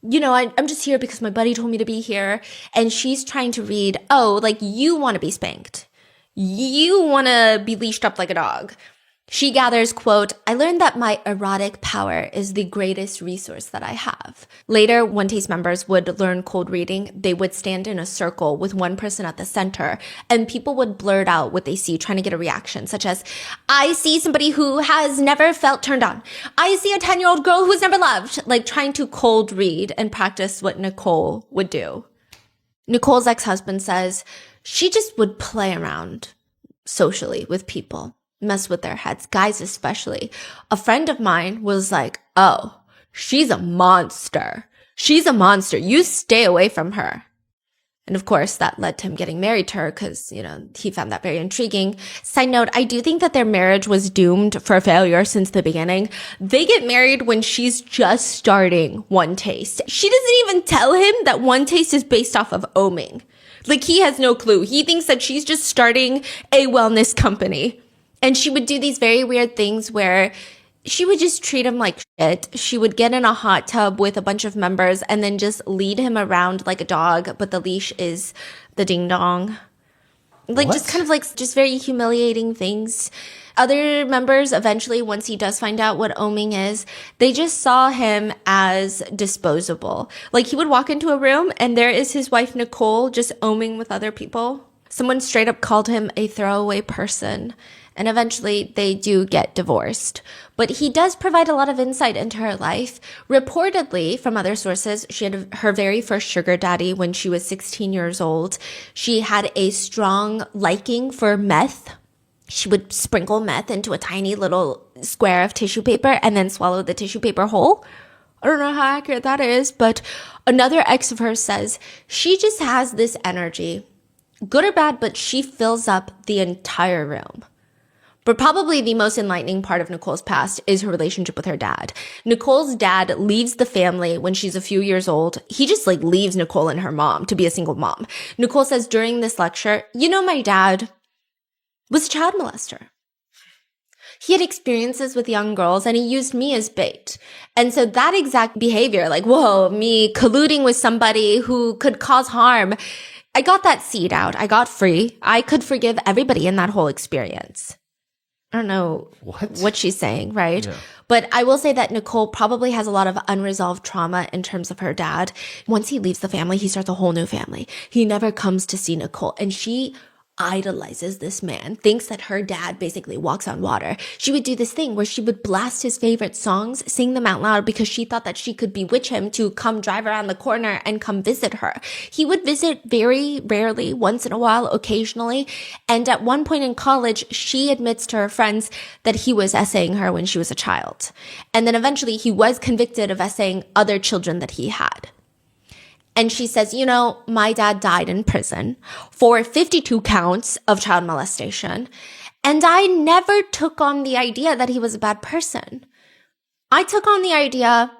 you know, I'm just here because my buddy told me to be here. And she's trying to read, oh, like you want to be spanked. You want to be leashed up like a dog. She gathers, quote, I learned that my erotic power is the greatest resource that I have. Later, One Taste members would learn cold reading. They would stand in a circle with one person at the center, and people would blurt out what they see, trying to get a reaction, such as, I see somebody who has never felt turned on. I see a 10-year-old girl who's never loved, like trying to cold read and practice what Nicole would do. Nicole's ex-husband says she just would play around socially with people. Mess with their heads, guys especially. A friend of mine was like, oh, she's a monster. She's a monster. You stay away from her. And of course, that led to him getting married to her because, you know, he found that very intriguing. Side note, I do think that their marriage was doomed for failure since the beginning. They get married when she's just starting One Taste. She doesn't even tell him that One Taste is based off of oming. Like, he has no clue. He thinks that she's just starting a wellness company. And she would do these very weird things where she would just treat him like shit. She would get in a hot tub with a bunch of members and then just lead him around like a dog, but the leash is the ding dong. Like, What? just kind of like just very humiliating things. Other members, eventually, once he does find out what oming is, they just saw him as disposable. Like, he would walk into a room and there is his wife, Nicole, just oming with other people. Someone straight up called him a throwaway person. And eventually they do get divorced. But he does provide a lot of insight into her life. Reportedly, from other sources, she had her very first sugar daddy when she was 16 years old. She had a strong liking for meth. She would sprinkle meth into a tiny little square of tissue paper and then swallow the tissue paper whole. I don't know how accurate that is, but another ex of hers says she just has this energy, good or bad, but she fills up the entire room. But probably the most enlightening part of Nicole's past is her relationship with her dad. Nicole's dad leaves the family when she's a few years old. He just like leaves Nicole and her mom to be a single mom. Nicole says during this lecture, you know, my dad was a child molester. He had experiences with young girls and he used me as bait. And so that exact behavior, like, whoa, me colluding with somebody who could cause harm, I got that seed out. I got free. I could forgive everybody in that whole experience. I don't know what she's saying, right? Yeah. But I will say that Nicole probably has a lot of unresolved trauma in terms of her dad. Once he leaves the family, he starts a whole new family. He never comes to see Nicole. And she idolizes this man, thinks that her dad basically walks on water. She would do this thing where she would blast his favorite songs, sing them out loud because she thought that she could bewitch him to come drive around the corner and come visit her. He would visit very rarely, once in a while, occasionally. And at one point in college, she admits to her friends that he was essaying her when she was a child. And then eventually he was convicted of essaying other children that he had. And she says, you know, my dad died in prison for 52 counts of child molestation. And I never took on the idea that he was a bad person. I took on the idea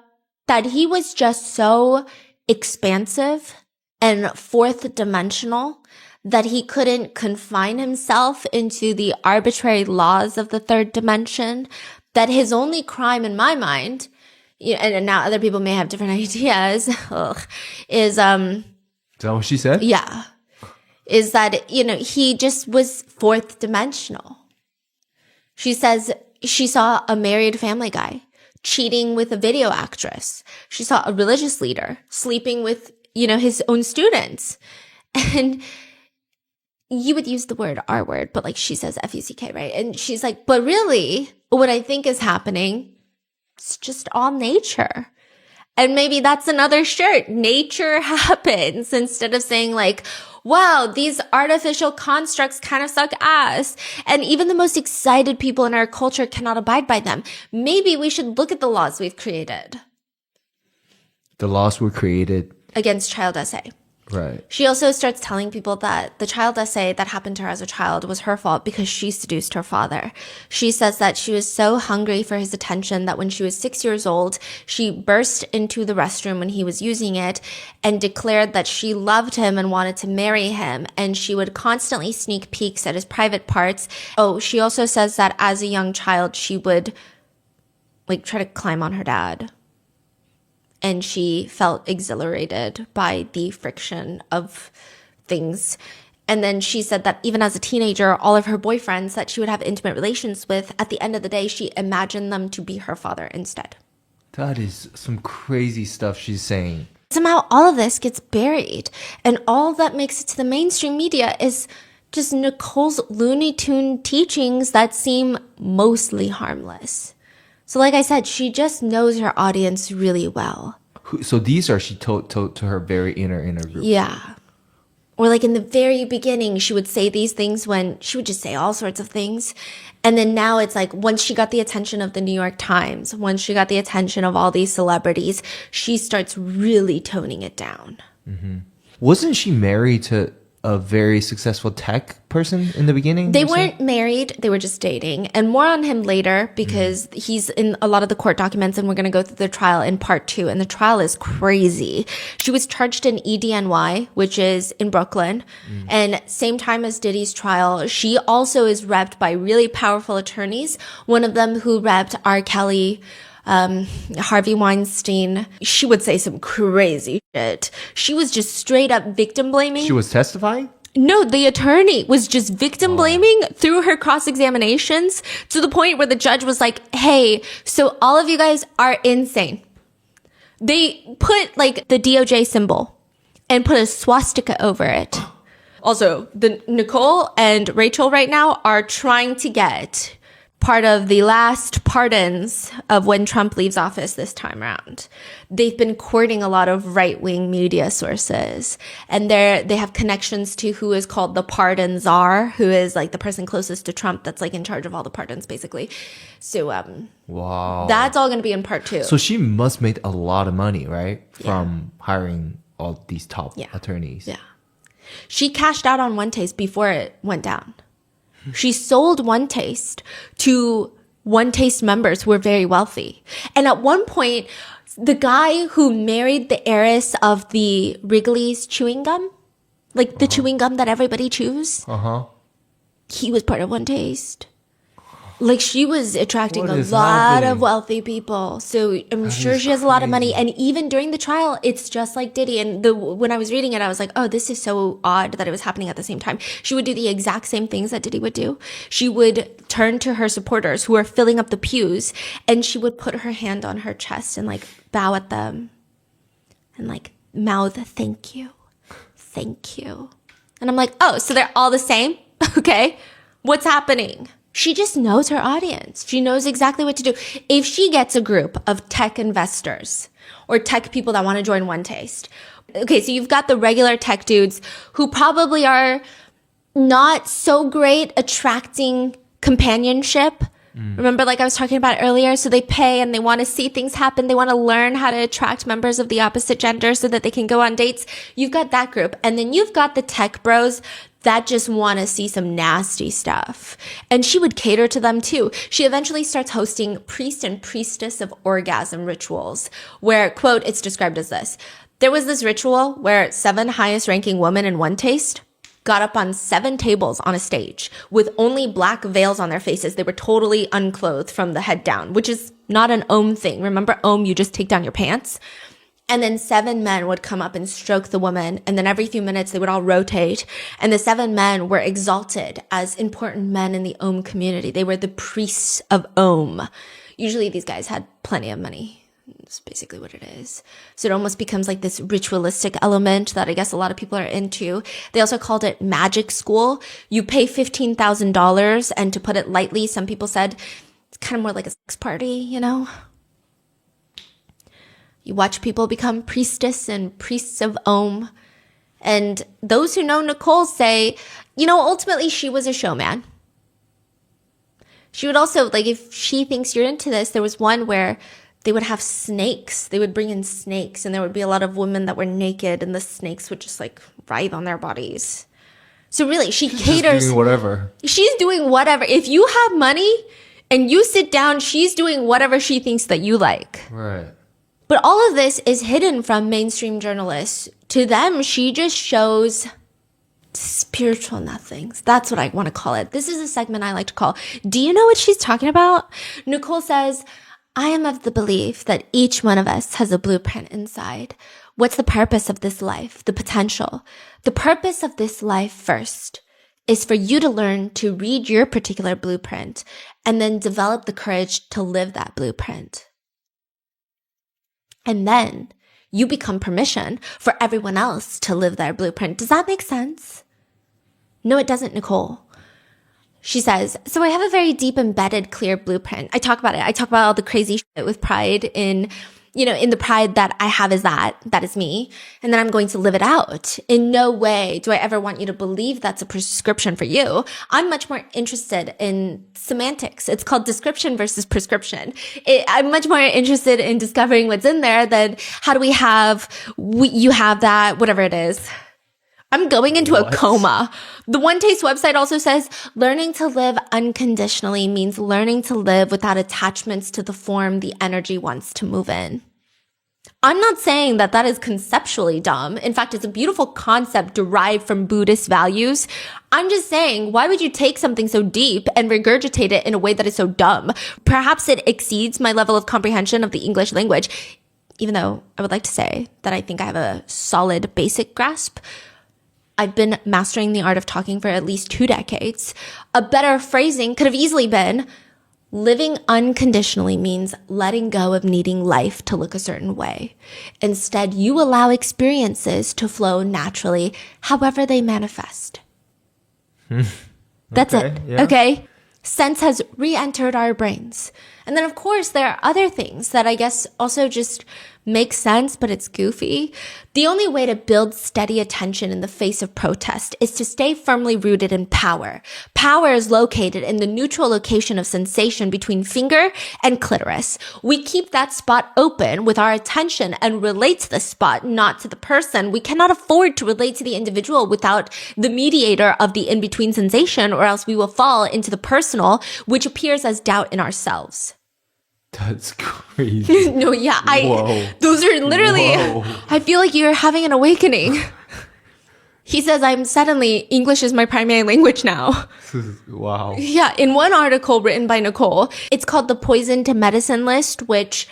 that he was just so expansive and fourth dimensional that he couldn't confine himself into the arbitrary laws of the third dimension, that his only crime in my mind, and now other people may have different ideas, is that what she said? Yeah. Is that, you know, he just was fourth dimensional. She says she saw a married family guy cheating with a video actress. She saw a religious leader sleeping with, you know, his own students. And you would use the word R word, but like she says F-U-C-K, right? And she's like, but really what I think is happening, it's just all nature. And maybe that's another shirt. Nature happens, instead of saying like, wow, these artificial constructs kind of suck ass. And even the most excited people in our culture cannot abide by them. Maybe we should look at the laws we've created. The laws were created Against child essay. Right. She also starts telling people that the child essay that happened to her as a child was her fault because she seduced her father. She says that she was so hungry for his attention that when she was 6 years old, she burst into the restroom when he was using it and declared that she loved him and wanted to marry him. And she would constantly sneak peeks at his private parts. Oh, she also says that as a young child, she would like try to climb on her dad. And she felt exhilarated by the friction of things. And then she said that even as a teenager, all of her boyfriends that she would have intimate relations with, at the end of the day, she imagined them to be her father instead. That is some crazy stuff she's saying. Somehow all of this gets buried. And all that makes it to the mainstream media is just Nicole's Looney Tune teachings that seem mostly harmless. So like I said, she just knows her audience really well. So these are she told to her very inner group. Yeah. Or like in the very beginning, she would say these things when she would just say all sorts of things. And then now it's like once she got the attention of the New York Times, once she got the attention of all these celebrities, she starts really toning it down. Mm-hmm. Wasn't she married to a very successful tech person in the beginning? They weren't married. They were just dating. And more on him later because he's in a lot of the court documents and we're going to go through the trial in part 2. And the trial is crazy. She was charged in EDNY, which is in Brooklyn. And same time as Diddy's trial, she also is repped by really powerful attorneys. One of them who repped R. Kelly, Harvey Weinstein. She would say some crazy shit. She was just straight up victim blaming. She was testifying? No, the attorney was just victim blaming through her cross-examinations to the point where the judge was like, hey, so all of you guys are insane. They put like the DOJ symbol and put a swastika over it. Also, the Nicole and Rachel right now are trying to get part of the last pardons of when Trump leaves office this time around. They've been courting a lot of right-wing media sources, and they have connections to who is called the pardon czar, who is like the person closest to Trump that's like in charge of all the pardons, basically. So, wow, that's all going to be in part 2. So she must make a lot of money, right? From hiring all these top attorneys. Yeah. She cashed out on One Taste before it went down. She sold One Taste to One Taste members who were very wealthy. And at one point, the guy who married the heiress of the Wrigley's chewing gum, like the chewing gum that everybody chews, he was part of One Taste. Like she was attracting a lot of wealthy people. So I'm sure she has a lot of money. And even during the trial, it's just like Diddy. And when I was reading it, I was like, oh, this is so odd that it was happening at the same time. She would do the exact same things that Diddy would do. She would turn to her supporters who are filling up the pews and she would put her hand on her chest and like bow at them and like mouth, thank you. Thank you. And I'm like, oh, so they're all the same? Okay. What's happening? She just knows her audience. She knows exactly what to do. If she gets a group of tech investors or tech people that want to join One Taste. Okay, so you've got the regular tech dudes who probably are not so great attracting companionship. Remember, like I was talking about earlier, so they pay and they want to see things happen. They want to learn how to attract members of the opposite gender so that they can go on dates. You've got that group. And then you've got the tech bros that just want to see some nasty stuff. And she would cater to them too. She eventually starts hosting priest and priestess of orgasm rituals where, quote, it's described as this. There was this ritual where 7 highest ranking women in One Taste got up on 7 tables on a stage with only black veils on their faces. They were totally unclothed from the head down, which is not an Om thing. Remember Om, you just take down your pants? And then 7 men would come up and stroke the woman. And then every few minutes they would all rotate. And the 7 men were exalted as important men in the Om community. They were the priests of Om. Usually these guys had plenty of money. That's basically what it is. So it almost becomes like this ritualistic element that I guess a lot of people are into. They also called it magic school. You pay $15,000. And to put it lightly, some people said it's kind of more like a sex party, you know? You watch people become priestess and priests of Om. And those who know Nicole say, you know, ultimately she was a showman. She would also, like, if she thinks you're into this, there was one where they would have snakes. They would bring in snakes, and there would be a lot of women that were naked, and the snakes would just like writhe on their bodies. So really, she caters. Doing whatever. She's doing whatever. If you have money and you sit down, she's doing whatever she thinks that you like. Right. But all of this is hidden from mainstream journalists. To them, she just shows spiritual nothings. That's what I want to call it. This is a segment I like to call, do you know what she's talking about? Nicole says, I am of the belief that each one of us has a blueprint inside. What's the purpose of this life? The potential. The purpose of this life first is for you to learn to read your particular blueprint and then develop the courage to live that blueprint. And then you become permission for everyone else to live their blueprint. Does that make sense? No, it doesn't, Nicole. She says, so I have a very deep, embedded, clear blueprint. I talk about it. I talk about all the crazy shit with pride in the pride that I have is that is me. And then I'm going to live it out. In no way do I ever want you to believe that's a prescription for you. I'm much more interested in semantics. It's called description versus prescription. I'm much more interested in discovering what's in there than how do you have that, whatever it is. I'm going into a coma. The One Taste website also says learning to live unconditionally means learning to live without attachments to the form the energy wants to move in. I'm not saying that is conceptually dumb. In fact, it's a beautiful concept derived from Buddhist values. I'm just saying, why would you take something so deep and regurgitate it in a way that is so dumb? Perhaps it exceeds my level of comprehension of the English language, even though I would like to say that I think I have a solid basic grasp. I've been mastering the art of talking for at least 2 decades. A better phrasing could have easily been, living unconditionally means letting go of needing life to look a certain way. Instead, you allow experiences to flow naturally, however they manifest. That's it. Yeah. Okay? Sense has re-entered our brains. And then, of course, there are other things that I guess also just make sense, but it's goofy. The only way to build steady attention in the face of protest is to stay firmly rooted in power. Power is located in the neutral location of sensation between finger and clitoris. We keep that spot open with our attention and relate to the spot, not to the person. We cannot afford to relate to the individual without the mediator of the in-between sensation, or else we will fall into the personal, which appears as doubt in ourselves. That's crazy. No, yeah, Whoa. Those are literally, Whoa. I feel like you're having an awakening. He says, English is my primary language now. Wow. Yeah, in one article written by Nicole, it's called the Poison to Medicine list, which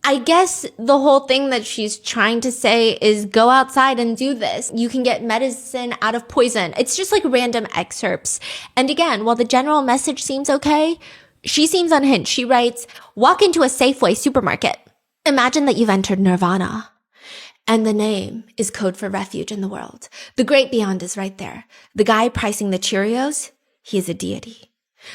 I guess the whole thing that she's trying to say is go outside and do this. You can get medicine out of poison. It's just like random excerpts. And again, while the general message seems okay, she seems unhinged. She writes, walk into a Safeway supermarket. Imagine that you've entered nirvana. And the name is code for refuge in the world. The great beyond is right there. The guy pricing the Cheerios, he is a deity.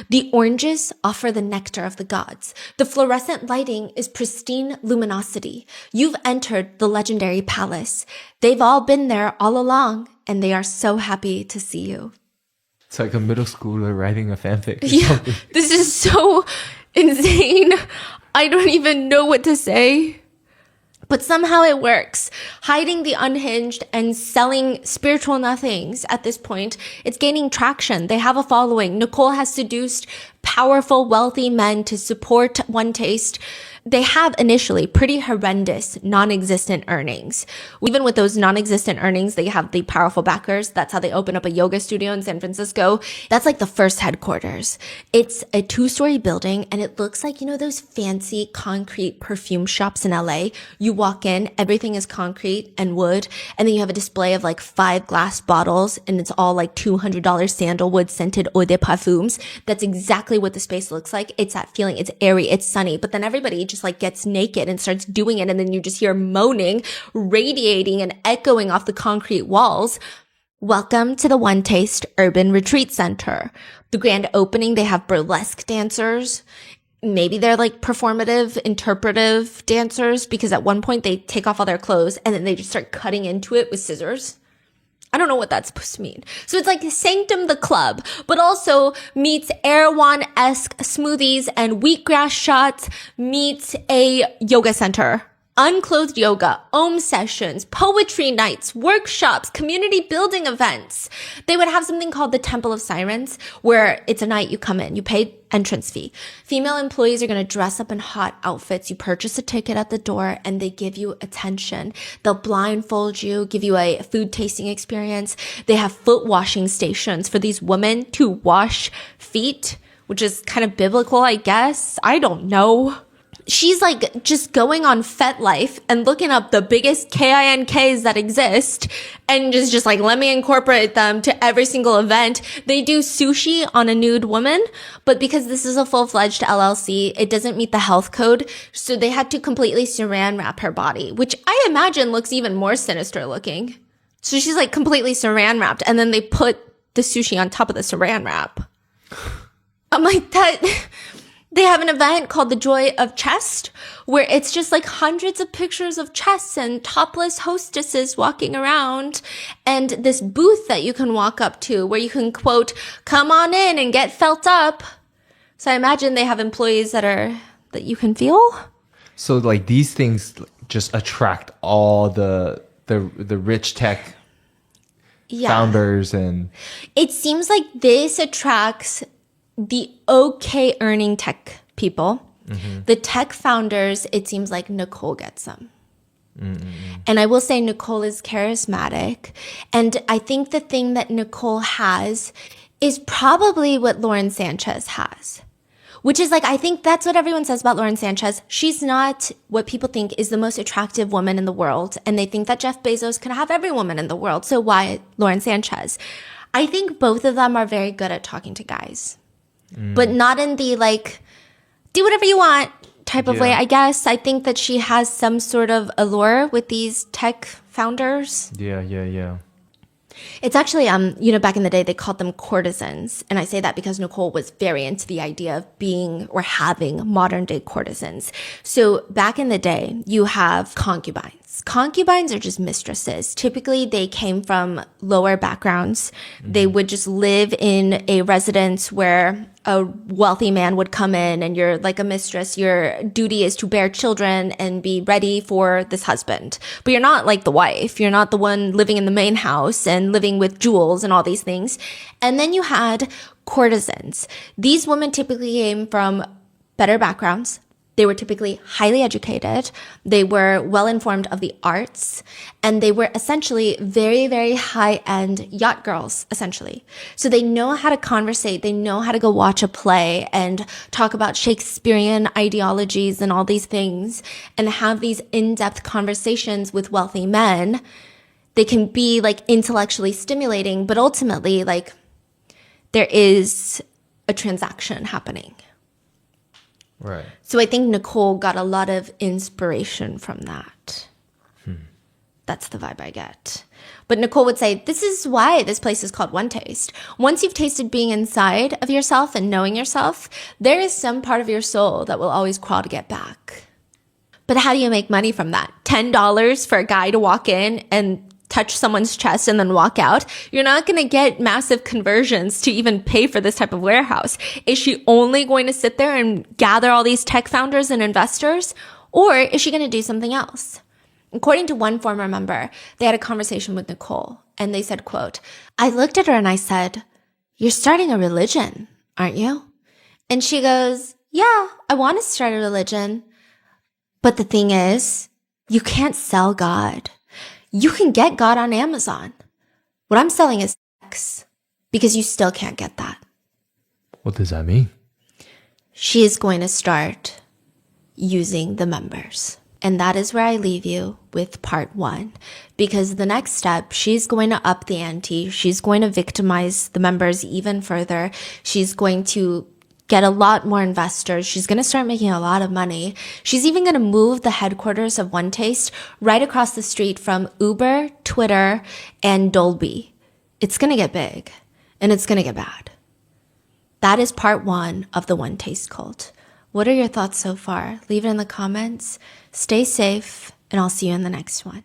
The oranges offer the nectar of the gods. The fluorescent lighting is pristine luminosity. You've entered the legendary palace. They've all been there all along, and they are so happy to see you. It's like a middle schooler writing a fanfic. Yeah, this is so insane. I don't even know what to say. But somehow it works. Hiding the unhinged and selling spiritual nothings at this point, it's gaining traction. They have a following. Nicole has seduced powerful, wealthy men to support One Taste. They have initially pretty horrendous, non-existent earnings. Even with those non-existent earnings, they have the powerful backers. That's how they open up a yoga studio in San Francisco. That's like the first headquarters. It's a 2-story building, and it looks like, those fancy concrete perfume shops in LA. You walk in, everything is concrete and wood, and then you have a display of like 5 glass bottles, and it's all like $200 sandalwood scented eau de parfums. That's exactly what the space looks like. It's that feeling. It's airy. It's sunny. But then everybody just like gets naked and starts doing it. And then you just hear moaning, radiating and echoing off the concrete walls. Welcome to the One Taste Urban Retreat Center. The grand opening, they have burlesque dancers. Maybe they're like performative, interpretive dancers, because at one point they take off all their clothes and then they just start cutting into it with scissors. I don't know what that's supposed to mean. So it's like Sanctum the Club, but also meets Erewhon-esque smoothies and wheatgrass shots, meets a yoga center. Unclothed yoga, Om sessions, poetry nights, workshops, community building events. They would have something called the Temple of Sirens, where it's a night you come in, you pay entrance fee. Female employees are going to dress up in hot outfits. You purchase a ticket at the door and they give you attention. They'll blindfold you, give you a food tasting experience. They have foot washing stations for these women to wash feet, which is kind of biblical, I guess. I don't know. She's like just going on FetLife and looking up the biggest KINKs that exist and just like, let me incorporate them to every single event. They do sushi on a nude woman, but because this is a full-fledged LLC, it doesn't meet the health code. So they had to completely saran wrap her body, which I imagine looks even more sinister looking. So she's like completely saran wrapped and then they put the sushi on top of the saran wrap. I'm like, that... They have an event called The Joy of Chest, where it's just like hundreds of pictures of chests and topless hostesses walking around, and this booth that you can walk up to where you can quote, come on in and get felt up. So I imagine they have employees that you can feel. So like these things just attract all the rich tech founders, and it seems like this attracts the okay earning tech people. The tech founders, it seems like Nicole gets them. And I will say Nicole is charismatic. And I think the thing that Nicole has is probably what Lauren Sanchez has, which is like, I think that's what everyone says about Lauren Sanchez. She's not what people think is the most attractive woman in the world. And they think that Jeff Bezos can have every woman in the world. So why Lauren Sanchez? I think both of them are very good at talking to guys. But not in the like, do whatever you want type of way, I guess. I think that she has some sort of allure with these tech founders. Yeah. It's actually, back in the day, they called them courtesans. And I say that because Nicole was very into the idea of being or having modern day courtesans. So back in the day, you have concubines. Concubines are just mistresses. Typically, they came from lower backgrounds. They would just live in a residence where a wealthy man would come in and you're like a mistress. Your duty is to bear children and be ready for this husband. But you're not like the wife. You're not the one living in the main house and living with jewels and all these things. And then you had courtesans. These women typically came from better backgrounds. They were typically highly educated. They were well informed of the arts, and they were essentially very, very high-end yacht girls, essentially. So they know how to conversate. They know how to go watch a play and talk about Shakespearean ideologies and all these things and have these in-depth conversations with wealthy men. They can be like intellectually stimulating, but ultimately like there is a transaction happening. Right. So I think Nicole got a lot of inspiration from that. That's the vibe I get. But Nicole would say, this is why this place is called One Taste. Once you've tasted being inside of yourself and knowing yourself, there is some part of your soul that will always crawl to get back. But how do you make money from that? $10 for a guy to walk in and touch someone's chest and then walk out? You're not going to get massive conversions to even pay for this type of warehouse. Is she only going to sit there and gather all these tech founders and investors? Or is she going to do something else? According to one former member, they had a conversation with Nicole and they said, quote, I looked at her and I said, you're starting a religion, aren't you? And she goes, yeah, I want to start a religion. But the thing is, you can't sell God. You can get God on Amazon. What I'm selling is sex because you still can't get that. What does that mean? She is going to start using the members. And that is where I leave you with part 1. Because the next step, she's going to up the ante. She's going to victimize the members even further. She's going to get a lot more investors. She's going to start making a lot of money. She's even going to move the headquarters of One Taste right across the street from Uber, Twitter, and Dolby. It's going to get big and it's going to get bad. That is part 1 of the One Taste cult. What are your thoughts so far? Leave it in the comments. Stay safe, and I'll see you in the next one.